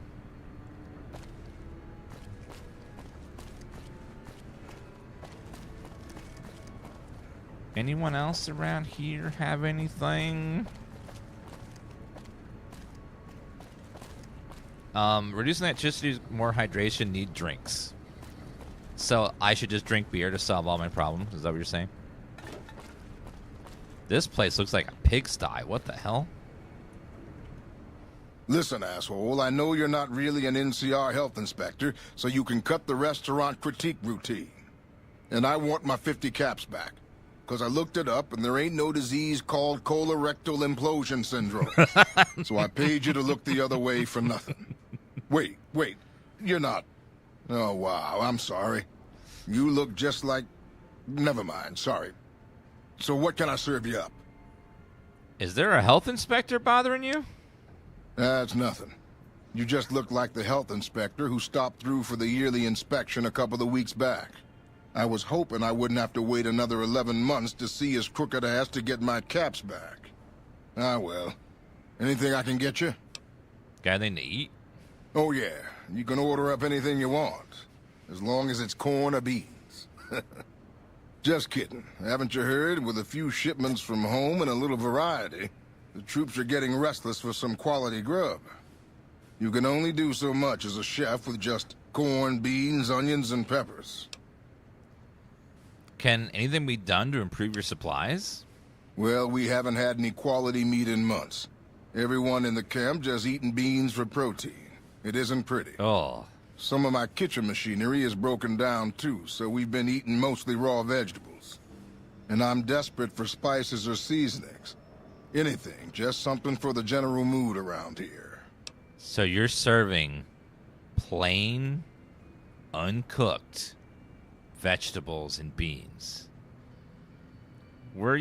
Anyone else around here have anything? Reducing electricity, more hydration, need drinks. So I should just drink beer to solve all my problems? Is that what you're saying? This place looks like a pigsty. What the hell? Listen, asshole, I know you're not really an NCR health inspector, so you can cut the restaurant critique routine. And I want my 50 caps back. Because I looked it up, and there ain't no disease called colorectal implosion syndrome. So I paid you to look the other way for nothing. Wait, you're not... Oh, wow, I'm sorry. You look just like... Never mind, sorry. So what can I serve you up? Is there a health inspector bothering you? That's nothing. You just look like the health inspector who stopped through for the yearly inspection a couple of weeks back. I was hoping I wouldn't have to wait another 11 months to see his crooked ass to get my caps back. Ah, well. Anything I can get you? Got anything to eat? Oh, yeah. You can order up anything you want. As long as it's corn or beans. Just kidding. Haven't you heard? With a few shipments from home and a little variety, the troops are getting restless for some quality grub. You can only do so much as a chef with just corn, beans, onions, and peppers. Can anything be done to improve your supplies? Well, we haven't had any quality meat in months. Everyone in the camp just eating beans for protein. It isn't pretty. Oh. Some of my kitchen machinery is broken down too, so we've been eating mostly raw vegetables. And I'm desperate for spices or seasonings. Anything, just something for the general mood around here. So you're serving plain, uncooked vegetables and beans. Where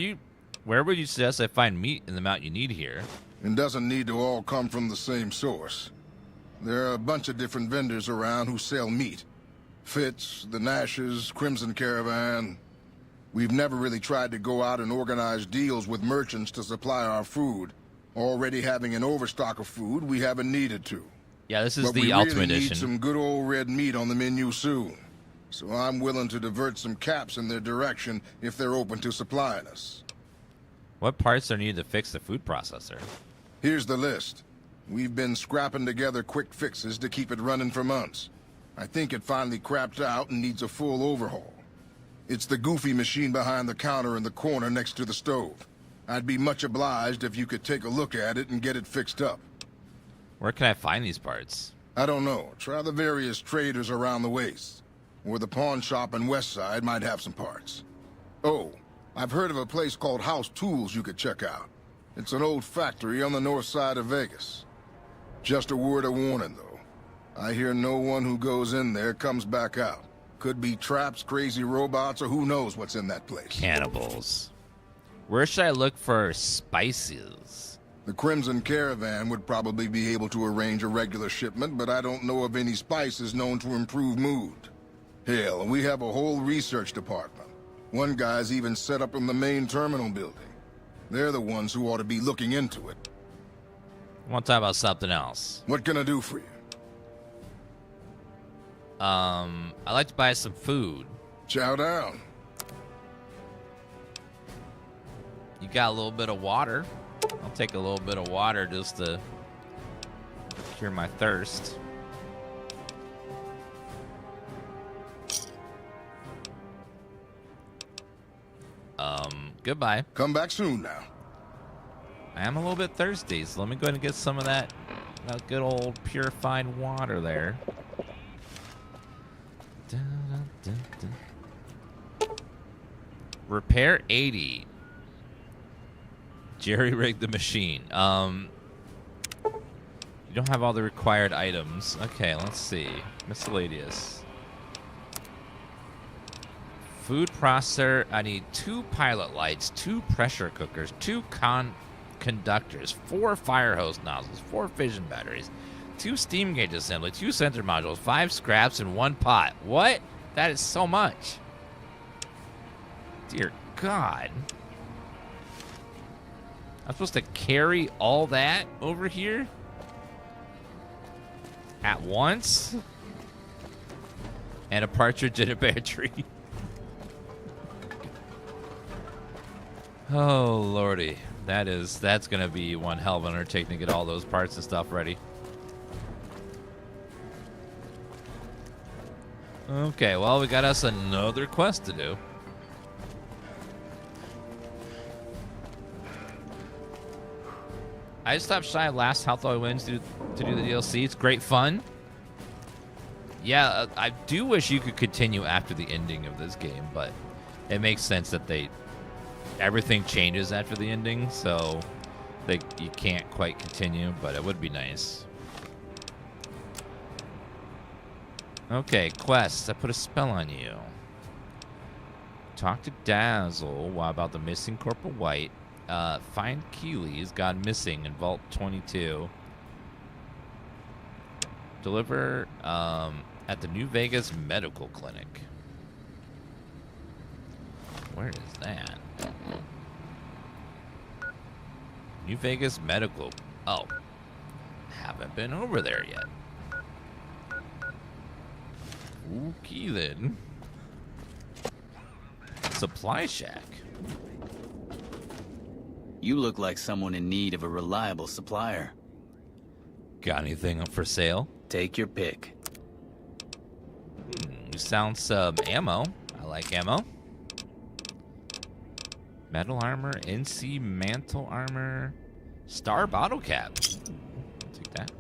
would you suggest I find meat in the amount you need here? It doesn't need to all come from the same source. There are a bunch of different vendors around who sell meat. Fitz, the Nashes, Crimson Caravan. We've never really tried to go out and organize deals with merchants to supply our food. Already having an overstock of food, we haven't needed to. Yeah, this is but the Ultimate Edition. We really need some good old red meat on the menu soon. So I'm willing to divert some caps in their direction if they're open to supplying us. What parts are needed to fix the food processor? Here's the list. We've been scrapping together quick fixes to keep it running for months. I think it finally crapped out and needs a full overhaul. It's the goofy machine behind the counter in the corner next to the stove. I'd be much obliged if you could take a look at it and get it fixed up. Where can I find these parts? I don't know. Try the various traders around the waste. Or the pawn shop in Westside might have some parts. Oh, I've heard of a place called House Tools you could check out. It's an old factory on the north side of Vegas. Just a word of warning, though. I hear no one who goes in there comes back out. Could be traps, crazy robots, or who knows what's in that place. Cannibals. Where should I look for spices? The Crimson Caravan would probably be able to arrange a regular shipment, but I don't know of any spices known to improve mood. Hell, we have a whole research department. One guy's even set up in the main terminal building. They're the ones who ought to be looking into it. I want to talk about something else. What can I do for you? I'd like to buy some food. Chow down. You got a little bit of water. I'll take a little bit of water just to cure my thirst. Goodbye. Come back soon now. I am a little bit thirsty, so let me go ahead and get some of that good old purified water there. Repair 80. Jerry rigged the machine. You don't have all the required items. Okay, let's see. Miscellaneous. Food processor. I need 2 pilot lights, 2 pressure cookers, 2 conductors, 4 fire hose nozzles, 4 fission batteries, 2 steam gauge assembly, 2 sensor modules, 5 scraps, and 1 pot. What? That is so much. Dear God. I'm supposed to carry all that over here? At once? And a partridge in a pear tree. Oh, lordy. That's going to be one hell of an undertaking to get all those parts and stuff ready. Okay, well, we got us another quest to do. I stopped shy of last Health All Wins to do the DLC. It's great fun. Yeah, I do wish you could continue after the ending of this game, but it makes sense that everything changes after the ending, so you can't quite continue, but it would be nice. Okay, quest. I put a spell on you. Talk to Dazzle about the missing Corporal White. Find Keeley's gone missing in Vault 22. Deliver at the New Vegas Medical Clinic. Where is that? New Vegas Medical. Oh. Haven't been over there yet. Okay then. Supply shack. You look like someone in need of a reliable supplier. Got anything up for sale? Take your pick. You sound some ammo. I like ammo. Metal armor, NC mantle armor, star bottle cap. I'll take that.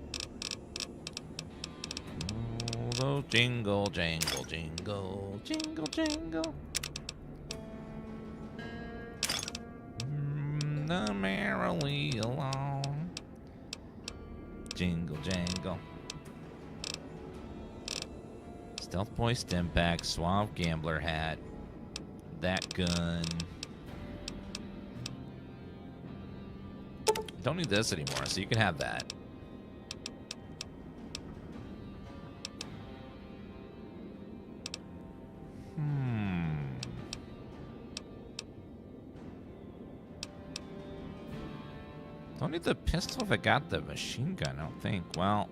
Oh, jingle, jangle, jingle, jingle, jingle. The merrily along. Jingle, jangle. Stealth Boy stim pack, suave gambler hat, that gun. Don't need this anymore, so you can have that. Don't need the pistol if I got the machine gun, I don't think. Well.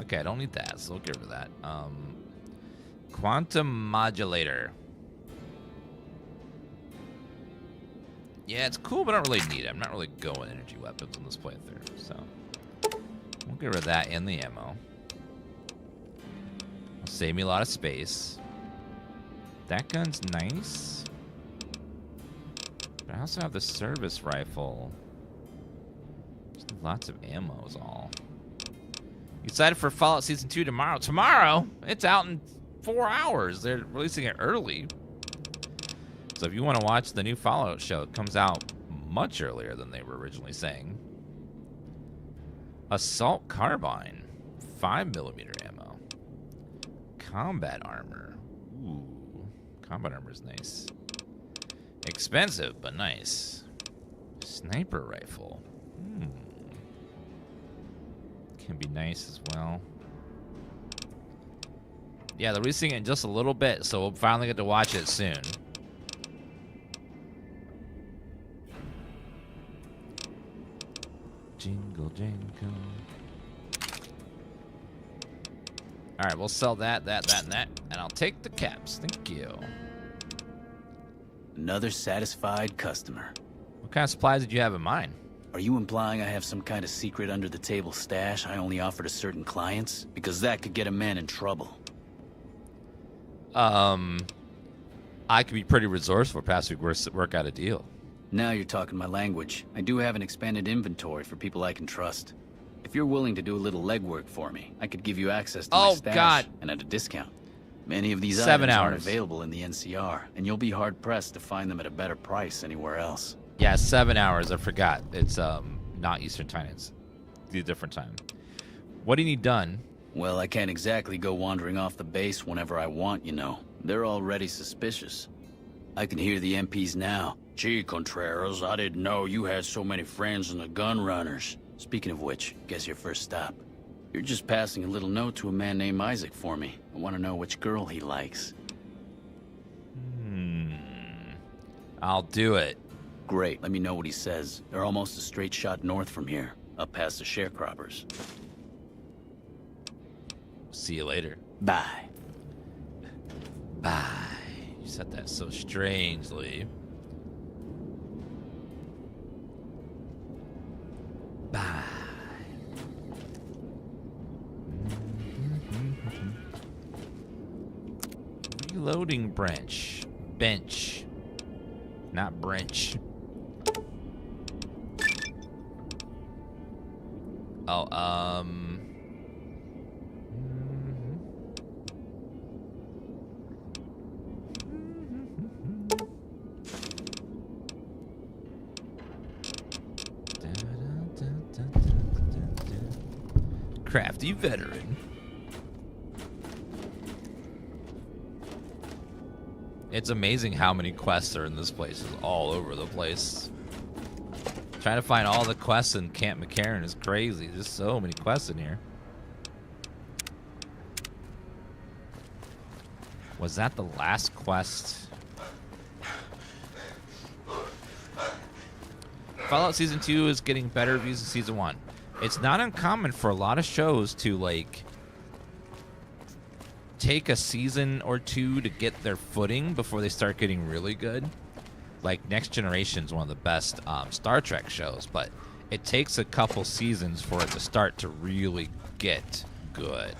Okay, I don't need that, so we'll get rid of that. Quantum modulator. Yeah, it's cool, but I don't really need it. I'm not really going energy weapons on this playthrough, so we'll get rid of that and the ammo. It'll save me a lot of space. That gun's nice. But I also have the service rifle. Just lots of ammo is all. You excited for Fallout Season 2 tomorrow? Tomorrow? It's out in 4 hours. They're releasing it early. So if you want to watch the new Fallout show, it comes out much earlier than they were originally saying. Assault carbine. 5mm ammo. Combat armor. Ooh. Combat armor is nice. Expensive, but nice. Sniper rifle. Can be nice as well. Yeah, they're releasing it in just a little bit, so we'll finally get to watch it soon. Jingle, jingle. All right, we'll sell that, and that, and I'll take the caps. Thank you. Another satisfied customer. What kind of supplies did you have in mind? Are you implying I have some kind of secret under-the-table stash I only offer to certain clients? Because that could get a man in trouble. I could be pretty resourceful past we work out a deal. Now you're talking my language. I do have an expanded inventory for people I can trust. If you're willing to do a little legwork for me, I could give you access to my stash and at a discount. Many of these items aren't available in the NCR, and you'll be hard-pressed to find them at a better price anywhere else. Yeah, 7 hours. I forgot. It's not Eastern time. It's a different time. What do you need done? Well, I can't exactly go wandering off the base whenever I want, you know. They're already suspicious. I can hear the MPs now. Gee, Contreras, I didn't know you had so many friends in the gun runners. Speaking of which, guess your first stop. You're just passing a little note to a man named Isaac for me. I want to know which girl he likes. I'll do it. Great, let me know what he says. They're almost a straight shot north from here, up past the sharecroppers. See you later. Bye. Bye. You said that so strangely. Bye. Reloading bench. Not branch. Oh, Crafty veteran. It's amazing how many quests are in this place. It's all over the place. Trying to find all the quests in Camp McCarron is crazy. There's so many quests in here. Was that the last quest? Fallout Season 2 is getting better reviews than Season 1. It's not uncommon for a lot of shows to, like, take a season or two to get their footing before they start getting really good. Like, Next Generation is one of the best Star Trek shows, but it takes a couple seasons for it to start to really get good.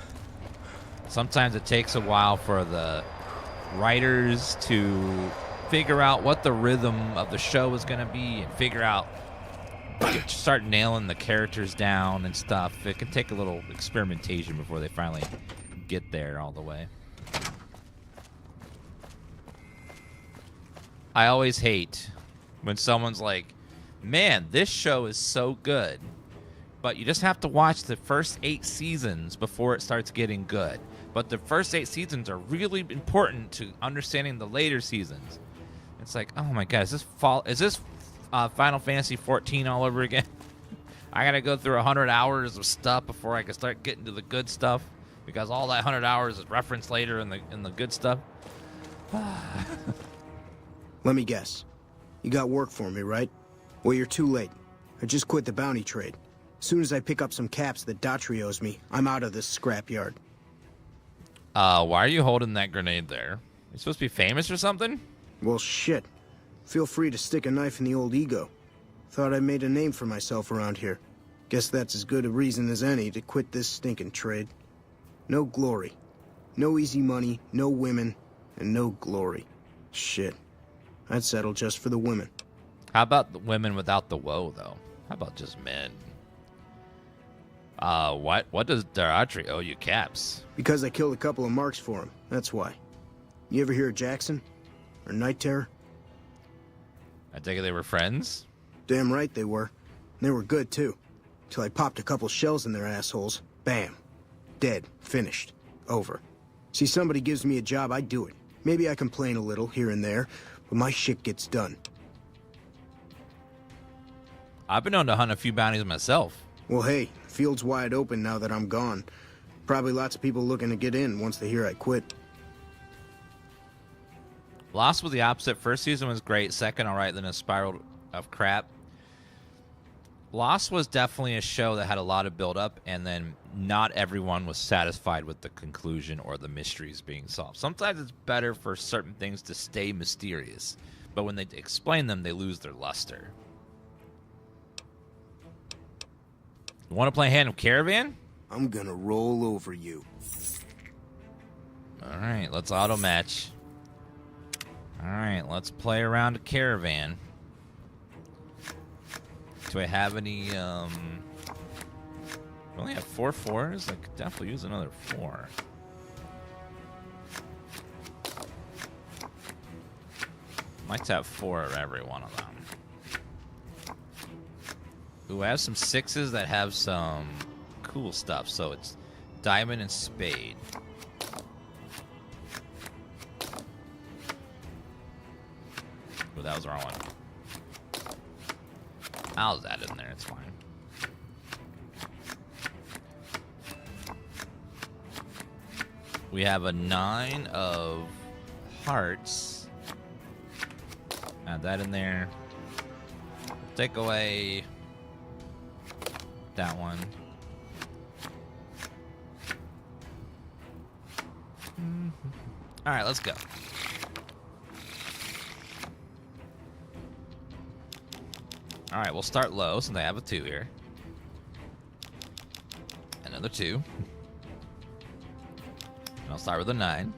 Sometimes it takes a while for the writers to figure out what the rhythm of the show is going to be and figure out, start nailing the characters down and stuff. It can take a little experimentation before they finally get there all the way. I always hate when someone's like, man, this show is so good, but you just have to watch the first 8 seasons before it starts getting good. But the first 8 seasons are really important to understanding the later seasons. It's like, oh my god, is this Final Fantasy 14 all over again? I gotta go through 100 hours of stuff before I can start getting to the good stuff, because all that 100 hours is referenced later in the good stuff. Let me guess. You got work for me, right? Well, you're too late. I just quit the bounty trade. As soon as I pick up some caps that Daughtry owes me, I'm out of this scrapyard. Why are you holding that grenade there? You supposed to be famous or something? Well, shit. Feel free to stick a knife in the old ego. Thought I made a name for myself around here. Guess that's as good a reason as any to quit this stinking trade. No glory. No easy money, no women, and no glory. Shit. I'd settle just for the women. How about the women without the woe, though? How about just men? What does Daughtry owe you caps? Because I killed a couple of marks for him, that's why. You ever hear of Jackson? Or Night Terror? I take it they were friends? Damn right they were. And they were good, too. Till I popped a couple shells in their assholes. Bam. Dead. Finished. Over. See, somebody gives me a job, I do it. Maybe I complain a little here and there, but my shit gets done. I've been known to hunt a few bounties myself. Well, hey, the field's wide open now that I'm gone. Probably lots of people looking to get in once they hear I quit. Lost was the opposite. First season was great. Second, all right. Then a spiral of crap. Lost was definitely a show that had a lot of build-up, and then not everyone was satisfied with the conclusion or the mysteries being solved. Sometimes it's better for certain things to stay mysterious, but when they explain them, they lose their luster. You want to play Hand of Caravan? I'm gonna roll over you. All right, let's auto-match. All right, let's play around a caravan. Do I have any, we only have 4 4s. I could definitely use another 4. Might have 4 of every one of them. Ooh, I have some 6s that have some cool stuff. So it's diamond and spade. Ooh, that was the wrong one. I'll add it in there, it's fine. We have a 9 of hearts. Add that in there. Take away that one. All right, let's go. All right, we'll start low since I have a 2 here. Another 2. And I'll start with a 9.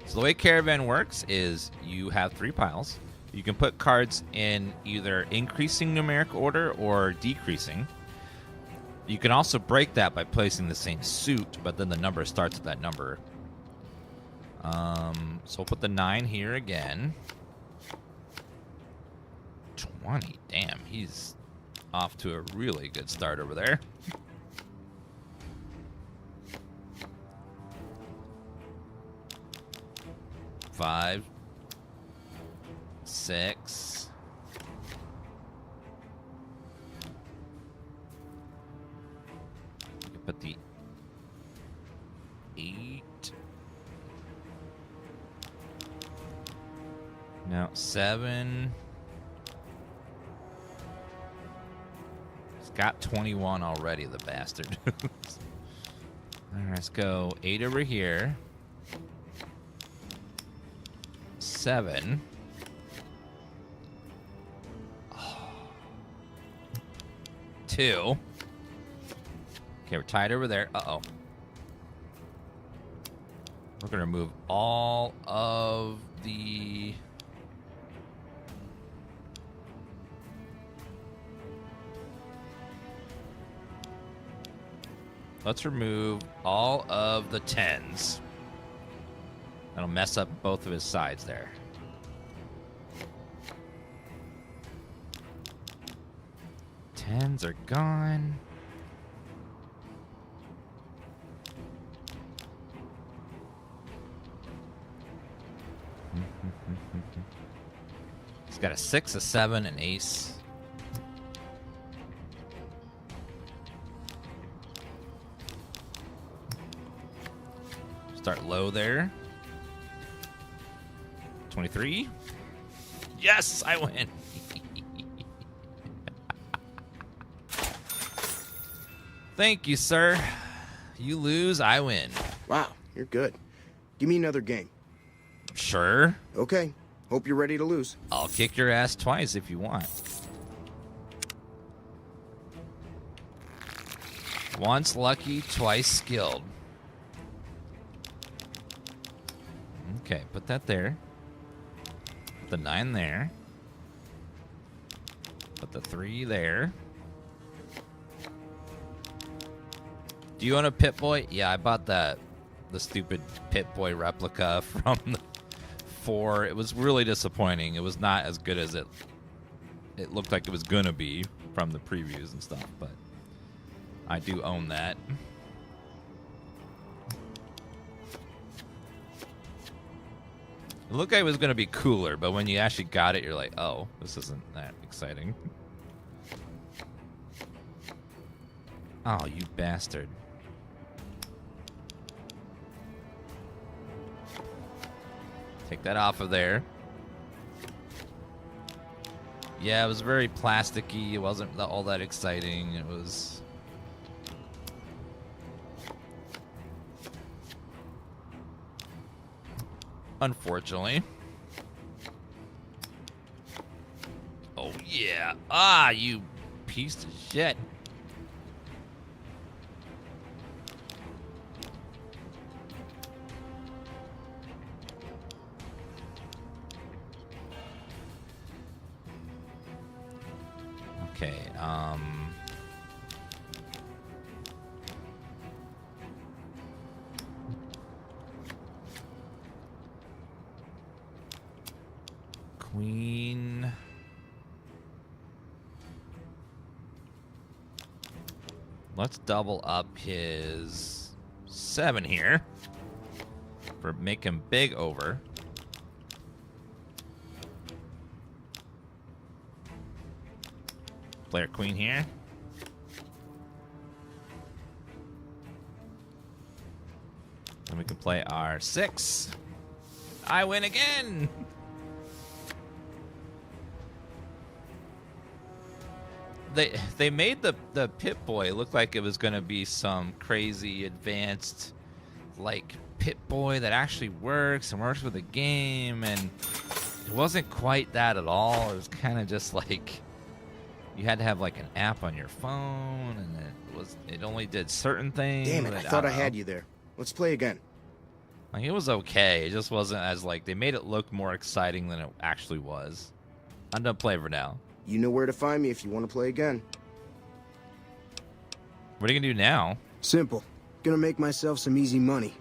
So the way Caravan works is you have 3 piles. You can put cards in either increasing numeric order or decreasing. You can also break that by placing the same suit, but then the number starts at that number. So we'll put the 9 here again. 20. Damn, he's off to a really good start over there. Five, 6. You can put the 8. Now 7. He's got 21 already, the bastard. All right, let's go 8 over here. 7. Oh. 2. Okay, we're tied over there. Uh-oh. We're going to remove all of the... Let's remove all of the 10s. That'll mess up both of his sides there. Tens are gone. He's got a 6, a 7, an ace. Start low there. 23. Yes, I win. Thank you, sir. You lose, I win. Wow, you're good. Give me another game. Sure. Okay. Hope you're ready to lose. I'll kick your ass twice if you want. Once lucky, twice skilled. Okay, put that there. Put the 9 there. Put the 3 there. Do you own a Pip-Boy? Yeah, I bought the stupid Pip-Boy replica from the 4. It was really disappointing. It was not as good as it looked like it was gonna be from the previews and stuff, but I do own that. It looked like it was going to be cooler, but when you actually got it, you're like, oh, this isn't that exciting. Oh, you bastard. Take that off of there. Yeah, it was very plasticky. It wasn't all that exciting. It was... Unfortunately. Oh, yeah. Ah, you piece of shit. Okay, Queen. Let's double up his 7 here for make him big over. Player queen here. Then we can play our 6. I win again. They made the Pip-Boy look like it was going to be some crazy advanced like Pip-Boy that actually works and works with the game, and it wasn't quite that at all. It was kind of just like you had to have like an app on your phone, and it only did certain things. Damn it, I thought I had you there. Let's play again. Like, it was okay. It just wasn't as, like, they made it look more exciting than it actually was. I'm done playing for now. You know where to find me if you want to play again. What are you gonna do now? Simple. Gonna make myself some easy money.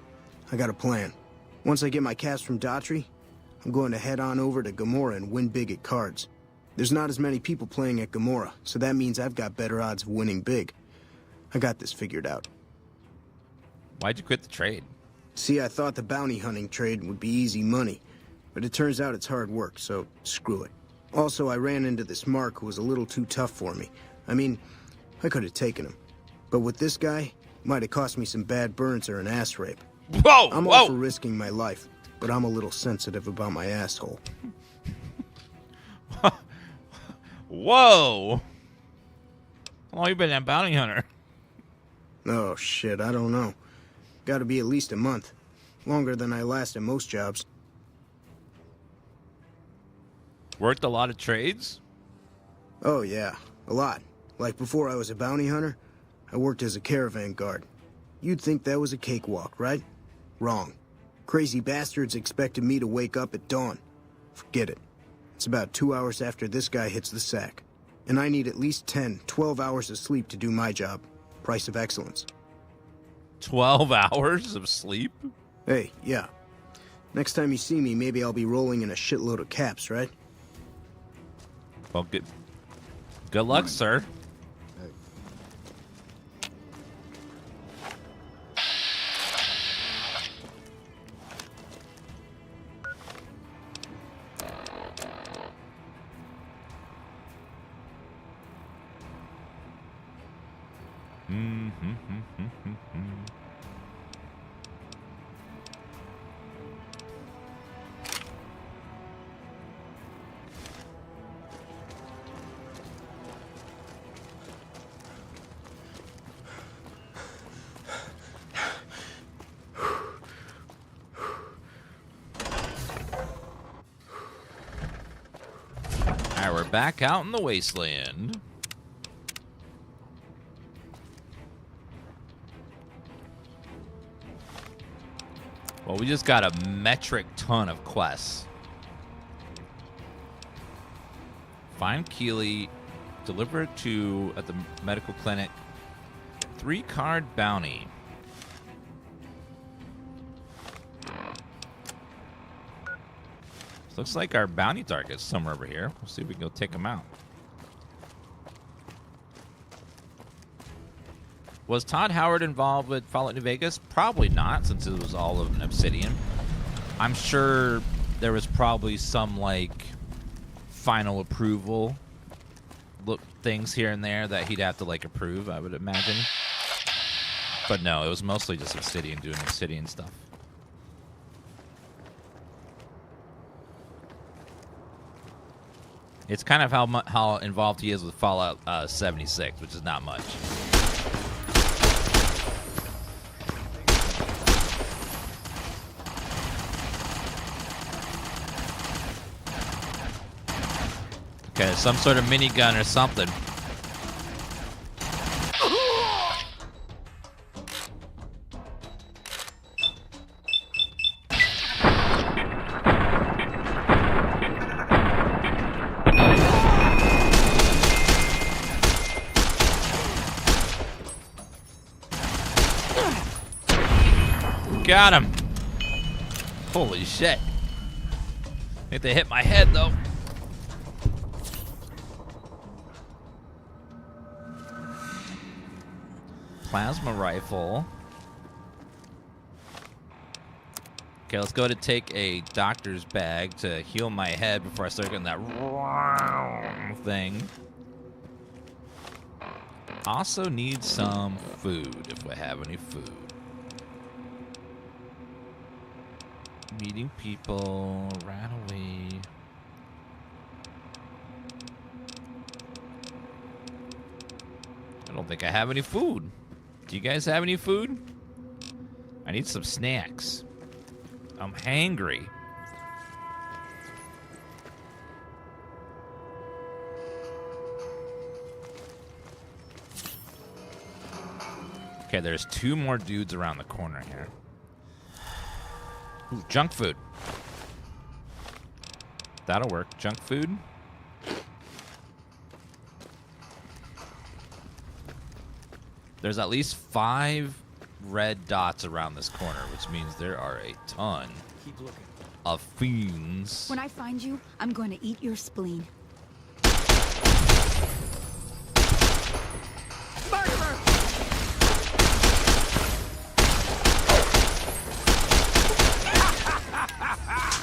I got a plan. Once I get my caps from Daughtry, I'm going to head on over to Gomorrah and win big at cards. There's not as many people playing at Gomorrah, so that means I've got better odds of winning big. I got this figured out. Why'd you quit the trade? See, I thought the bounty hunting trade would be easy money, but it turns out it's hard work, so screw it. Also, I ran into this Mark who was a little too tough for me. I mean, I could have taken him. But with this guy, might have cost me some bad burns or an ass rape. Whoa! I'm all for risking my life, but I'm a little sensitive about my asshole. Whoa! How long you been a bounty hunter? Oh, shit, I don't know. Gotta be at least a month. Longer than I last at most jobs. Worked a lot of trades? Oh, yeah. A lot. Like before I was a bounty hunter, I worked as a caravan guard. You'd think that was a cakewalk, right? Wrong. Crazy bastards expected me to wake up at dawn. Forget it. It's about 2 hours after this guy hits the sack. And I need at least 10, 12 hours of sleep to do my job. Price of excellence. 12 hours of sleep? Hey, yeah. Next time you see me, maybe I'll be rolling in a shitload of caps, right? Well, good luck, sir. Alright, we're back out in the wasteland. Well, we just got a metric ton of quests. Find Keeley, deliver it to at the medical clinic. 3-card bounty. Looks like our bounty target's somewhere over here. We'll see if we can go take him out. Was Todd Howard involved with Fallout New Vegas? Probably not, since it was all of an Obsidian. I'm sure there was probably some, like, final approval things here and there that he'd have to, like, approve, I would imagine. But no, it was mostly just Obsidian doing Obsidian stuff. It's kind of how involved he is with Fallout 76, which is not much. Okay, some sort of minigun or something. Got him. Holy shit. I think they hit my head, though. Plasma rifle. Okay, let's go to take a doctor's bag to heal my head before I start getting that thing. Also need some food, if we have any food. Meeting people, ran away. I don't think I have any food. Do you guys have any food? I need some snacks. I'm hangry. Okay, there's 2 more dudes around the corner here. Ooh, junk food. That'll work. Junk food. There's at least 5 red dots around this corner, which means there are a ton of fiends. When I find you, I'm going to eat your spleen. Murderer!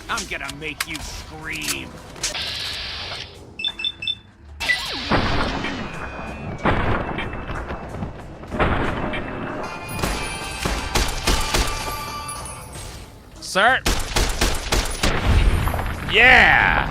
I'm gonna make you scream. Sir. Yeah.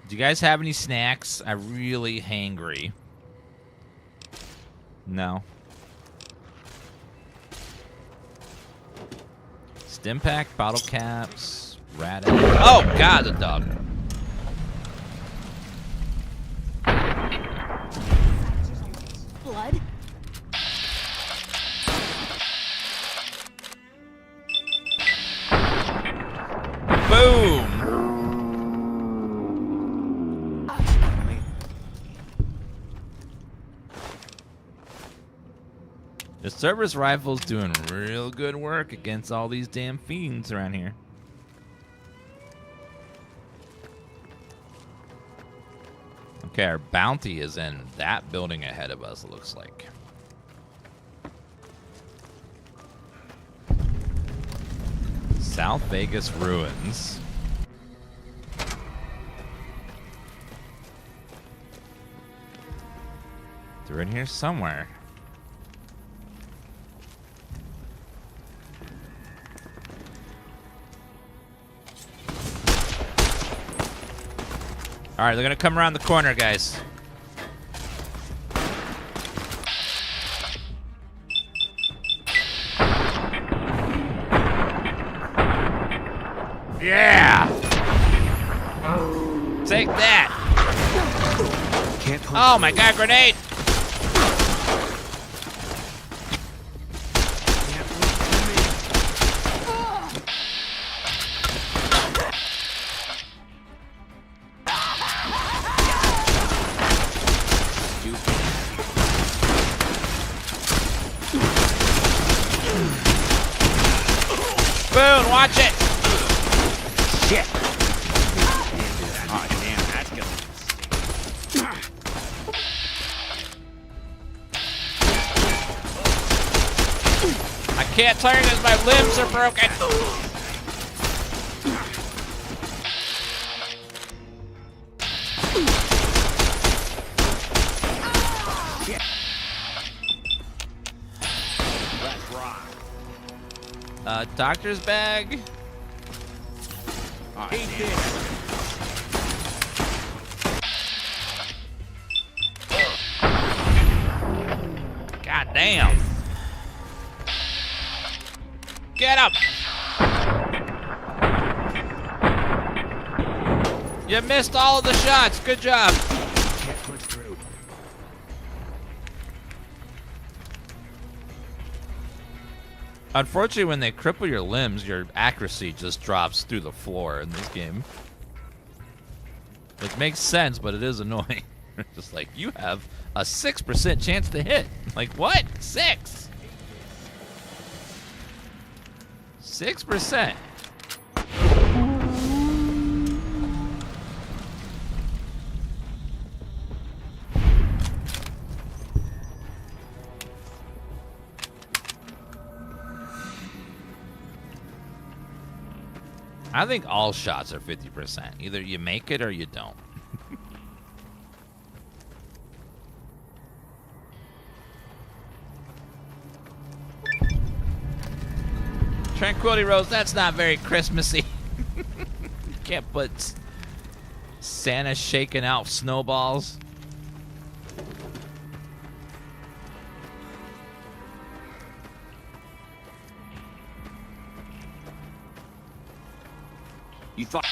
Do you guys have any snacks? I'm really hangry. No. Stim pack, bottle caps, rat. Oh God, the dog. Blood? Boom! The Cerberus rifle's doing real good work against all these damn fiends around here. Okay, our bounty is in that building ahead of us, it looks like. South Vegas ruins. They're in here somewhere. All right, they're gonna come around the corner, guys. Yeah! Take that! Oh my God, grenade! Boone, watch it! Shit! Oh, damn, that's gonna... I can't turn because my limbs are broken! Doctor's bag. Oh, God damn. Get up. You missed all of the shots. Good job. Can't push through. Unfortunately, when they cripple your limbs, your accuracy just drops through the floor in this game. Which makes sense, but it is annoying. Just like, you have a 6% chance to hit. Like, what? 6? 6%. I think all shots are 50%. Either you make it or you don't. Tranquility Rose, that's not very Christmassy. You can't put Santa shaking out snowballs. You thought...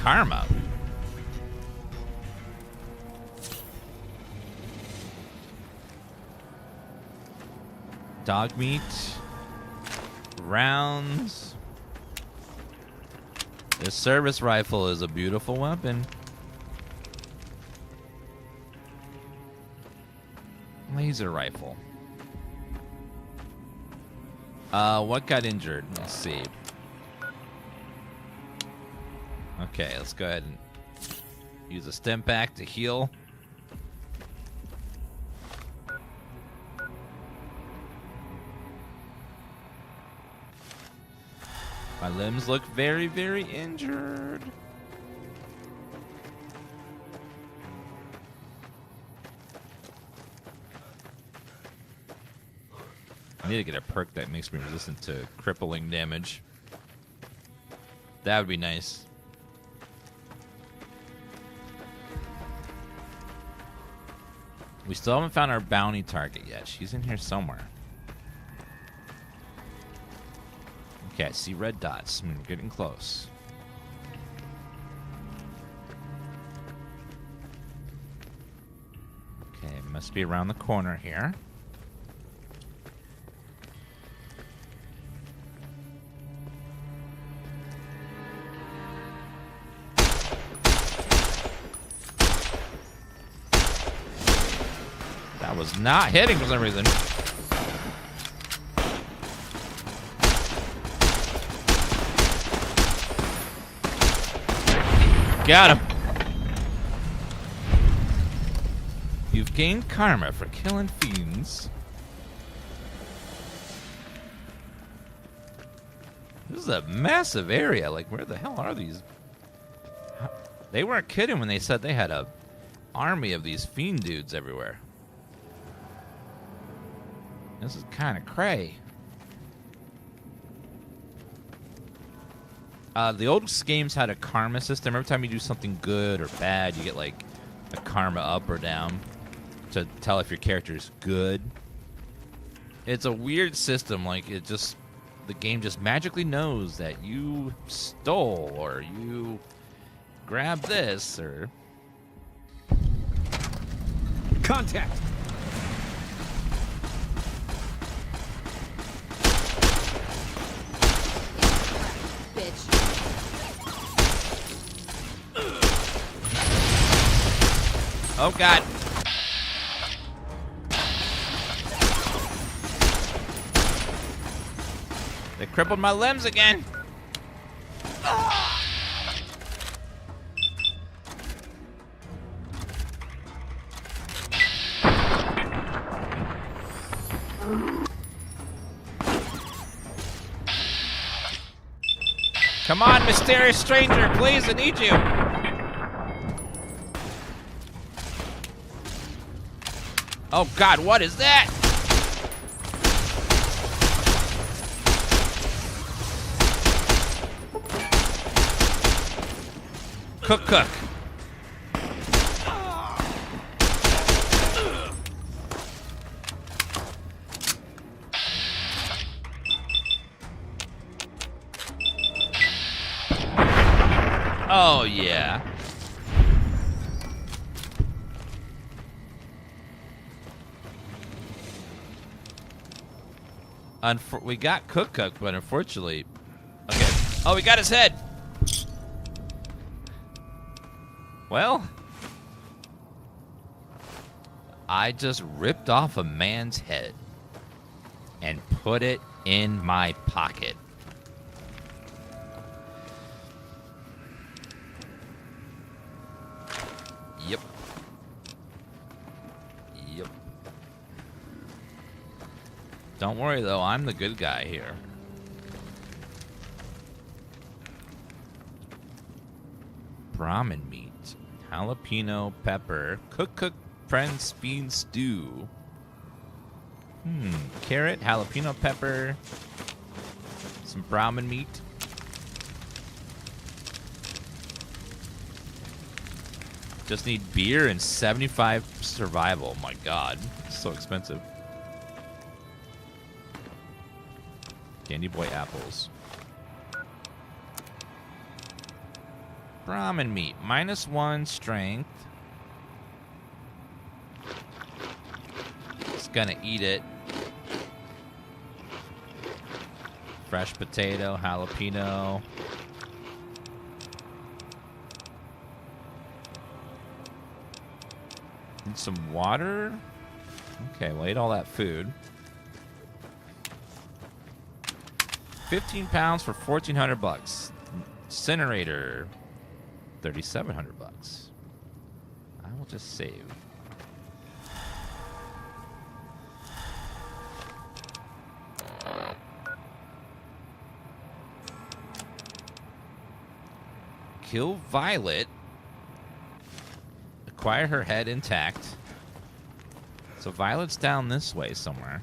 karma. Dog meat. Rounds. This service rifle is a beautiful weapon. Laser rifle. What got injured? Let's see. Okay, let's go ahead and use a stim pack to heal. My limbs look very, very injured. I need to get a perk that makes me resistant to crippling damage. That would be nice. We still haven't found our bounty target yet. She's in here somewhere. Okay, I see red dots. We're getting close. Okay, must be around the corner here. That was not hitting for some reason. Got him. You've gained karma for killing fiends. This is a massive area. Like, where the hell are these? They weren't kidding when they said they had a army of these fiend dudes everywhere. This is kind of cray. The old games had a karma system. Every time you do something good or bad, you get like a karma up or down to tell if your character is good. It's a weird system. Like, the game just magically knows that you stole or you grabbed this or... Contact! Oh, God. They crippled my limbs again. Come on, mysterious stranger, please, I need you. Oh, God, what is that? Cook. Oh, yeah. We got Cook, but unfortunately... Okay. Oh, we got his head! Well... I just ripped off a man's head and put it in my pocket. Yep. Don't worry, though. I'm the good guy here. Brahmin meat. Jalapeno pepper. Cook Friends Fiend stew. Carrot, jalapeno pepper. Some Brahmin meat. Just need beer and 75 survival. My God. It's so expensive. Candy Boy apples. Brahmin meat. -1 strength. It's gonna eat it. Fresh potato, jalapeno. Need some water. Okay, we'll eat all that food. 15 pounds for 1,400 bucks. Incinerator, 3,700 bucks. I will just save. Kill Violet. Acquire her head intact. So Violet's down this way somewhere.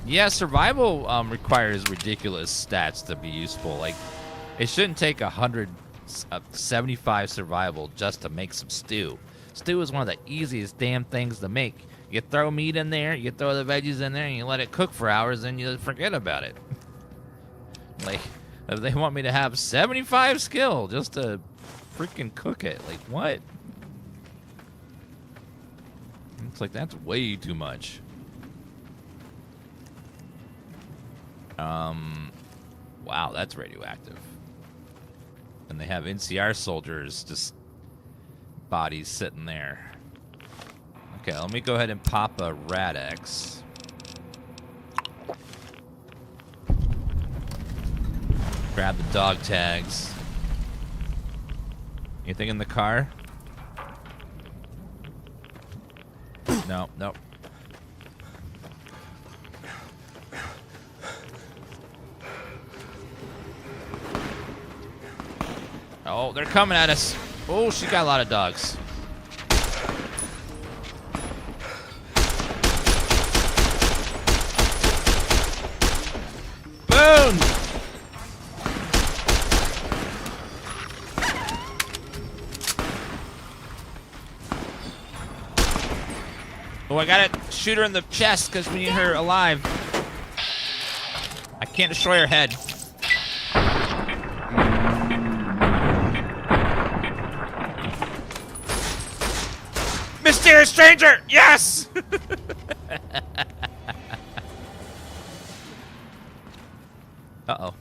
Yeah, survival requires ridiculous stats to be useful. Like, it shouldn't take 175 survival just to make some stew. Stew is one of the easiest damn things to make. You throw meat in there, you throw the veggies in there, and you let it cook for hours, and you forget about it. Like, if they want me to have 75 skill just to freaking cook it, like, what? It's like, that's way too much. Wow, that's radioactive. And they have NCR soldiers, just bodies sitting there. Okay, let me go ahead and pop a Rad-X. Grab the dog tags. Anything in the car? No, nope. Oh, they're coming at us. Oh, she got a lot of dogs. Boom! Oh, I gotta shoot her in the chest because we need her alive. I can't destroy her head. Mysterious stranger! Yes! Uh-oh.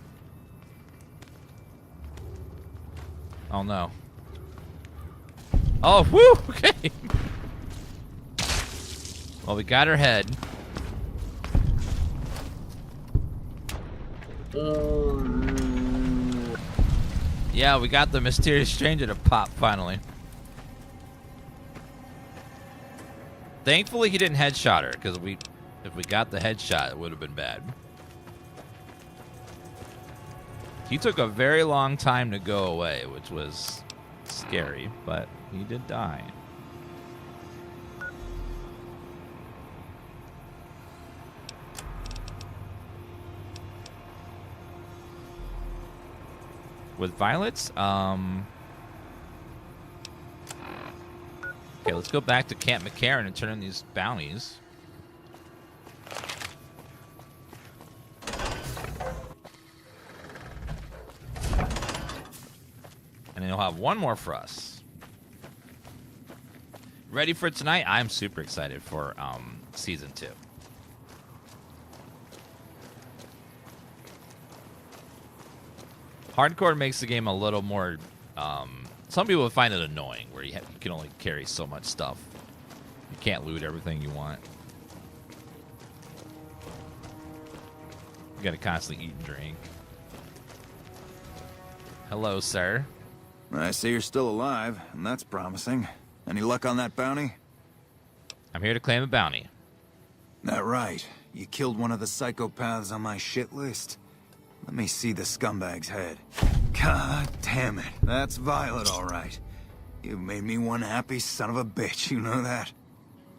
Oh, no. Oh, whoo! Okay. Well, we got her head. Yeah, we got the mysterious stranger to pop, finally. Thankfully, he didn't headshot her, because if we got the headshot, it would have been bad. He took a very long time to go away, which was scary, but he did die. With Violets, okay, let's go back to Camp McCarron and turn in these bounties. And then he'll have one more for us. Ready for tonight? I'm super excited for Season 2. Hardcore makes the game a little more... some people find it annoying, where you can only carry so much stuff. You can't loot everything you want. You gotta constantly eat and drink. Hello, sir. I see you're still alive, and that's promising. Any luck on that bounty? I'm here to claim a bounty. That right. You killed one of the psychopaths on my shit list. Let me see the scumbag's head. God damn it. That's Violet, all right. You've made me one happy son of a bitch, you know that?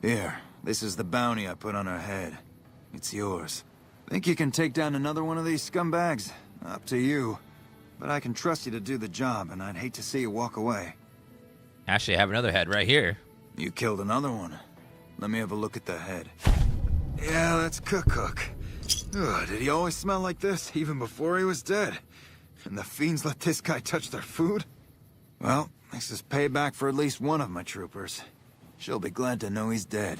Here, this is the bounty I put on her head. It's yours. Think you can take down another one of these scumbags? Up to you. But I can trust you to do the job, and I'd hate to see you walk away. Actually, I have another head right here. You killed another one. Let me have a look at the head. Yeah, that's Cook. Ugh, did he always smell like this, even before he was dead? And the fiends let this guy touch their food? Well, this is payback for at least one of my troopers. She'll be glad to know he's dead.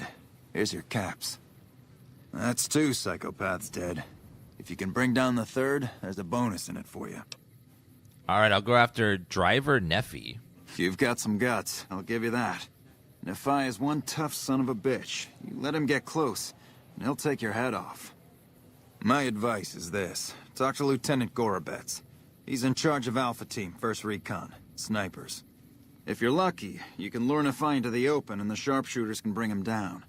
Here's your caps. That's 2 psychopaths dead. If you can bring down the third, there's a bonus in it for you. All right, I'll go after Driver Neffy. You've got some guts, I'll give you that. Nephi is one tough son of a bitch. You let him get close, and he'll take your head off. My advice is this. Talk to Lieutenant Gorobets. He's in charge of Alpha Team, 1st Recon. Snipers. If you're lucky, you can lure Nephi into the open and the sharpshooters can bring him down.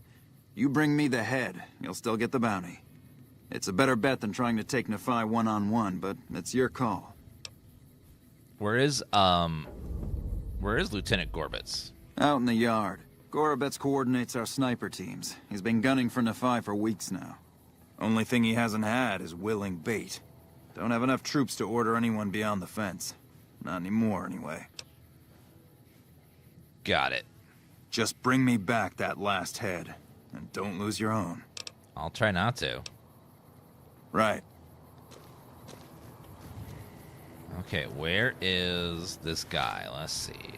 You bring me the head, you'll still get the bounty. It's a better bet than trying to take Nephi one-on-one, but it's your call. Where is Lieutenant Gorbets? Out in the yard. Gorobets coordinates our sniper teams. He's been gunning for Nephi for weeks now. Only thing he hasn't had is willing bait. Don't have enough troops to order anyone beyond the fence. Not anymore, anyway. Got it. Just bring me back that last head, and don't lose your own. I'll try not to. Right. Okay, where is this guy? Let's see.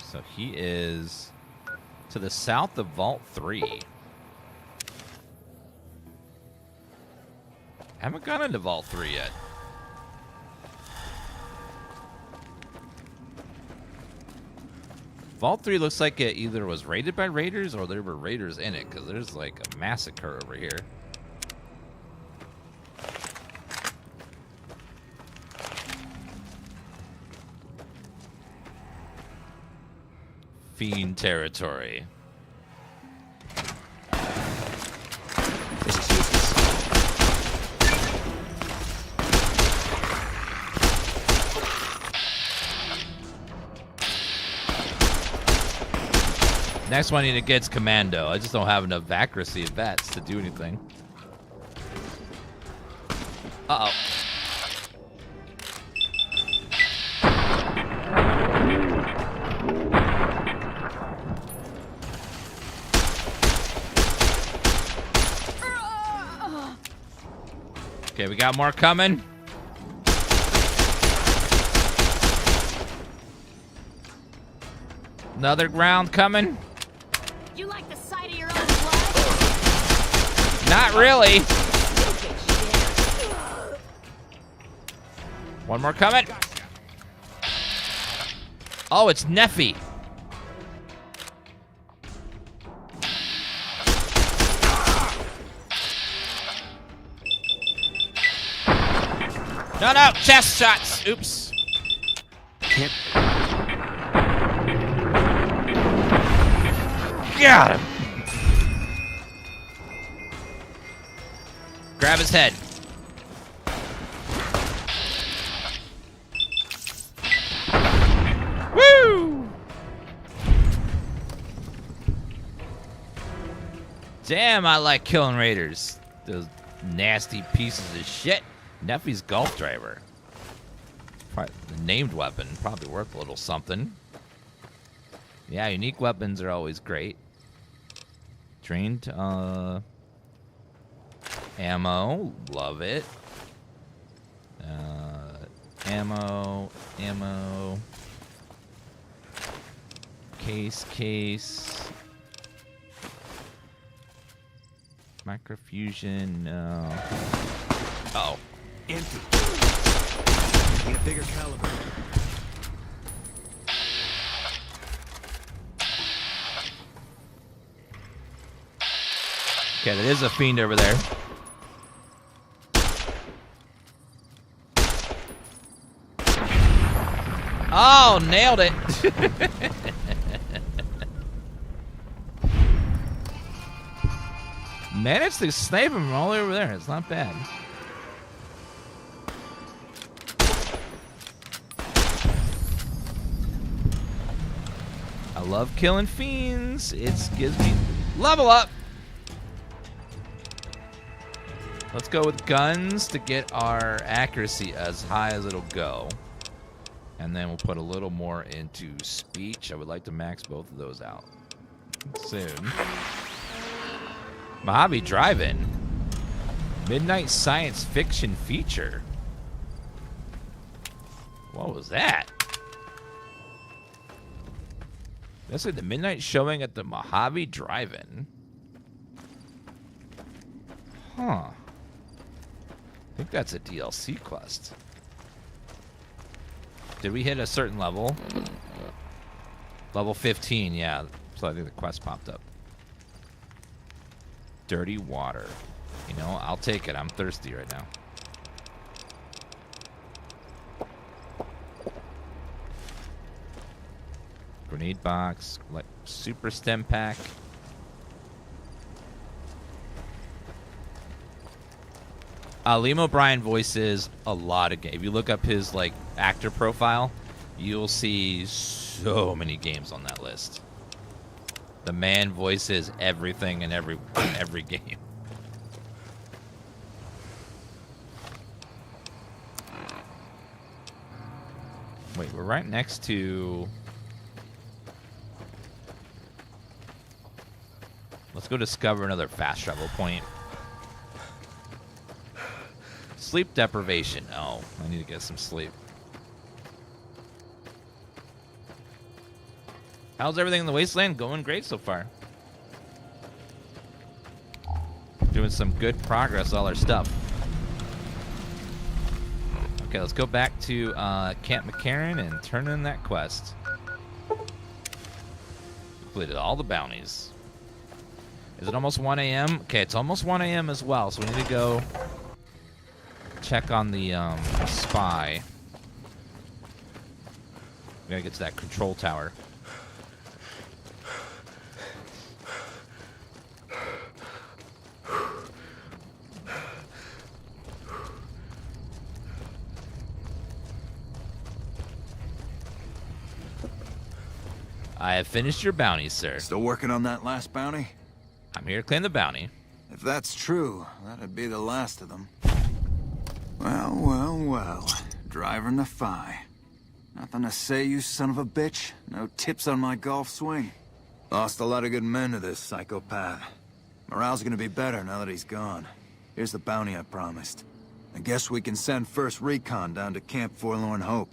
So he is to the south of Vault 3. Haven't gone into Vault 3 yet. Vault 3 looks like it either was raided by raiders or there were raiders in it, because there's like a massacre over here. Fiend territory. This is useless. Next one I need to get is Commando. I just don't have enough accuracy of bats to do anything. Uh-oh. Okay, we got more coming. Another round coming. You like the sight of your own blood? Not really. One more coming. Oh, it's Neffy. No, chest shots. Oops. Can't. Got him. Grab his head. Woo! Damn, I like killing raiders. Those nasty pieces of shit. Neffy's golf driver. Probably the named weapon. Probably worth a little something. Yeah, unique weapons are always great. Drained ammo. Love it. Ammo. Case. Microfusion. No. Uh-oh. Empty. Need a bigger caliber. Okay, there is a fiend over there. Oh, nailed it. Managed to snipe him all the way over there. It's not bad. I love killing fiends. It gives me level up. Let's go with guns to get our accuracy as high as it'll go. And then we'll put a little more into speech. I would like to max both of those out soon. Mojave Drive-In. Midnight science fiction feature. What was that? That's like the midnight showing at the Mojave Drive-In. Huh. I think that's a DLC quest. Did we hit a certain level? Level 15, yeah. So I think the quest popped up. Dirty water. You know, I'll take it. I'm thirsty right now. Grenade box. Like super stem pack. Liam O'Brien voices a lot of games. If you look up his like actor profile, you'll see so many games on that list. The man voices everything in every game. Wait, we're right next to... Let's go discover another fast travel point. Sleep deprivation. Oh, I need to get some sleep. How's everything in the wasteland? Going great so far. Doing some good progress, all our stuff. Okay, let's go back to Camp McCarron and turn in that quest. Completed all the bounties. Is it almost 1 a.m.? Okay, it's almost 1 a.m. as well, so we need to go check on the spy. We gotta get to that control tower. I have finished your bounty, sir. Still working on that last bounty? I'm here to claim the bounty. If that's true, that'd be the last of them. Well, well, well. Driving the Phi. Nothing to say, you son of a bitch? No tips on my golf swing? Lost a lot of good men to this psychopath. Morale's gonna be better now that he's gone. Here's the bounty I promised. I guess we can send first recon down to Camp Forlorn Hope.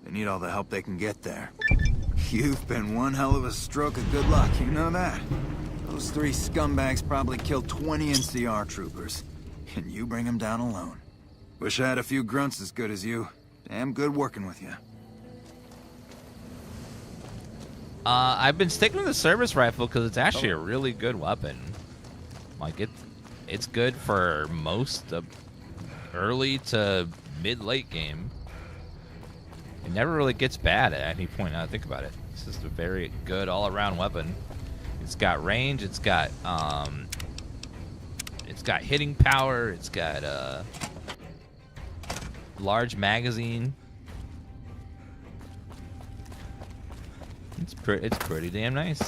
They need all the help they can get there. You've been one hell of a stroke of good luck, you know that? Those 3 scumbags probably killed 20 NCR troopers. And you bring them down alone. Wish I had a few grunts as good as you. Damn good working with you. I've been sticking with the service rifle because it's actually a really good weapon. Like, it's good for most of early to mid-late game. It never really gets bad at any point now I think about it. It's just a very good all-around weapon. It's got range, it's got hitting power, it's got a large magazine. It's pretty damn nice.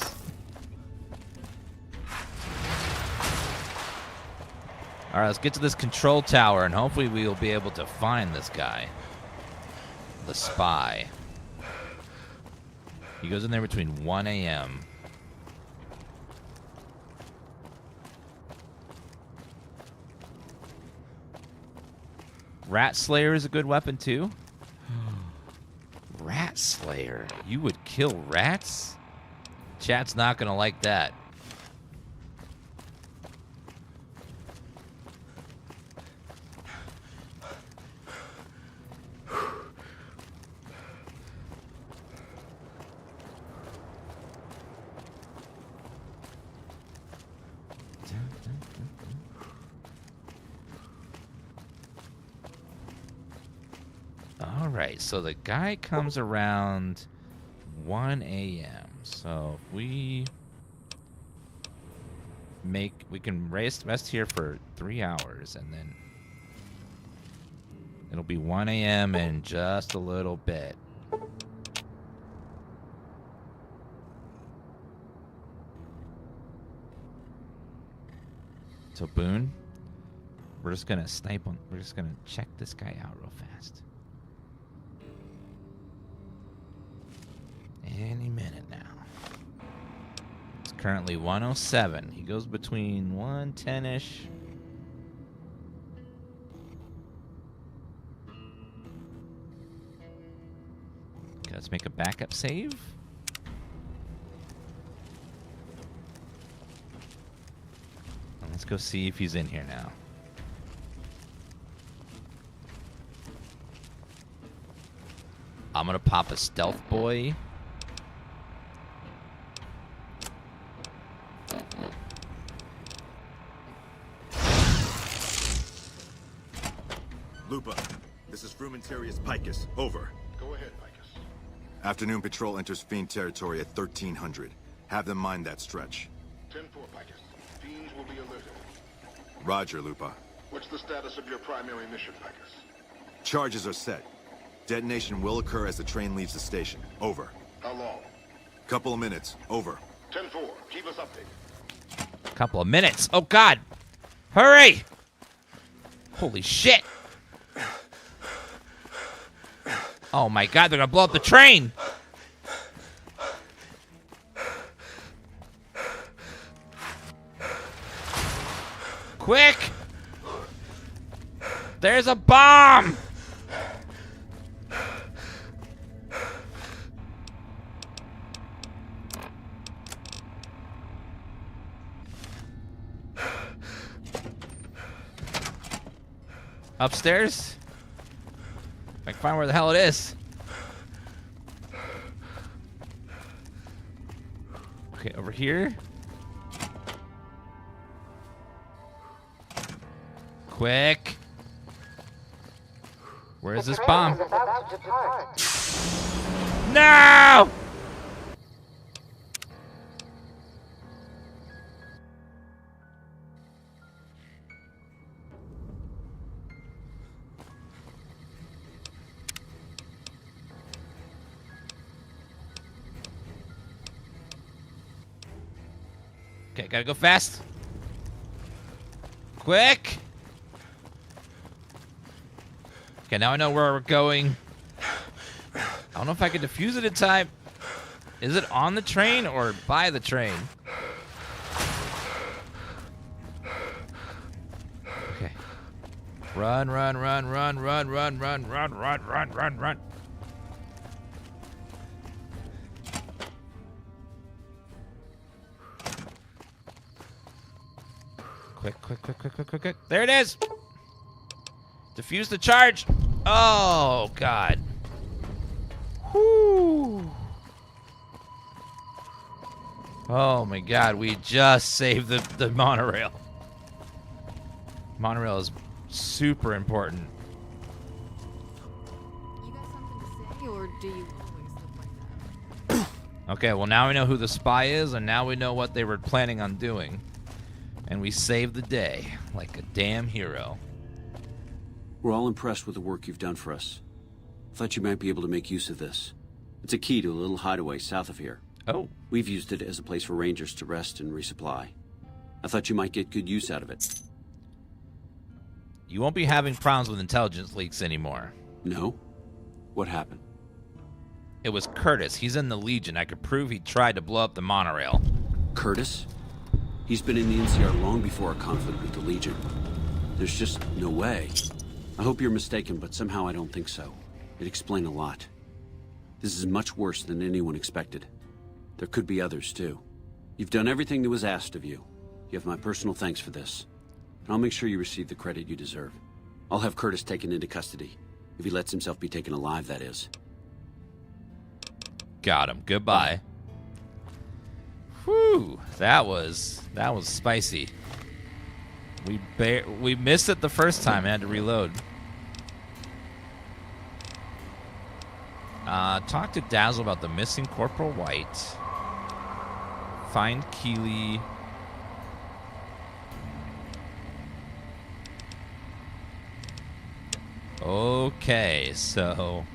All right, let's get to this control tower, and hopefully we'll be able to find this guy, the spy. He goes in there between 1 a.m. Rat Slayer is a good weapon too. Rat Slayer. You would kill rats? Chat's not gonna like that. All right, so the guy comes around 1 a.m. So if we can rest here for 3 hours, and then it'll be 1 a.m. in just a little bit. So Boone, We're just gonna snipe on. We're just gonna check this guy out real fast. Any minute now. It's currently 107. He goes between 110-ish. Okay, let's make a backup save. And let's go see if he's in here now. I'm gonna pop a stealth boy. Lupa, this is Frumentarius Picus. Over. Go ahead, Picus. Afternoon patrol enters Fiend territory at 1300. Have them mind that stretch. 10-4, Picus. Fiends will be alerted. Roger, Lupa. What's the status of your primary mission, Picus? Charges are set. Detonation will occur as the train leaves the station. Over. How long? Couple of minutes. Over. 10-4. Keep us updated. Couple of minutes. Oh, God. Hurry! Holy shit. Oh, my God. They're going to blow up the train. Quick. There's a bomb. Upstairs? I can find where the hell it is. Okay, over here. Quick. Where is this bomb? No! Okay, gotta go fast. Quick! Okay, now I know where we're going. I don't know if I can defuse it in time. Is it on the train or by the train? Okay. Run, run, run, run, run, run, run, run, run, run, run, run. Quick, quick, quick, quick, quick, quick, quick. There it is! Defuse the charge! Oh, God. Whoo! Oh, my God. We just saved the monorail. Monorail is super important. You got something to say, or do you always look like that? Okay, well, now we know who the spy is, and now we know what they were planning on doing. And we saved the day, like a damn hero. We're all impressed with the work you've done for us. Thought you might be able to make use of this. It's a key to a little hideaway south of here. Oh. We've used it as a place for rangers to rest and resupply. I thought you might get good use out of it. You won't be having problems with intelligence leaks anymore. No? What happened? It was Curtis. He's in the Legion. I could prove he tried to blow up the monorail. Curtis? He's been in the NCR long before our conflict with the Legion. There's just no way. I hope you're mistaken, but somehow I don't think so. It'd explain a lot. This is much worse than anyone expected. There could be others, too. You've done everything that was asked of you. You have my personal thanks for this. And I'll make sure you receive the credit you deserve. I'll have Curtis taken into custody. If he lets himself be taken alive, that is. Got him. Goodbye. Whew. That was spicy. We missed it the first time. I had to reload. Talk to Dazzle about the missing Corporal White. Find Keeley. Okay, so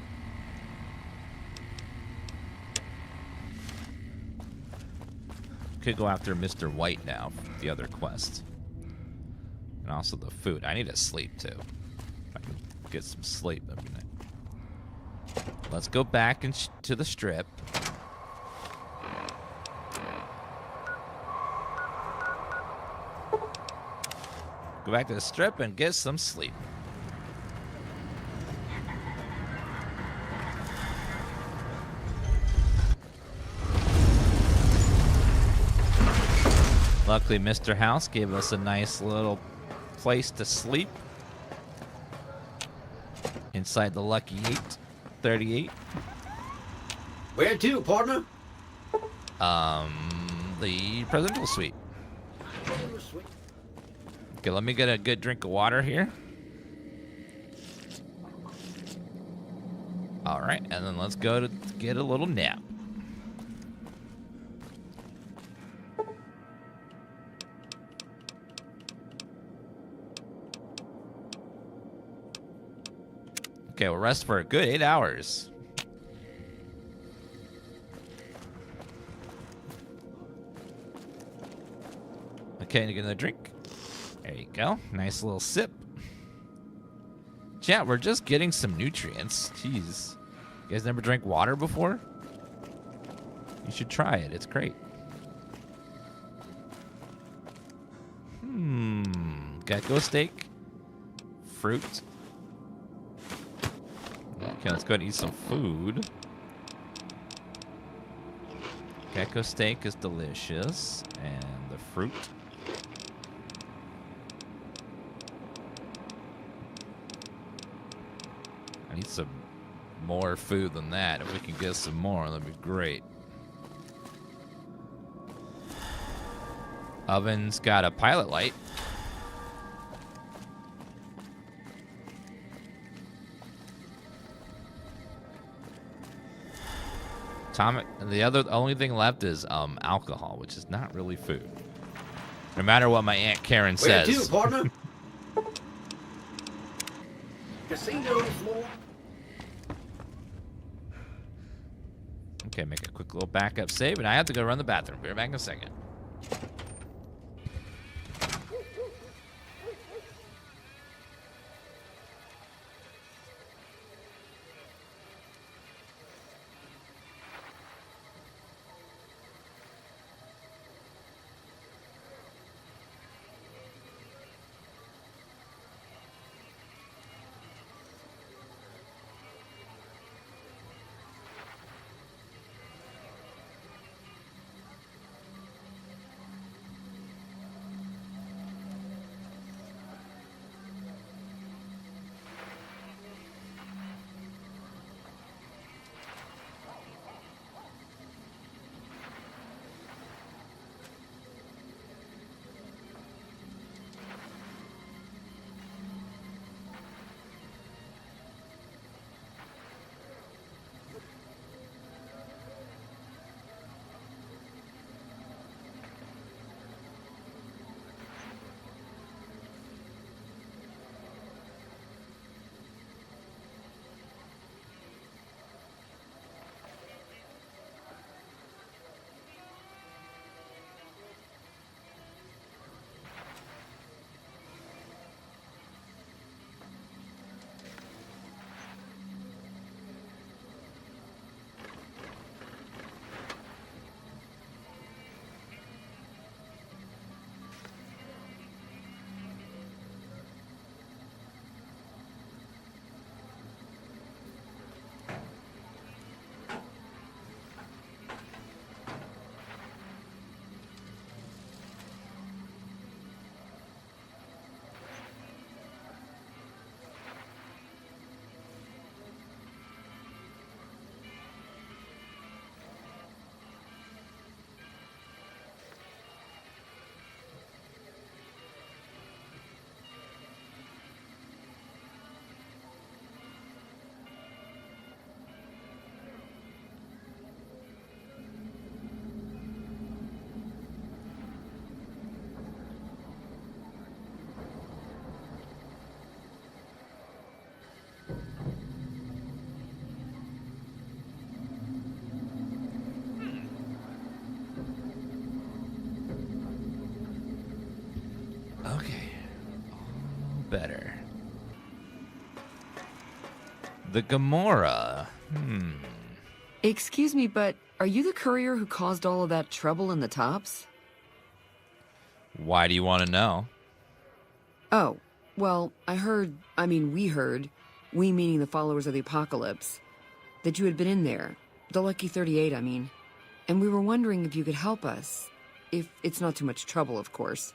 could go after Mr. White now, the other quest. And also the food. I need to sleep, too. If I can get some sleep, that'd be nice. Let's go back to the strip. Go back to the strip and get some sleep. Luckily, Mr. House gave us a nice little place to sleep inside the Lucky 838. Where to, partner? The presidential suite. Okay, let me get a good drink of water here. All right, and then let's go to get a little nap. Okay, we'll rest for a good 8 hours. Okay, get another drink. There you go. Nice little sip. Chat, we're just getting some nutrients. Jeez. You guys never drank water before? You should try it. It's great. Gecko steak. Fruit. Okay, let's go ahead and eat some food. Gecko steak is delicious. And the fruit. I need some more food than that. If we can get some more, that'd be great. Oven's got a pilot light. The only thing left is alcohol, which is not really food. No matter what my Aunt Karen says. Where to, partner? Casino floor. Okay, make a quick little backup save, and I have to go run the bathroom. Be right back in a second. The Gomorrah. Excuse me, but are you the courier who caused all of that trouble in the tops? Why do you want to know? Oh, well, we heard, we meaning the followers of the apocalypse, that you had been in there. The Lucky 38, I mean. And we were wondering if you could help us. If it's not too much trouble, of course.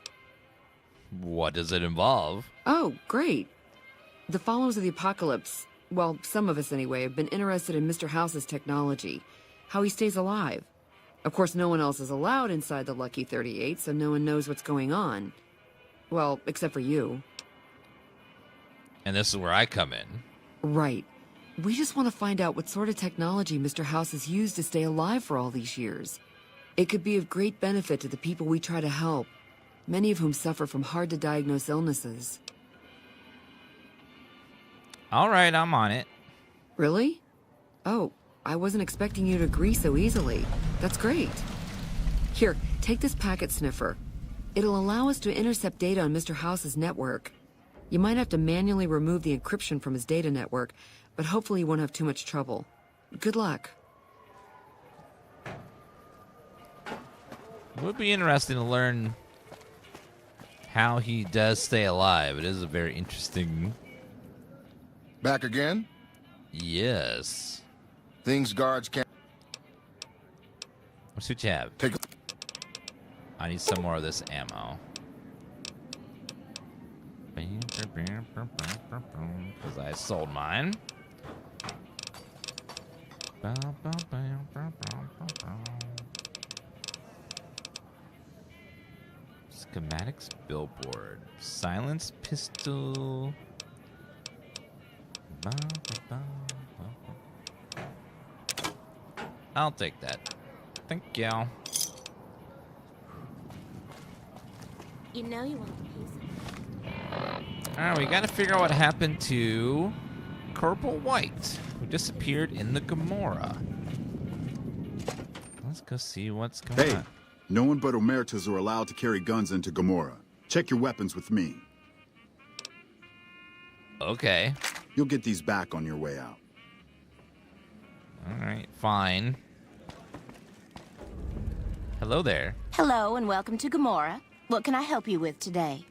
What does it involve? Oh, great. The followers of the apocalypse, well, some of us anyway, have been interested in Mr. House's technology, how he stays alive. Of course, no one else is allowed inside the Lucky 38, so no one knows what's going on. Well, except for you. And this is where I come in. Right. We just want to find out what sort of technology Mr. House has used to stay alive for all these years. It could be of great benefit to the people we try to help, many of whom suffer from hard-to-diagnose illnesses. All right, I'm on it. Really? Oh, I wasn't expecting you to agree so easily. That's great. Here, take this packet sniffer. It'll allow us to intercept data on Mr. House's network. You might have to manually remove the encryption from his data network, but hopefully you won't have too much trouble. Good luck. It would be interesting to learn how he does stay alive. It is a very interesting... Back again? Yes. Things guards can't... What's what you have? I need some more of this ammo. Because I sold mine. Schematics billboard. Silence pistol. I'll take that. Thank you. You know you want a piece. Alright, we gotta figure out what happened to Corporal White, who disappeared in the Gomorrah. Let's go see what's going on. No one but Omertas are allowed to carry guns into Gomorrah. Check your weapons with me. Okay. You'll get these back on your way out. Alright, fine. Hello there. Hello and welcome to Gomorrah. What can I help you with today?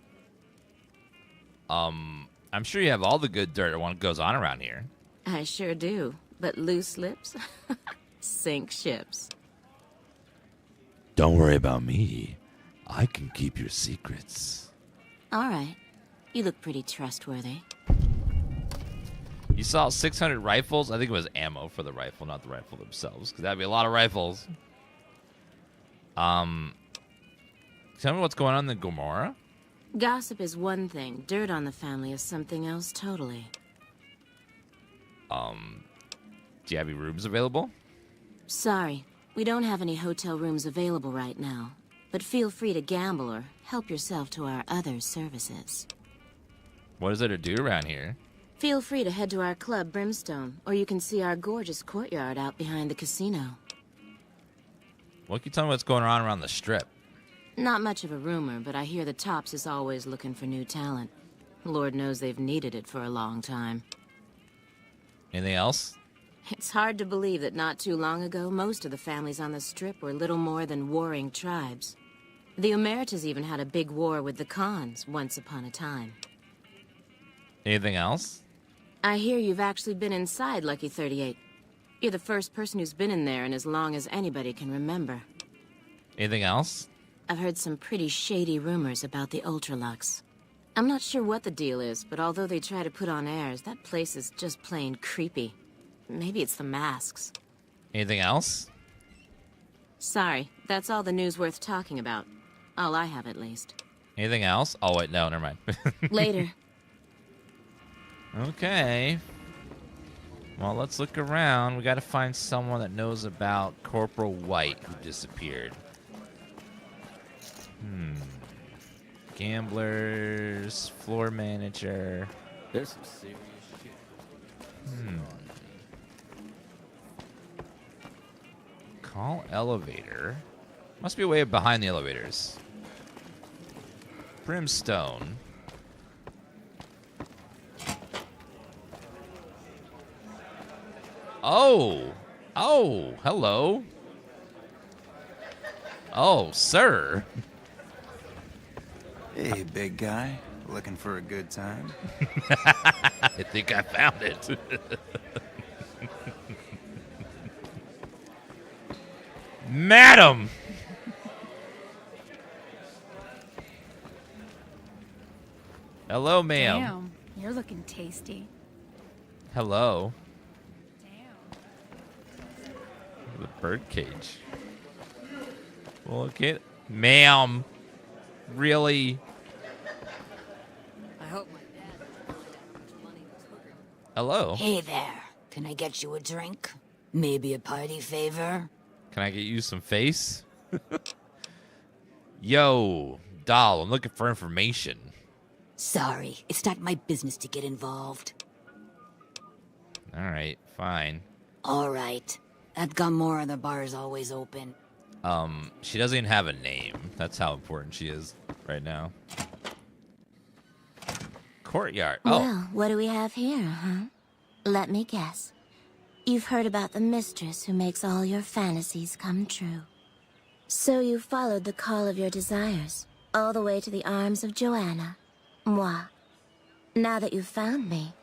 I'm sure you have all the good dirt that goes on around here. I sure do, but loose lips sink ships. Don't worry about me. I can keep your secrets. All right. You look pretty trustworthy. You saw 600 rifles? I think it was ammo for the rifle, not the rifle themselves, because that'd be a lot of rifles. Tell me what's going on in the Gomorrah? Gossip is one thing. Dirt on the family is something else totally. Do you have any rooms available? Sorry, we don't have any hotel rooms available right now. But feel free to gamble or help yourself to our other services. What is there to do around here? Feel free to head to our club, Brimstone, or you can see our gorgeous courtyard out behind the casino. What can you tell me what's going on around the strip? Not much of a rumor, but I hear the Tops is always looking for new talent. Lord knows they've needed it for a long time. Anything else? It's hard to believe that not too long ago, most of the families on the Strip were little more than warring tribes. The Omertas even had a big war with the Khans once upon a time. Anything else? I hear you've actually been inside Lucky 38. You're the first person who's been in there in as long as anybody can remember. Anything else? I've heard some pretty shady rumors about the Ultralux. I'm not sure what the deal is, but although they try to put on airs, that place is just plain creepy. Maybe it's the masks. Anything else? Sorry, that's all the news worth talking about. All I have, at least. Anything else? Oh, wait, no, never mind. Later. Okay. Well, let's look around. We gotta find someone that knows about Corporal White, who disappeared. Gamblers, floor manager. There's some serious shit. Call elevator. Must be a way behind the elevators. Oh. Oh, hello. Oh, sir. Hey, big guy. Looking for a good time? I think I found it. Madam! Hello, ma'am. Damn, you're looking tasty. Hello. The birdcage. Well, okay. Ma'am. Really? I hope my dad. Hello. Hey there. Can I get you a drink? Maybe a party favor? Can I get you some face? Yo, doll, I'm looking for information. Sorry, it's not my business to get involved. All right, fine. All right. At Gamora, the bar is always open. She doesn't even have a name. That's how important she is right now. Courtyard. Oh. Well, what do we have here, huh? Let me guess. You've heard about the mistress who makes all your fantasies come true. So you followed the call of your desires, all the way to the arms of Joanna. Moi. Now that you've found me,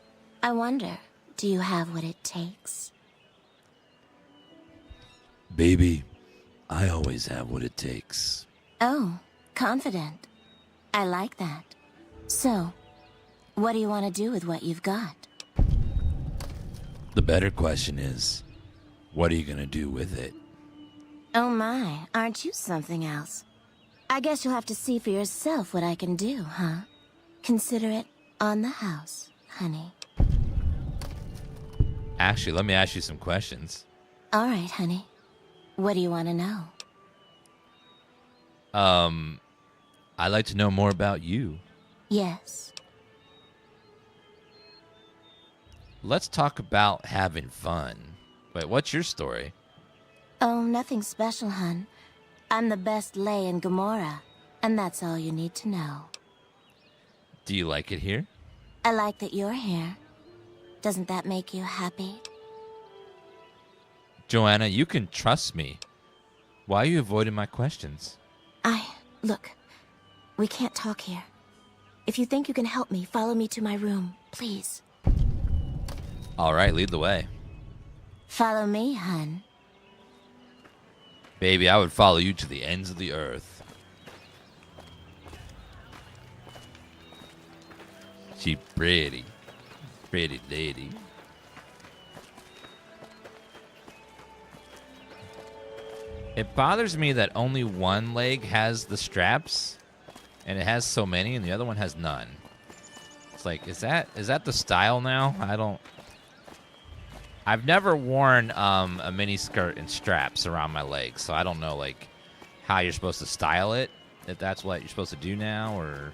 I wonder, do you have what it takes? Baby, I always have what it takes. Oh, confident. I like that. So, what do you want to do with what you've got? The better question is, what are you gonna do with it? Oh my, aren't you something else? I guess you'll have to see for yourself what I can do, huh? Consider it on the house, honey. Actually, let me ask you some questions. All right, honey. What do you want to know? I'd like to know more about you. Yes. Let's talk about having fun. Wait, what's your story? Oh, nothing special, hun. I'm the best lay in Gamora, and that's all you need to know. Do you like it here? I like that you're here. Doesn't that make you happy? Joanna, you can trust me. Why are you avoiding my questions? Look, we can't talk here. If you think you can help me, follow me to my room, please. All right, lead the way. Follow me, hun. Baby, I would follow you to the ends of the earth. She pretty. Pretty lady. It bothers me that only one leg has the straps, and it has so many, and the other one has none. It's like, is that the style now? I've never worn a mini skirt and straps around my legs, so I don't know like how you're supposed to style it. If that's what you're supposed to do now, or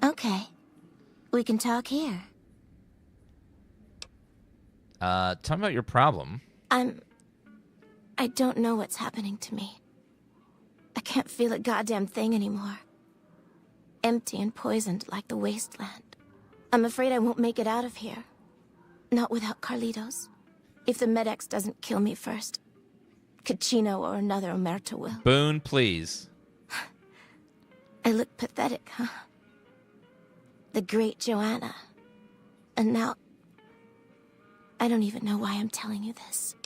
Okay. We can talk here. tell me about your problem. I don't know what's happening to me. I can't feel a goddamn thing anymore. Empty and poisoned like the wasteland. I'm afraid I won't make it out of here. Not without Carlitos. If the Medex doesn't kill me first, Caccino or another Omerta will. Boone, please. I look pathetic, huh? The great Joanna. And now, I don't even know why I'm telling you this.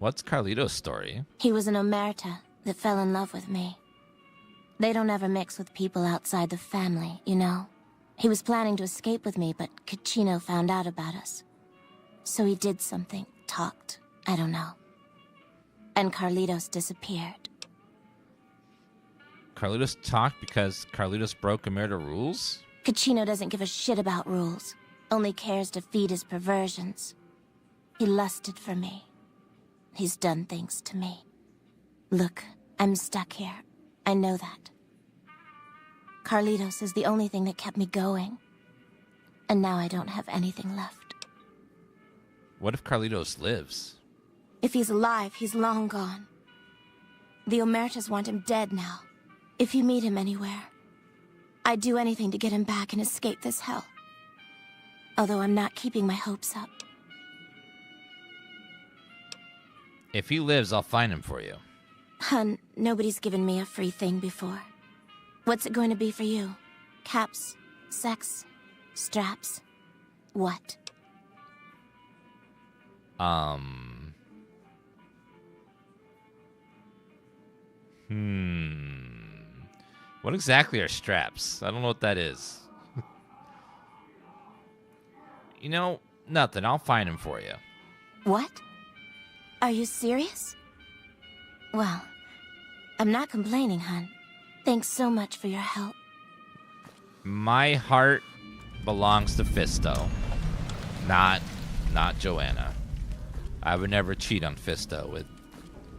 What's Carlito's story? He was an Omerta that fell in love with me. They don't ever mix with people outside the family, you know? He was planning to escape with me, but Caccino found out about us. So he did something, talked, I don't know. And Carlitos disappeared. Carlitos talked because Carlitos broke Omerta rules? Caccino doesn't give a shit about rules, only cares to feed his perversions. He lusted for me. He's done things to me. Look, I'm stuck here. I know that. Carlitos is the only thing that kept me going. And now I don't have anything left. What if Carlitos lives? If he's alive, he's long gone. The Omertas want him dead now. If you meet him anywhere, I'd do anything to get him back and escape this hell. Although I'm not keeping my hopes up. If he lives, I'll find him for you. Hun, nobody's given me a free thing before. What's it going to be for you? Caps? Sex? Straps? What? What exactly are straps? I don't know what that is. You know, nothing. I'll find him for you. What? Are you serious? Well, I'm not complaining, hun. Thanks so much for your help. My heart belongs to Fisto, not Joanna. I would never cheat on Fisto with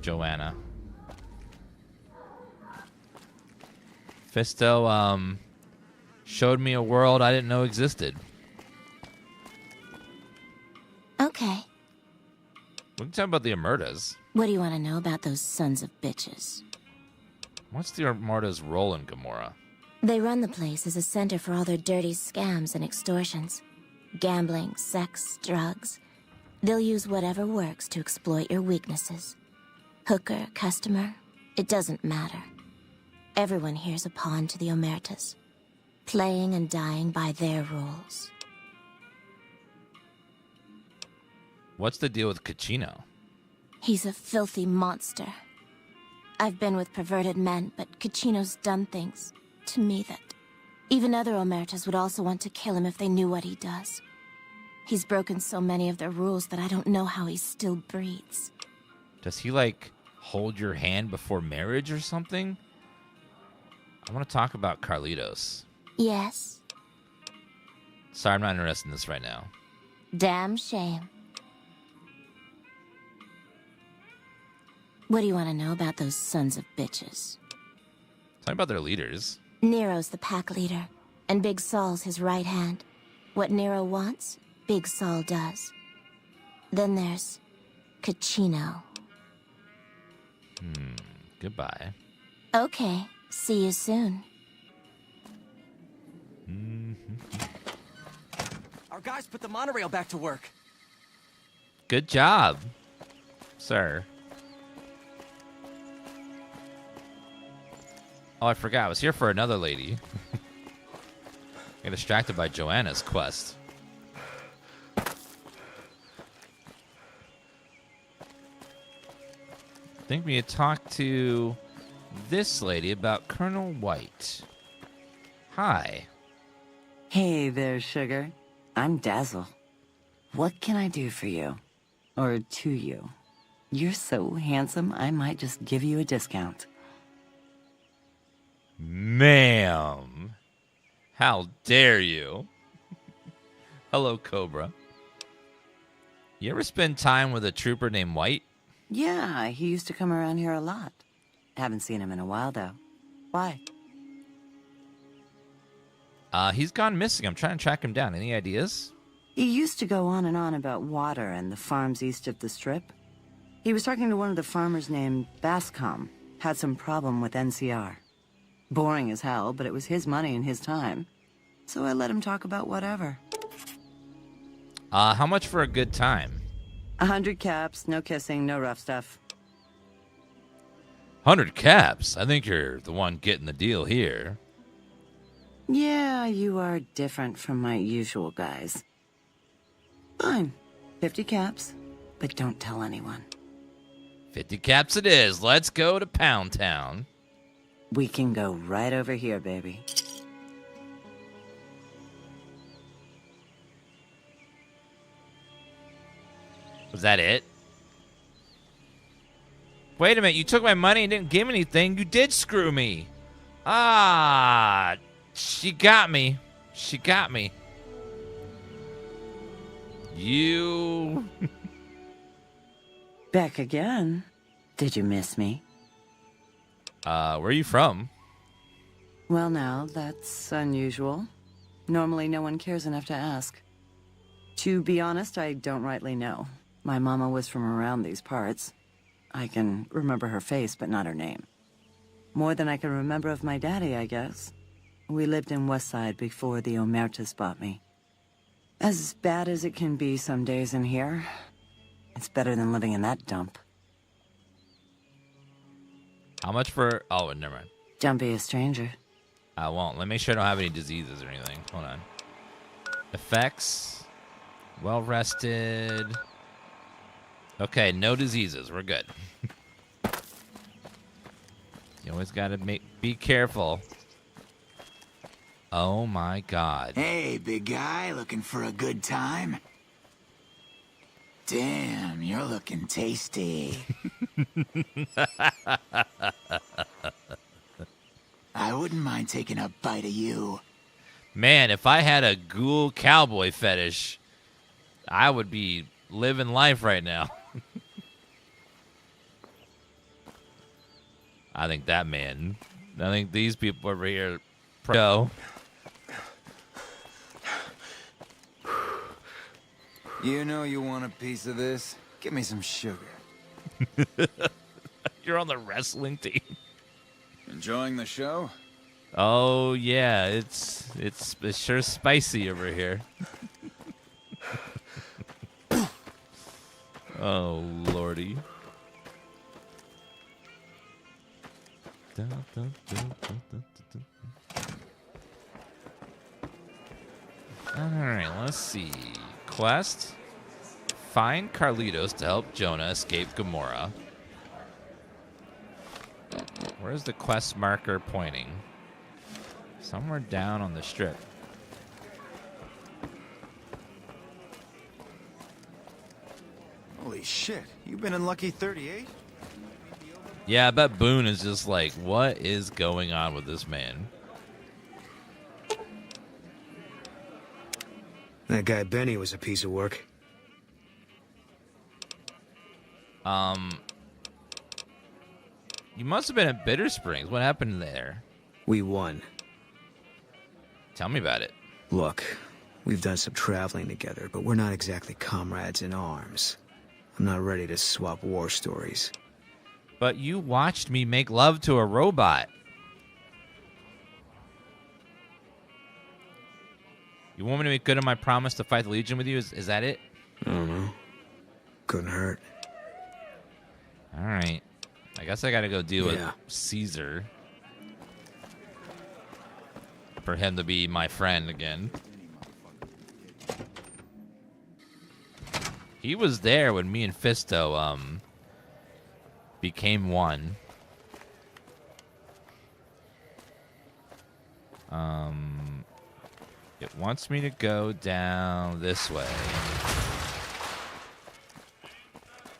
Joanna. Fisto showed me a world I didn't know existed. Okay. We can talk about the Omertas. What do you want to know about those sons of bitches? What's the Omertas' role in Gamora? They run the place as a center for all their dirty scams and extortions. Gambling, sex, drugs. They'll use whatever works to exploit your weaknesses. Hooker, customer, it doesn't matter. Everyone here's a pawn to the Omertas, playing and dying by their rules. What's the deal with Caccino? He's a filthy monster. I've been with perverted men, but Caccino's done things to me that even other Omertas would also want to kill him if they knew what he does. He's broken so many of their rules that I don't know how he still breathes. Does he, like, hold your hand before marriage or something? I want to talk about Carlitos. Yes? Sorry, I'm not interested in this right now. Damn shame. What do you want to know about those sons of bitches? Talk about their leaders. Nero's the pack leader, and Big Saul's his right hand. What Nero wants, Big Saul does. Then there's Caccino. Goodbye. Okay, see you soon. Our guys put the monorail back to work. Good job, sir. Oh, I forgot. I was here for another lady. Got distracted by Joanna's quest. I think we had talked to this lady about Colonel White. Hi. Hey there, sugar. I'm Dazzle. What can I do for you? Or to you? You're so handsome, I might just give you a discount. Ma'am. How dare you? Hello, Cobra. You ever spend time with a trooper named White? Yeah, he used to come around here a lot. Haven't seen him in a while, though. Why? He's gone missing. I'm trying to track him down. Any ideas? He used to go on and on about water and the farms east of the Strip. He was talking to one of the farmers named Bascom. Had some problem with NCR. Boring as hell, but it was his money and his time. So I let him talk about whatever. How much for a good time? 100 caps, no kissing, no rough stuff. 100 caps? I think you're the one getting the deal here. Yeah, you are different from my usual guys. Fine. 50 caps, but don't tell anyone. 50 caps it is. Let's go to Pound Town. We can go right over here, baby. Was that it? Wait a minute, you took my money and didn't give me anything. You did screw me. Ah, she got me. She got me. You... Back again? Did you miss me? Where are you from? Well, now, that's unusual. Normally, no one cares enough to ask. To be honest, I don't rightly know. My mama was from around these parts. I can remember her face, but not her name. More than I can remember of my daddy, I guess. We lived in Westside before the Omertas bought me. As bad as it can be some days in here, it's better than living in that dump. How much for... Oh, never mind. Don't be a stranger. I won't. Let me make sure I don't have any diseases or anything. Hold on. Effects. Well rested. Okay, no diseases. We're good. You always gotta be careful. Oh my god. Hey, big guy, looking for a good time? Damn, you're looking tasty. I wouldn't mind taking a bite of you. Man, if I had a ghoul cowboy fetish, I would be living life right now. I think these people over here pro. You know you want a piece of this? Give me some sugar. You're on the wrestling team. Enjoying the show? Oh yeah, it's sure spicy over here. Oh lordy. Alright, let's see. Quest. Find Carlitos to help Jonah escape Gamora. Where's the quest marker pointing? Somewhere down on the strip. Holy shit, you've been in Lucky 38? Yeah, I bet Boone is just like, what is going on with this man? That guy Benny was a piece of work. You must have been at Bitter Springs. What happened there? We won. Tell me about it. Look, we've done some traveling together, but we're not exactly comrades in arms. I'm not ready to swap war stories. But you watched me make love to a robot. You want me to make good on my promise to fight the Legion with you? Is that it? I don't know. Couldn't hurt. All right. I guess I got to go deal with Caesar. For him to be my friend again. He was there when me and Fisto became one. It wants me to go down this way.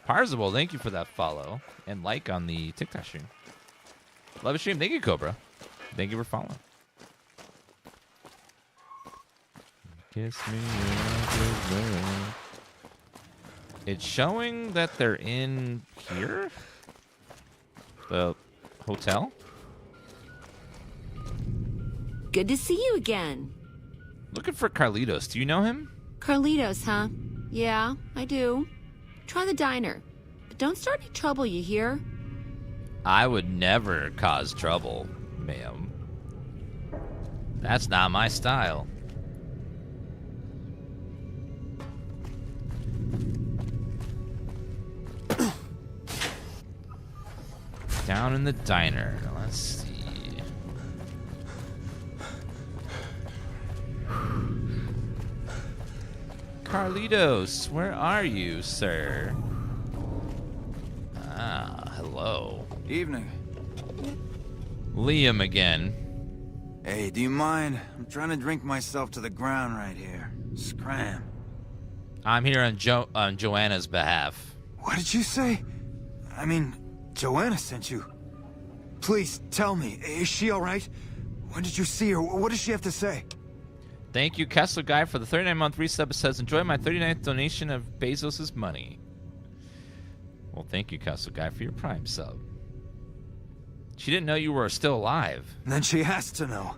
Parzival, thank you for that follow and like on the TikTok stream. Love the stream. Thank you, Cobra. Thank you for following. Kiss me. It's showing that they're in here? The hotel? Good to see you again. Looking for Carlitos. Do you know him? Carlitos, huh? Yeah, I do. Try the diner. But don't start any trouble, you hear? I would never cause trouble, ma'am. That's not my style. Down in the diner. Let's see. Carlitos, where are you, sir? Ah, hello. Evening. Liam again. Hey, do you mind? I'm trying to drink myself to the ground right here. Scram. I'm here on Joanna's behalf. What did you say? I mean, Joanna sent you. Please, tell me, is she alright? When did you see her? What does she have to say? Thank you, Kessler Guy, for the 39-month resub. It says, enjoy my 39th donation of Bezos' money. Well, thank you, Kessler Guy, for your Prime sub. She didn't know you were still alive. Then she has to know.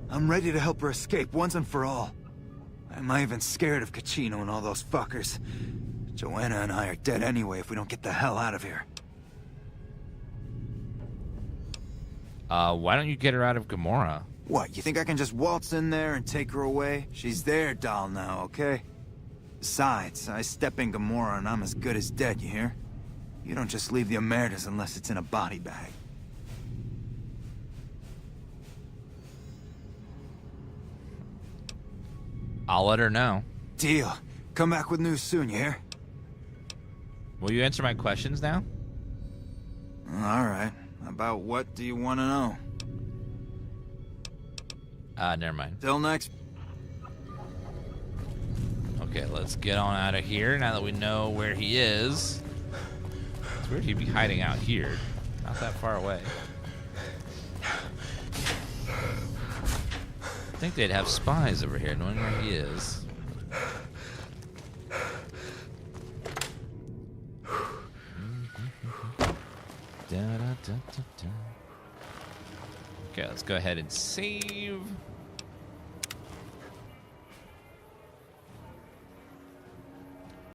I'm ready to help her escape once and for all. I'm not even scared of Caccino and all those fuckers. Joanna and I are dead anyway if we don't get the hell out of here. Why don't you get her out of Gamora? What, you think I can just waltz in there and take her away? She's their doll now, okay? Besides, I step in Gamora and I'm as good as dead, you hear? You don't just leave the Emeritus unless it's in a body bag. I'll let her know. Deal. Come back with news soon, you hear? Will you answer my questions now? Alright. About what do you want to know? Never mind. Till next. Okay, let's get on out of here now that we know where he is. It's weird he'd be hiding out here. Not that far away. I think they'd have spies over here, knowing where he is. Okay, let's go ahead and save.